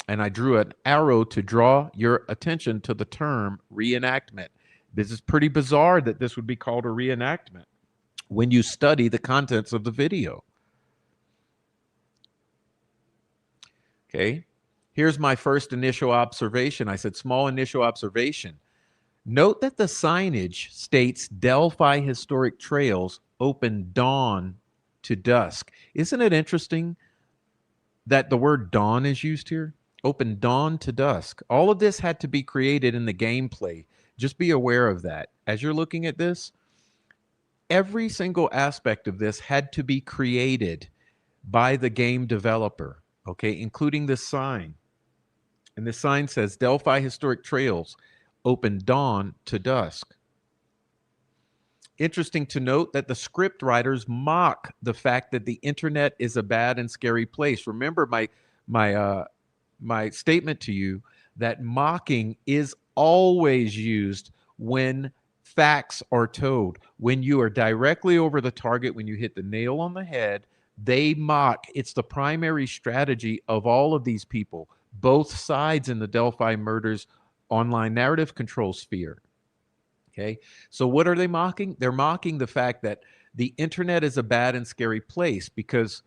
And I drew an arrow to draw your attention to the term reenactment. This is pretty bizarre that this would be called a reenactment when you study the contents of the video. Okay, here's my first initial observation. I said small initial observation. Note that the signage states Delphi Historic Trails open dawn to dusk. Isn't it interesting that the word dawn is used here? Open dawn to dusk. All of this had to be created in the gameplay. Just be aware of that. As you're looking at this, Every single aspect of this had to be created by the game developer, okay, including this sign. And this sign says Delphi Historic Trails, open dawn to dusk. Interesting to note that the script writers mock the fact that the internet is a bad and scary place. Remember my statement to you that mocking is always used when facts are told. When you are directly over the target, when you hit the nail on the head, they mock. It's the primary strategy of all of these people, both sides in the Delphi murders online narrative control sphere. Okay, so what are they mocking? They're mocking the fact that the internet is a bad and scary place, because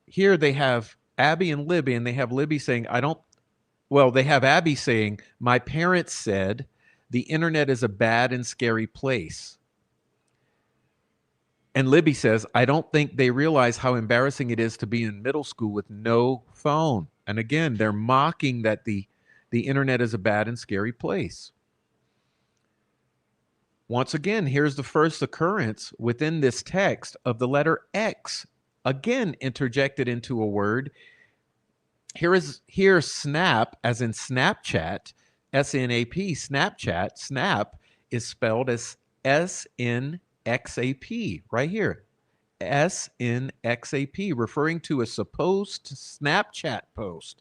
here they have Abby and Libby, and they have Libby saying, they have Abby saying, my parents said the internet is a bad and scary place. And Libby says, I don't think they realize how embarrassing it is to be in middle school with no phone. And again, they're mocking that the internet is a bad and scary place. Once again, here's the first occurrence within this text of the letter X, again interjected into a word. Here snap, as in Snapchat, S-N-A-P, Snapchat, snap is spelled as S-N-X-A-P, right here. S-N-X-A-P, referring to a supposed Snapchat post.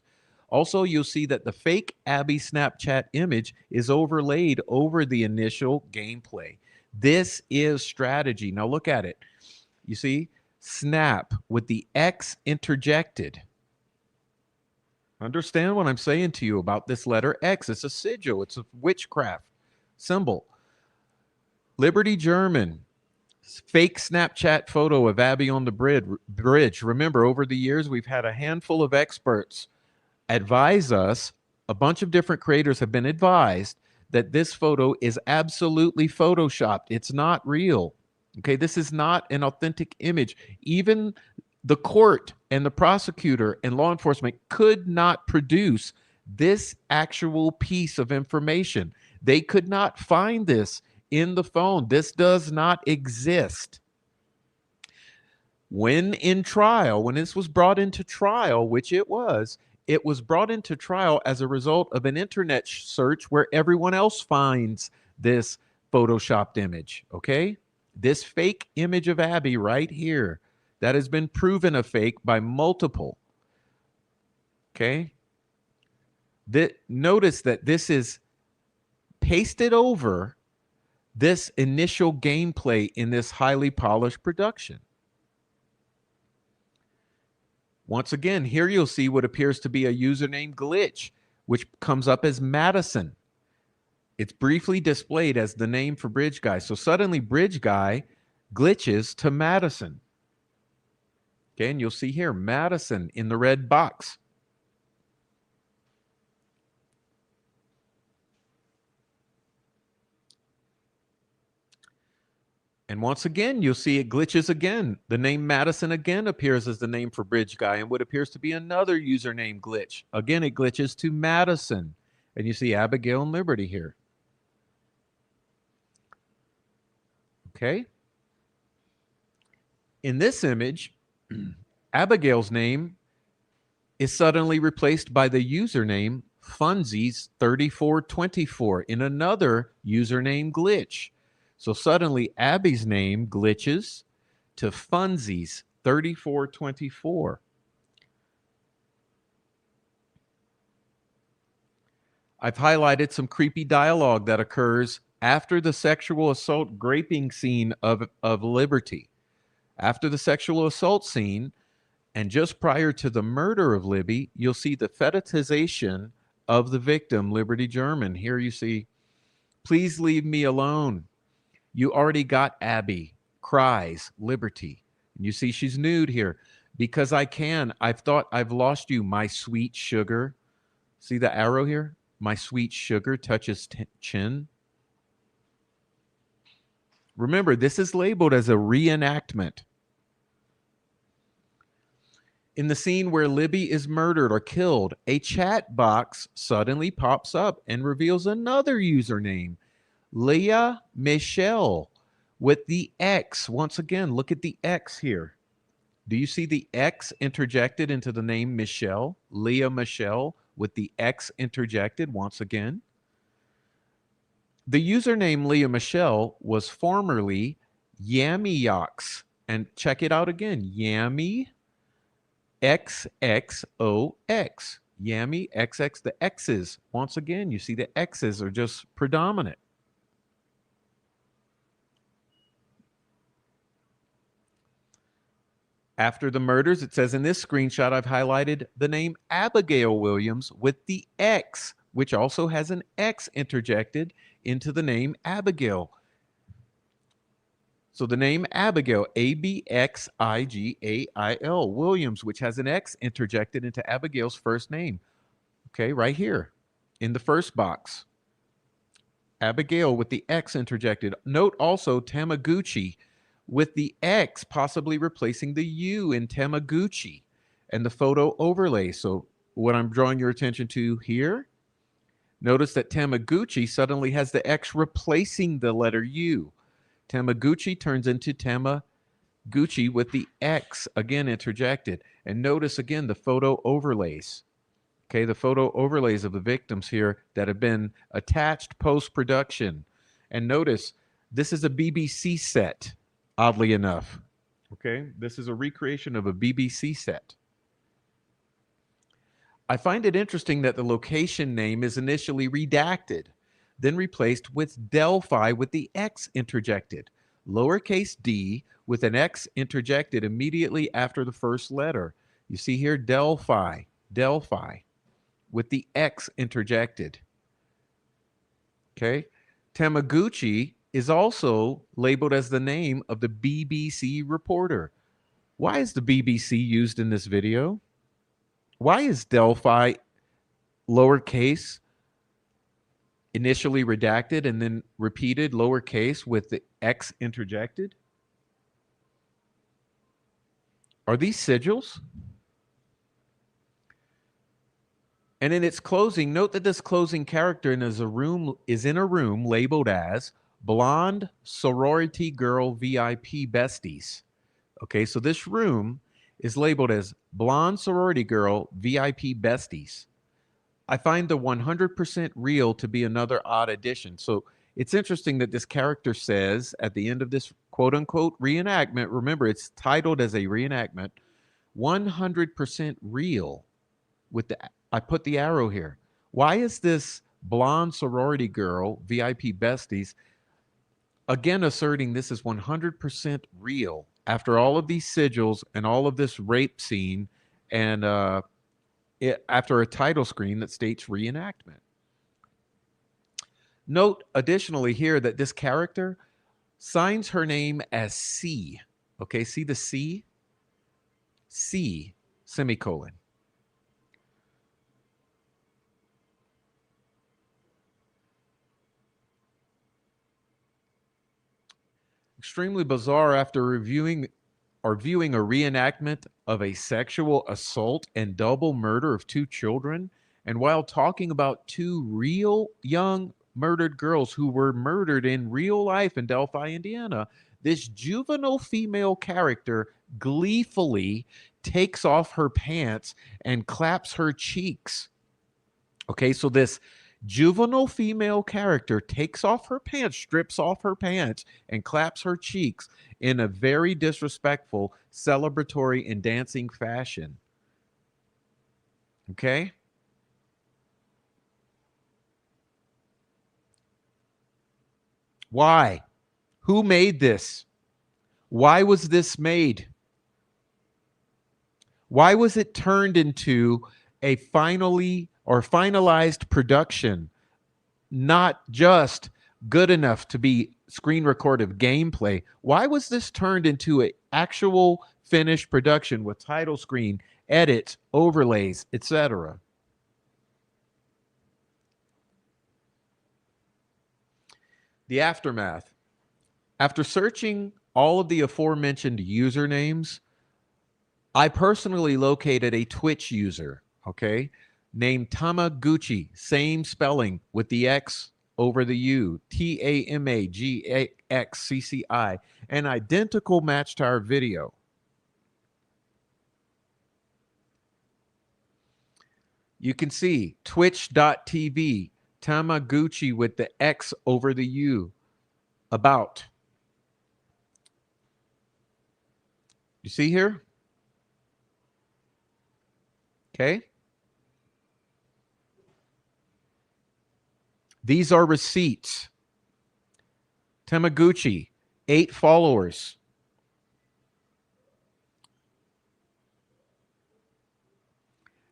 Also, you'll see that the fake Abby Snapchat image is overlaid over the initial gameplay. This is strategy. Now look at it. You see, snap with the X interjected. Understand what I'm saying to you about this letter X. It's a sigil. It's a witchcraft symbol. Liberty German. Fake Snapchat photo of Abby on the bridge. Remember, over the years, we've had a handful of experts advise us, a bunch of different creators have been advised that this photo is absolutely photoshopped. It's not real. Okay, this is not an authentic image. Even the court and the prosecutor and law enforcement could not produce this actual piece of information. They could not find this in the phone. This does not exist. When in trial, when this was brought into trial, which it was brought into trial as a result of an internet search where everyone else finds this photoshopped image, okay? This fake image of Abby right here that has been proven a fake by multiple, okay? Notice that this is pasted over this initial gameplay in this highly polished production. Once again, here you'll see what appears to be a username glitch, which comes up as Madison. It's briefly displayed as the name for Bridge Guy. So suddenly Bridge Guy glitches to Madison. Okay, and you'll see here, Madison in the red box. And once again, you'll see it glitches again. The name Madison again appears as the name for Bridge Guy, and what appears to be another username glitch. Again, it glitches to Madison. And you see Abigail and Liberty here. Okay. In this image, Abigail's name is suddenly replaced by the username Funsies3424 in another username glitch. So suddenly Abby's name glitches to Funsies3424. I've highlighted some creepy dialogue that occurs after the sexual assault graping scene of Liberty. After the sexual assault scene, and just prior to the murder of Libby, you'll see the fetishization of the victim, Liberty German. Here you see, please leave me alone. You already got Abby, cries, Liberty. And you see she's nude here. Because I can. I've thought I've lost you, my sweet sugar. See the arrow here? My sweet sugar touches chin. Remember, this is labeled as a reenactment. In the scene where Libby is murdered or killed, a chat box suddenly pops up and reveals another username, Leah Michelle, with the X. Once again, look at the X here. Do you see the X interjected into the name Michelle? Leah Michelle with the X interjected once again. The username Leah Michelle was formerly Yammyox. And check it out again. Yammy XXOX. Yammy XX. The X's. Once again, you see the X's are just predominant. After the murders, it says in this screenshot, I've highlighted the name Abigail Williams with the X, which also has an X interjected into the name Abigail. So the name Abigail, Abxigail, Williams, which has an X interjected into Abigail's first name. Okay, right here in the first box. Abigail with the X interjected. Note also Tamaguchi with the X possibly replacing the U in Tamaguchi and the photo overlay. So what I'm drawing your attention to here, notice that Tamaguchi suddenly has the X replacing the letter U. Tamaguchi turns into Tamaguchi with the X again interjected. And notice again the photo overlays. Okay, the photo overlays of the victims here that have been attached post-production. And notice this is a BBC set. Oddly enough, okay, this is a recreation of a BBC set. I find it interesting that the location name is initially redacted, then replaced with Delphi with the X interjected, lowercase d with an X interjected immediately after the first letter. You see here, Delphi with the X interjected. Okay, Tamaguchi is also labeled as the name of the BBC reporter. Why is the BBC used in this video? Why is Delphi lowercase initially redacted and then repeated lowercase with the X interjected? Are these sigils? And in its closing, note that this closing character is in a room labeled as Blonde Sorority Girl VIP Besties. Okay, so this room is labeled as Blonde Sorority Girl VIP Besties. I find the 100% real to be another odd addition. So it's interesting that this character says at the end of this quote unquote reenactment, remember it's titled as a reenactment, 100% real with I put the arrow here. Why is this Blonde Sorority Girl VIP Besties again asserting this is 100% real after all of these sigils and all of this rape scene and after a title screen that states reenactment? Note additionally here that this character signs her name as C. Okay, see the C? C, semicolon. Extremely bizarre after viewing a reenactment of a sexual assault and double murder of 2 children, and while talking about 2 real young murdered girls who were murdered in real life in Delphi, Indiana, this juvenile female character gleefully takes off her pants and claps her cheeks. Okay, so this juvenile female character takes off her pants, strips off her pants, and claps her cheeks in a very disrespectful, celebratory, and dancing fashion. Okay? Why? Who made this? Why was this made? Why was it turned into a finalized production, not just good enough to be screen recorded gameplay? Why was this turned into an actual finished production with title screen, edits, overlays, etc.? The aftermath. After searching all of the aforementioned usernames, I personally located a Twitch user, okay, named Tamaguchi, same spelling with the X over the U, TAMAGXCCI, an identical match to our video. You can see twitch.tv, Tamaguchi with the X over the U, about. You see here? Okay. These are receipts. Tamaguchi, 8 followers.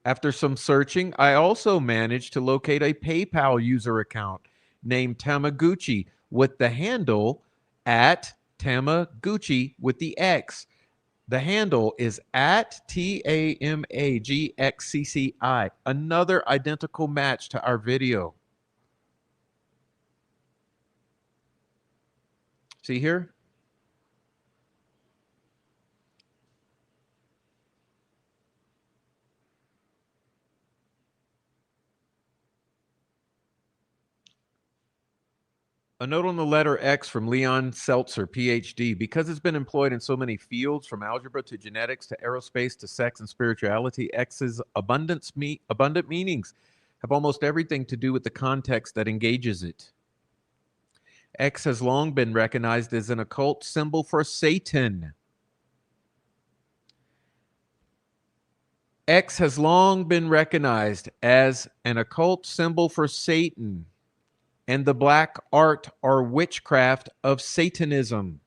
After some searching, I also managed to locate a PayPal user account named Tamaguchi with the handle at Tamaguchi with the X. The handle is at TAMAGXCCI, another identical match to our video. See here? A note on the letter X from Leon Seltzer, PhD. Because it's been employed in so many fields, from algebra to genetics to aerospace to sex and spirituality, X's abundant meanings have almost everything to do with the context that engages it. X has long been recognized as an occult symbol for Satan. X has long been recognized as an occult symbol for Satan and the black art or witchcraft of Satanism.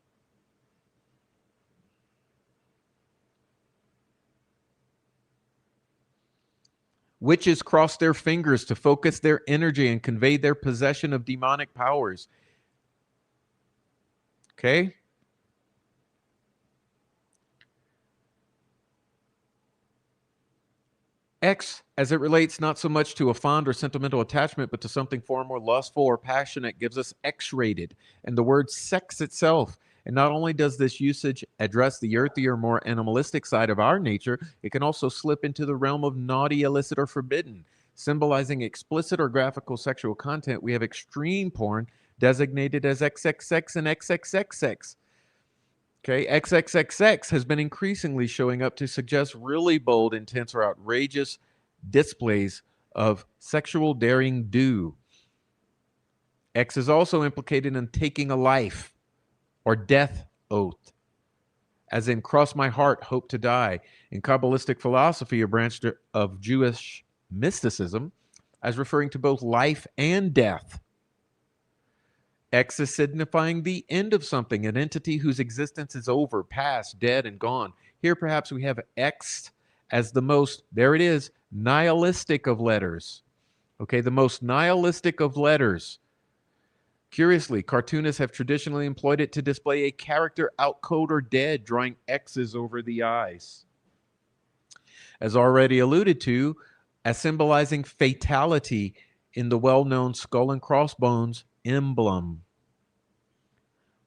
Witches cross their fingers to focus their energy and convey their possession of demonic powers. Okay? X, as it relates not so much to a fond or sentimental attachment, but to something far more lustful or passionate, gives us X-rated, and the word sex itself. And not only does this usage address the earthier, more animalistic side of our nature, it can also slip into the realm of naughty, illicit, or forbidden. Symbolizing explicit or graphical sexual content, we have extreme porn designated as XXX and XXXX. Okay, XXXX has been increasingly showing up to suggest really bold, intense, or outrageous displays of sexual daring do. X is also implicated in taking a life or death oath, as in cross my heart, hope to die. In Kabbalistic philosophy, a branch of Jewish mysticism, as referring to both life and death. X is signifying the end of something, an entity whose existence is over, past, dead, and gone. Here, perhaps we have X as the most, there it is, nihilistic of letters. Okay, the most nihilistic of letters. Curiously, cartoonists have traditionally employed it to display a character out cold or dead, drawing X's over the eyes. As already alluded to, as symbolizing fatality in the well-known skull and crossbones emblem,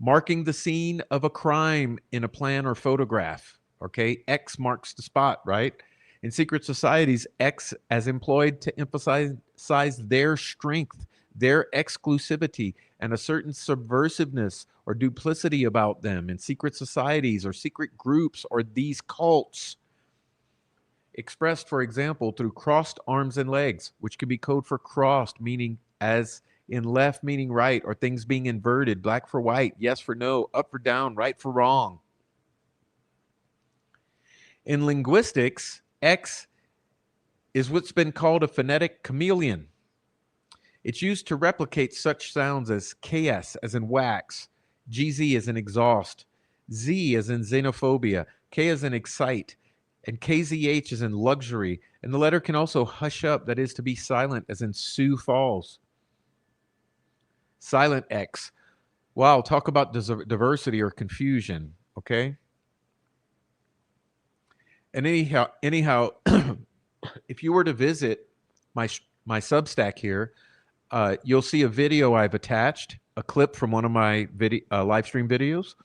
marking the scene of a crime in a plan or photograph. Okay, X marks the spot, right? In secret societies, X as employed to emphasize their strength, their exclusivity, and a certain subversiveness or duplicity about them. In secret societies or secret groups or these cults, expressed, for example, through crossed arms and legs, which can be code for crossed, meaning as in left meaning right, or things being inverted, black for white, yes for no, up for down, right for wrong. In linguistics, X is what's been called a phonetic chameleon. It's used to replicate such sounds as KS as in wax, GZ as in exhaust, Z as in xenophobia, K as in excite, and KZH as in luxury. And the letter can also hush up, that is to be silent, as in Sioux Falls. Silent X. Wow, talk about diversity or confusion, okay? And anyhow, if you were to visit my Substack here, you'll see a video I've attached, a clip from one of my live stream videos.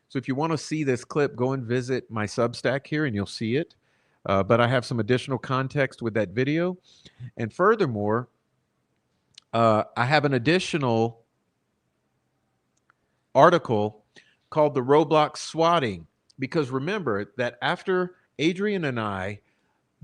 So if you want to see this clip, go and visit my Substack here and you'll see it. But I have some additional context with that video. And furthermore, I have an additional article called the Roblox swatting, because remember that after Adrian and I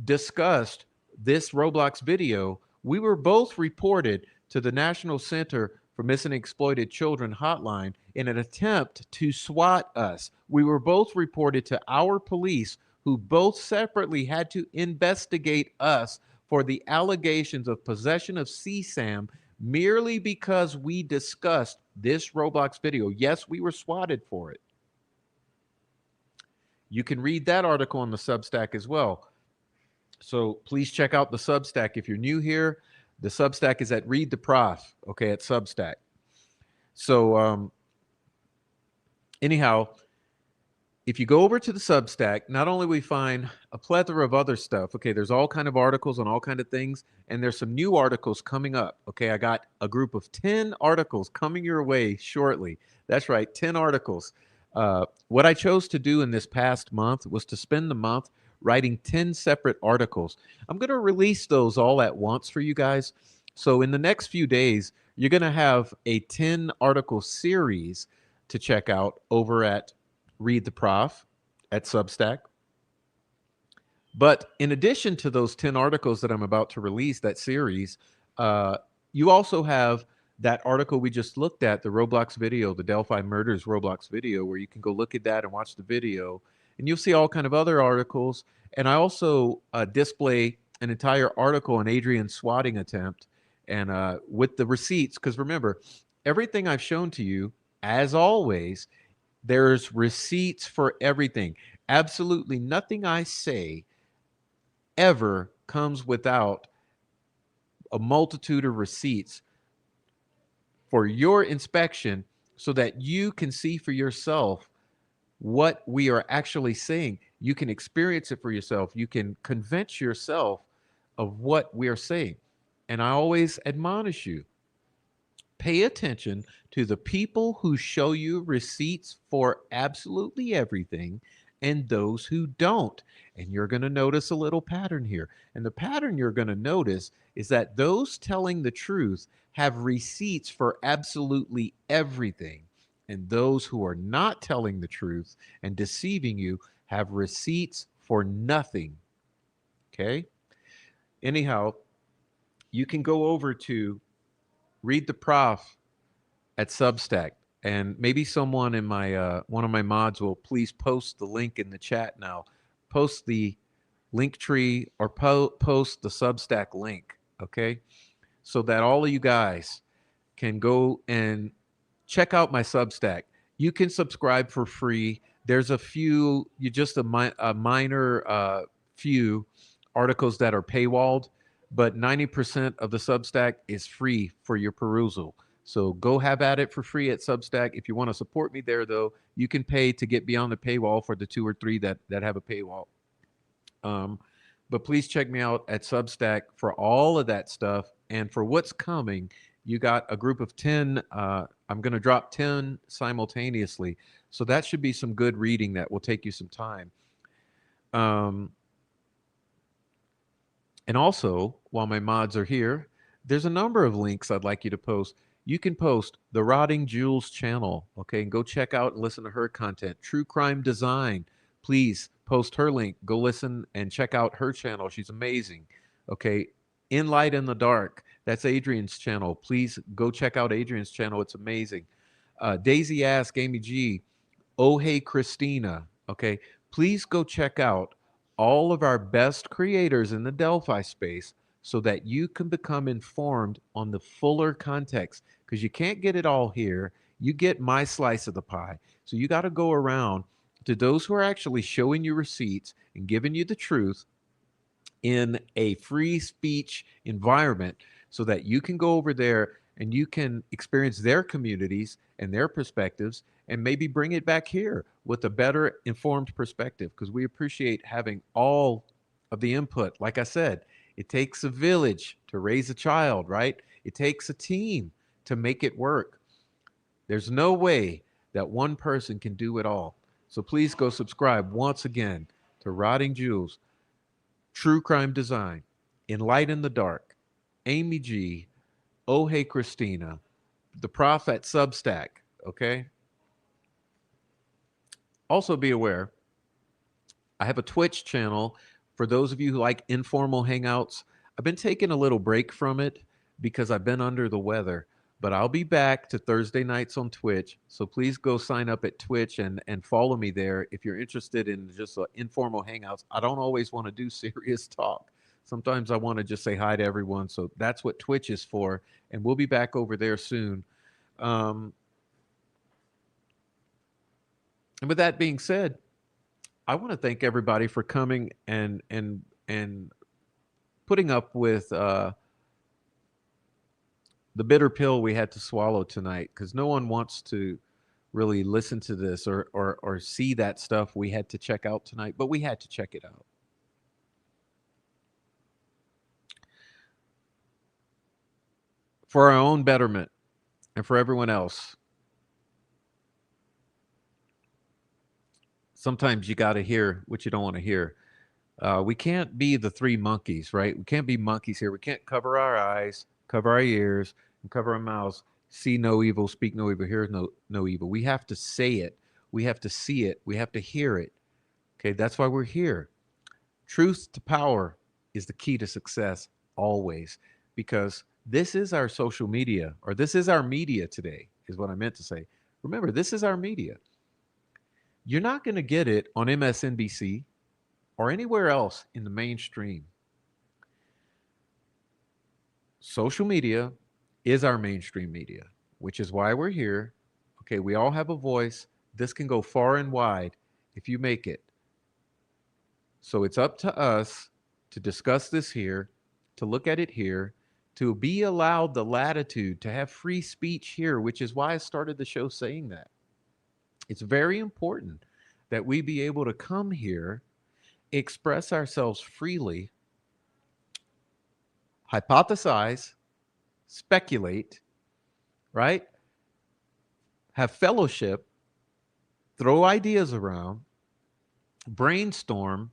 discussed this Roblox video, we were both reported to the National Center for Missing and Exploited Children hotline in an attempt to SWAT us. We were both reported to our police, who both separately had to investigate us for the allegations of possession of CSAM merely because we discussed this Roblox video. Yes, we were swatted for it. You can read that article on the Substack as well. So please check out the Substack. If you're new here, the Substack is at Read the Prof, okay, at Substack. So anyhow, if you go over to the Substack, not only we find a plethora of other stuff, okay, there's all kind of articles on all kind of things, and there's some new articles coming up, okay? I got a group of 10 articles coming your way shortly. That's right, 10 articles. What I chose to do in this past month was to spend the month writing 10 separate articles. I'm going to release those all at once for you guys. So in the next few days, you're going to have a 10 article series to check out over at Read the Prof at Substack. But in addition to those 10 articles that I'm about to release, that series, you also have that article we just looked at, the Roblox video, the Delphi murders Roblox video, where you can go look at that and watch the video. And you'll see all kind of other articles. And I also display an entire article on Adrian's swatting attempt, and with the receipts, because remember, everything I've shown to you, as always, there's receipts for everything. Absolutely nothing I say ever comes without a multitude of receipts for your inspection, so that you can see for yourself what we are actually saying. You can experience it for yourself. You can convince yourself of what we are saying. And I always admonish you, pay attention to the people who show you receipts for absolutely everything and those who don't. And you're going to notice a little pattern here. And the pattern you're going to notice is that those telling the truth have receipts for absolutely everything. And those who are not telling the truth and deceiving you have receipts for nothing. Okay? Anyhow, you can go over to Read the Prof at Substack, and maybe someone in my one of my mods will please post the link in the chat now. Post the link tree or post the Substack link, okay? So that all of you guys can go and check out my Substack. You can subscribe for free. There's a few, a minor few articles that are paywalled, but 90% of the Substack is free for your perusal. So go have at it for free at Substack. If you want to support me there, though, you can pay to get beyond the paywall for the 2 or 3 that have a paywall. But please check me out at Substack for all of that stuff. And for what's coming, you got a group of 10. I'm going to drop 10 simultaneously. So that should be some good reading that will take you some time. And also, while my mods are here, there's a number of links I'd like you to post. You can post the Rotting Jules channel, okay, and go check out and listen to her content. True Crime Design, please post her link. Go listen and check out her channel. She's amazing, okay. In Light in the Dark, that's Adrian's channel. Please go check out Adrian's channel. It's amazing. Daisy Ask, Amy G, Oh Hey Christina, okay. Please go check out all of our best creators in the Delphi space so that you can become informed on the fuller context, because you can't get it all here. You get my slice of the pie. So you got to go around to those who are actually showing you receipts and giving you the truth in a free speech environment, so that you can go over there and you can experience their communities and their perspectives, and maybe bring it back here with a better informed perspective, because we appreciate having all of the input. Like I said, it takes a village to raise a child, right? It takes a team to make it work. There's no way that one person can do it all. So please go subscribe once again to Rotting Jules, True Crime Design, In Light in the Dark, Amy G, Oh Hey Christina, the Prof at Substack, okay? Also be aware, I have a Twitch channel for those of you who like informal hangouts. I've been taking a little break from it because I've been under the weather, but I'll be back to Thursday nights on Twitch. So please go sign up at Twitch and follow me there if you're interested in just informal hangouts. I don't always want to do serious talk. Sometimes I want to just say hi to everyone. So that's what Twitch is for. And we'll be back over there soon. And with that being said, I want to thank everybody for coming and putting up with the bitter pill we had to swallow tonight, because no one wants to really listen to this or see that stuff we had to check out tonight, but we had to check it out. For our own betterment and for everyone else. Sometimes you got to hear what you don't want to hear. We can't be the three monkeys, right? We can't be monkeys here. We can't cover our eyes, cover our ears, and cover our mouths. See no evil, speak no evil, hear no evil. We have to say it. We have to see it. We have to hear it. Okay, that's why we're here. Truth to power is the key to success always, because this is our social media, or this is our media today, is what I meant to say. Remember, this is our media. You're not going to get it on MSNBC or anywhere else in the mainstream. Social media is our mainstream media, which is why we're here. Okay, we all have a voice. This can go far and wide if you make it. So it's up to us to discuss this here, to look at it here, to be allowed the latitude to have free speech here, which is why I started the show saying that. It's very important that we be able to come here, express ourselves freely, hypothesize, speculate, right? Have fellowship, throw ideas around, brainstorm,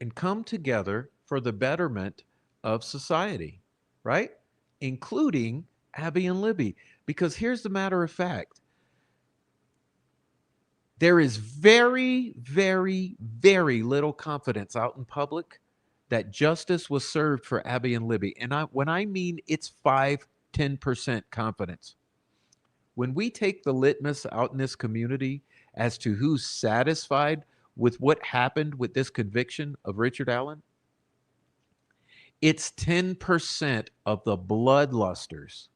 and come together for the betterment of society, right? Including Abby and Libby. Because here's the matter of fact. There is very, very, very little confidence out in public that justice was served for Abby and Libby. And when I mean it's 5-10% confidence. When we take the litmus out in this community as to who's satisfied with what happened with this conviction of Richard Allen, it's 10% of the bloodlusters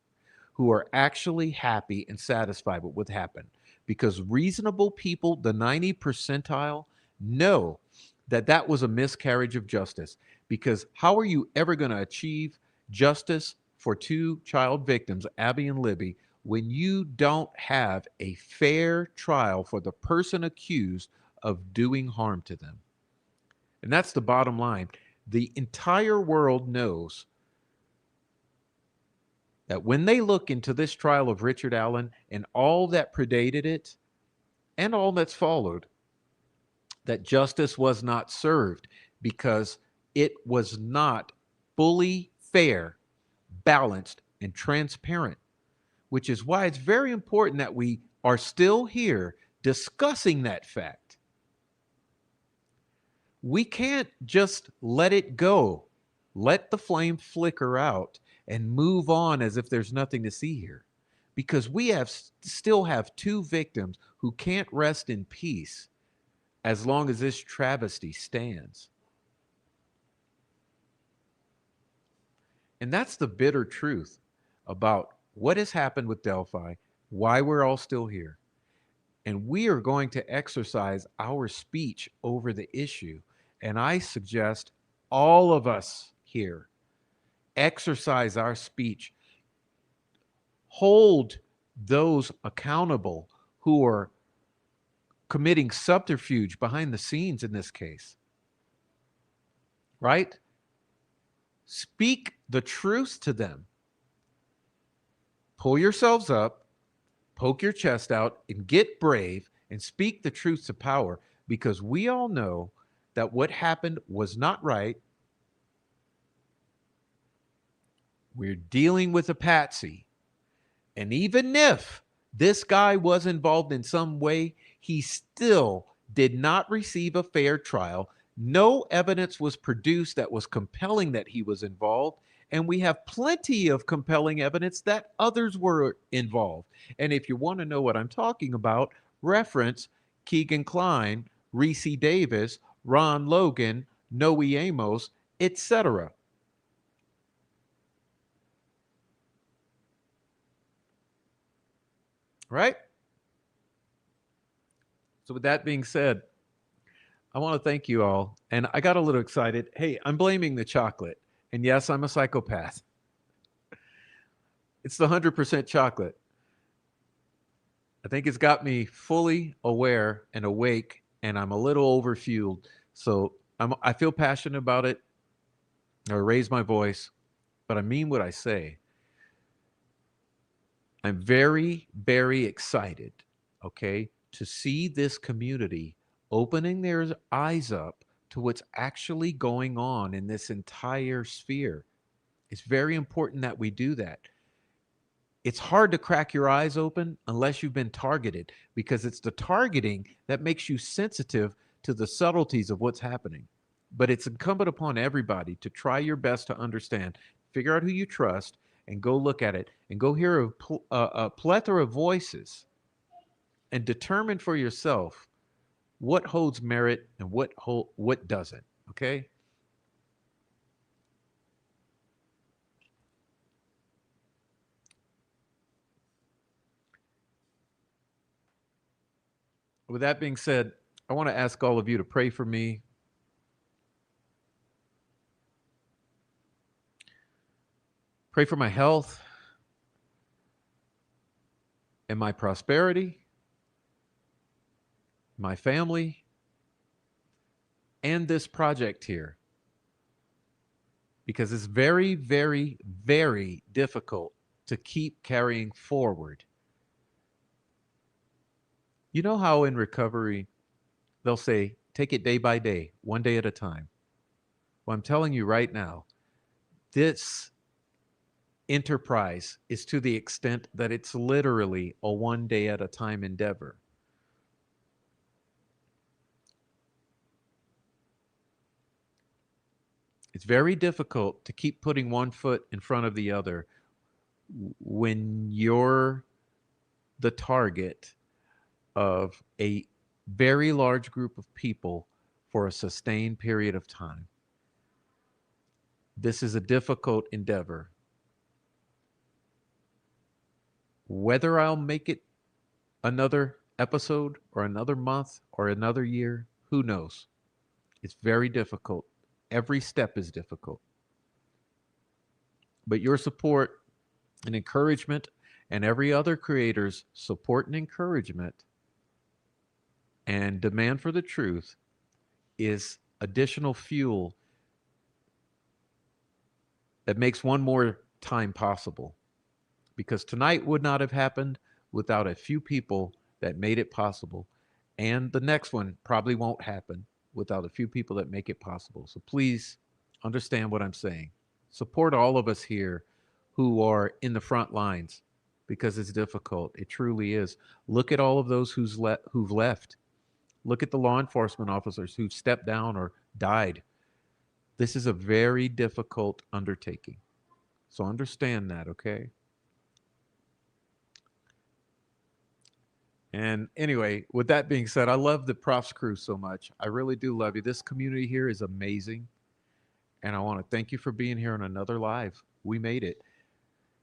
who are actually happy and satisfied with what happened. Because reasonable people, the 90 percentile, know that that was a miscarriage of justice. Because how are you ever going to achieve justice for two child victims, Abby and Libby, when you don't have a fair trial for the person accused of doing harm to them? And that's the bottom line. The entire world knows that when they look into this trial of Richard Allen and all that predated it and all that's followed, that justice was not served because it was not fully fair, balanced, and transparent, which is why it's very important that we are still here discussing that fact. We can't just let it go, let the flame flicker out, and move on as if there's nothing to see here, because we still have two victims who can't rest in peace as long as this travesty stands. And that's the bitter truth about what has happened with Delphi, why we're all still here. And we are going to exercise our speech over the issue. And I suggest all of us here exercise our speech. Hold those accountable who are committing subterfuge behind the scenes in this case. Right? Speak the truth to them. Pull yourselves up, poke your chest out, and get brave and speak the truth to power, because we all know that what happened was not right. We're dealing with a patsy. And even if this guy was involved in some way, he still did not receive a fair trial. No evidence was produced that was compelling that he was involved. And we have plenty of compelling evidence that others were involved. And if you want to know what I'm talking about, reference Keegan Kline, Reese Davis, Ron Logan, Noe Amos, etc. Right? So with that being said, I want to thank you all. And I got a little excited. Hey, I'm blaming the chocolate. And yes, I'm a psychopath. It's the 100% chocolate. I think it's got me fully aware and awake, and I'm a little overfueled. So I feel passionate about it. I raise my voice, but I mean what I say. I'm very, very excited, okay, to see this community opening their eyes up to what's actually going on in this entire sphere. It's very important that we do that. It's hard to crack your eyes open unless you've been targeted, because it's the targeting that makes you sensitive to the subtleties of what's happening. But it's incumbent upon everybody to try your best to understand, figure out who you trust, and go look at it and go hear a plethora of voices and determine for yourself what holds merit and what doesn't, okay? With that being said, I want to ask all of you to pray for me. Pray for my health and my prosperity, my family, and this project here. Because it's very, very, very difficult to keep carrying forward. You know how in recovery, they'll say, take it day by day, one day at a time. Well, I'm telling you right now, this enterprise is to the extent that it's literally a one day at a time endeavor. It's very difficult to keep putting one foot in front of the other when you're the target of a very large group of people for a sustained period of time. This is a difficult endeavor. Whether I'll make it another episode or another month or another year, who knows? It's very difficult. Every step is difficult. But your support and encouragement, and every other creator's support and encouragement and demand for the truth, is additional fuel that makes one more time possible. Because tonight would not have happened without a few people that made it possible. And the next one probably won't happen without a few people that make it possible. So please understand what I'm saying. Support all of us here who are in the front lines, because it's difficult. It truly is. Look at all of those who've left. Look at the law enforcement officers who stepped down or died. This is a very difficult undertaking. So understand that, okay? And anyway, with that being said, I love the Prof's crew so much. I really do love you. This community here is amazing. And I want to thank you for being here on another live. We made it.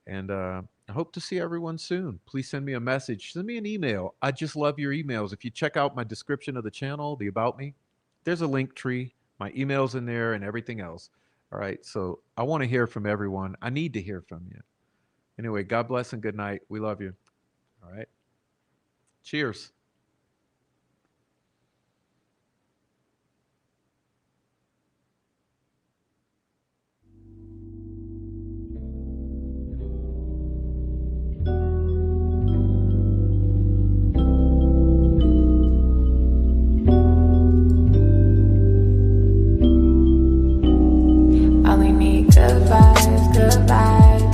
And I hope to see everyone soon. Please send me a message. Send me an email. I just love your emails. If you check out my description of the channel, the About Me, there's a link tree. My email's in there and everything else. All right. So I want to hear from everyone. I need to hear from you. Anyway, God bless and good night. We love you. All right. Cheers. All we need good vibes, good vibes.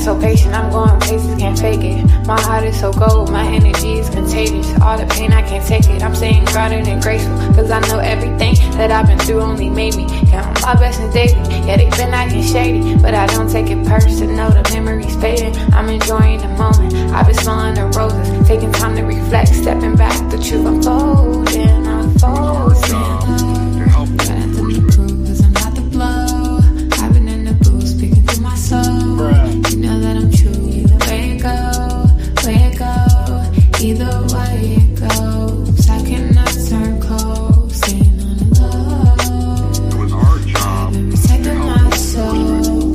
so patient, I'm going places, can't fake it. My heart is so cold, my energy is contagious. All the pain, I can't take it. I'm staying grounded and graceful, cause I know everything that I've been through only made me count my blessings daily. Yeah, they've been acting shady, but I don't take it personal. The memories fading, I'm enjoying the moment. I've been smelling the roses, taking time to reflect, stepping back, the truth unfolding, unfolding. You know that I'm true either way it go, either way it goes. I cannot turn cold, staying on the low. It was our job. Protecting my soul.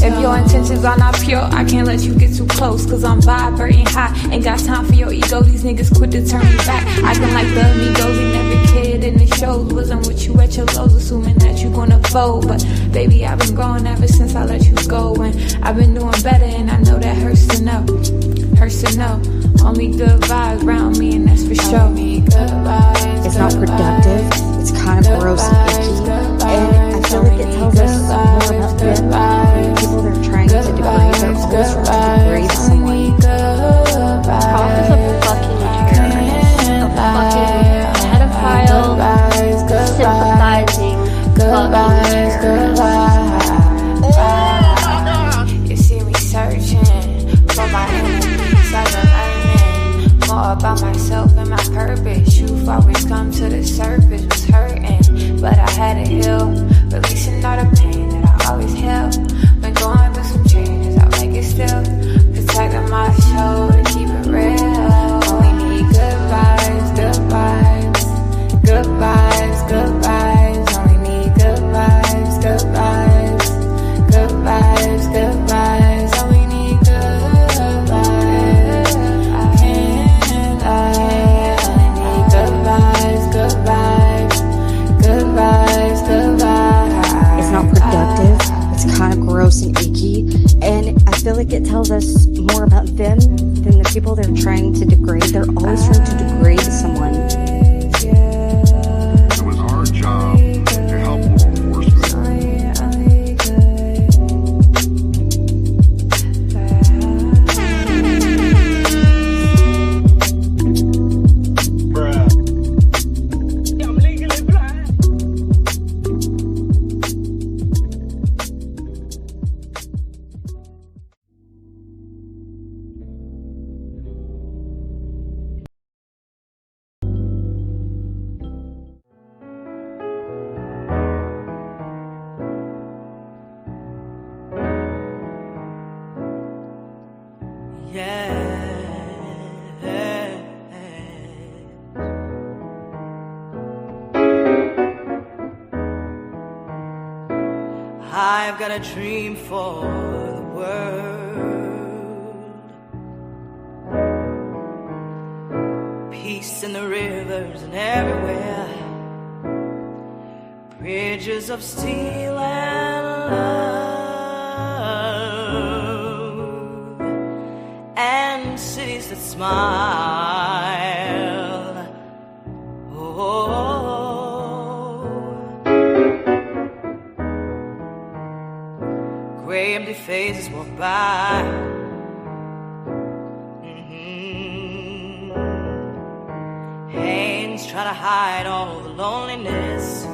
If your intentions are not pure, I can't let you get too close, cause I'm vibrating high. Ain't got time for your ego, these niggas quit to turn me back. Acting like the amigos, he never kid in the shows. Wasn't with you at your lows, assuming that you gonna fold. But baby, I've been growing ever since I let you go. And I've been doing better, and I know that hurts to know. Hurts to know. Only good vibes around me, and that's for sure. It's not productive, it's kind of gross and icky, and I feel like it tells us more about them than the people that are trying to degrade. They're always trying to degrade someone. Prof is a fucking terrorist, a fucking pedophile, sympathizing fucking terrorist. You see me searching for my enemies, I've been learning more about myself and my purpose. Truth always come to the surface, was hurting, but I had to heal, releasing all the pain that I always held. Been going through some changes, I'll make it still, protecting my soul to keep it real. Only need good vibes, good vibes, good vibes, good vibes. Only need good vibes, good vibes, good vibes, good vibes. Only need good vibes. And I only need good vibes, good vibes, good vibes, good vibes. It's not productive, it's kind of gross and icky, and I feel like it tells us more about them than the people they're trying to degrade. They're always trying to degrade someone. It was our job to help law enforcement. I'm legally blind. I've got a dream for the world. Peace in the rivers and everywhere. Bridges of steel and love. And cities that smile. Oh. Gray empty faces walk by. Hands try to hide all the loneliness.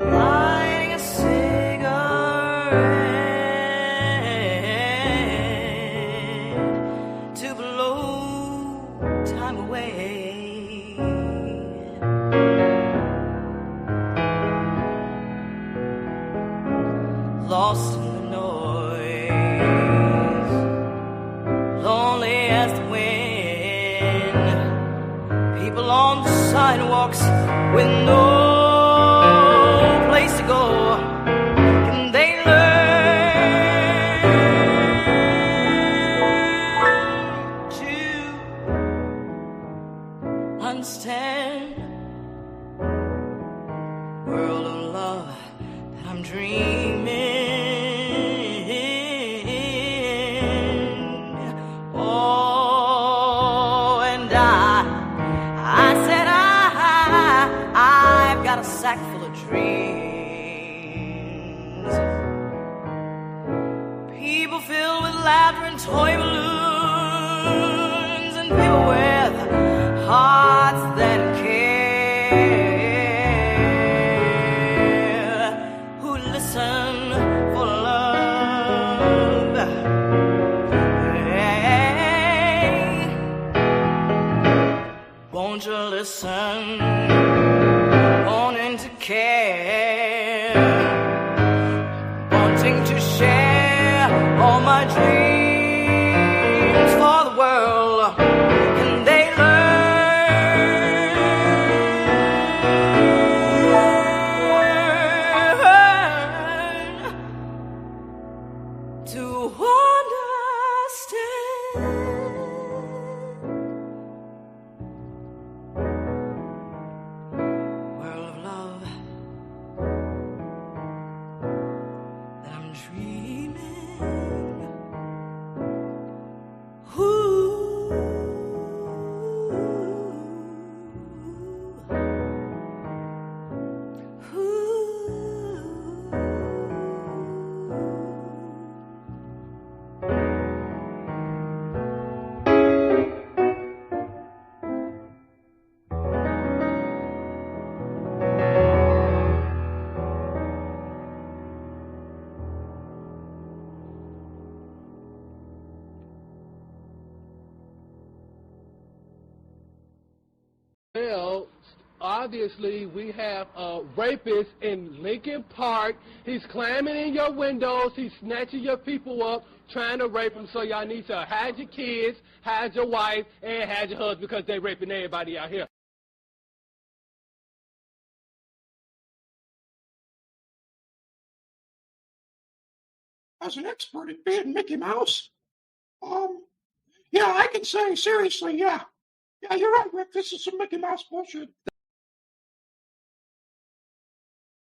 Lighting a cigarette to blow time away. Lost in the noise, lonely as the wind. People on the sidewalks with no place to go. Can they learn to understand world of love that I'm dreaming? Oh, and I said I people filled with laughter and toy balloons, and people with hearts that care, who listen for love. Hey, won't you listen, wanting to care, wanting to share all my dreams for the world? Can they learn to understand? World of love that I'm dreaming. Well, obviously we have a rapist in Lincoln Park. He's climbing in your windows. He's snatching your people up, trying to rape them. So y'all need to hide your kids, hide your wife, and hide your husband because they raping everybody out here. As an expert at being Mickey Mouse, yeah, I can say seriously, yeah, you're right, Rick. This is some Mickey Mouse bullshit.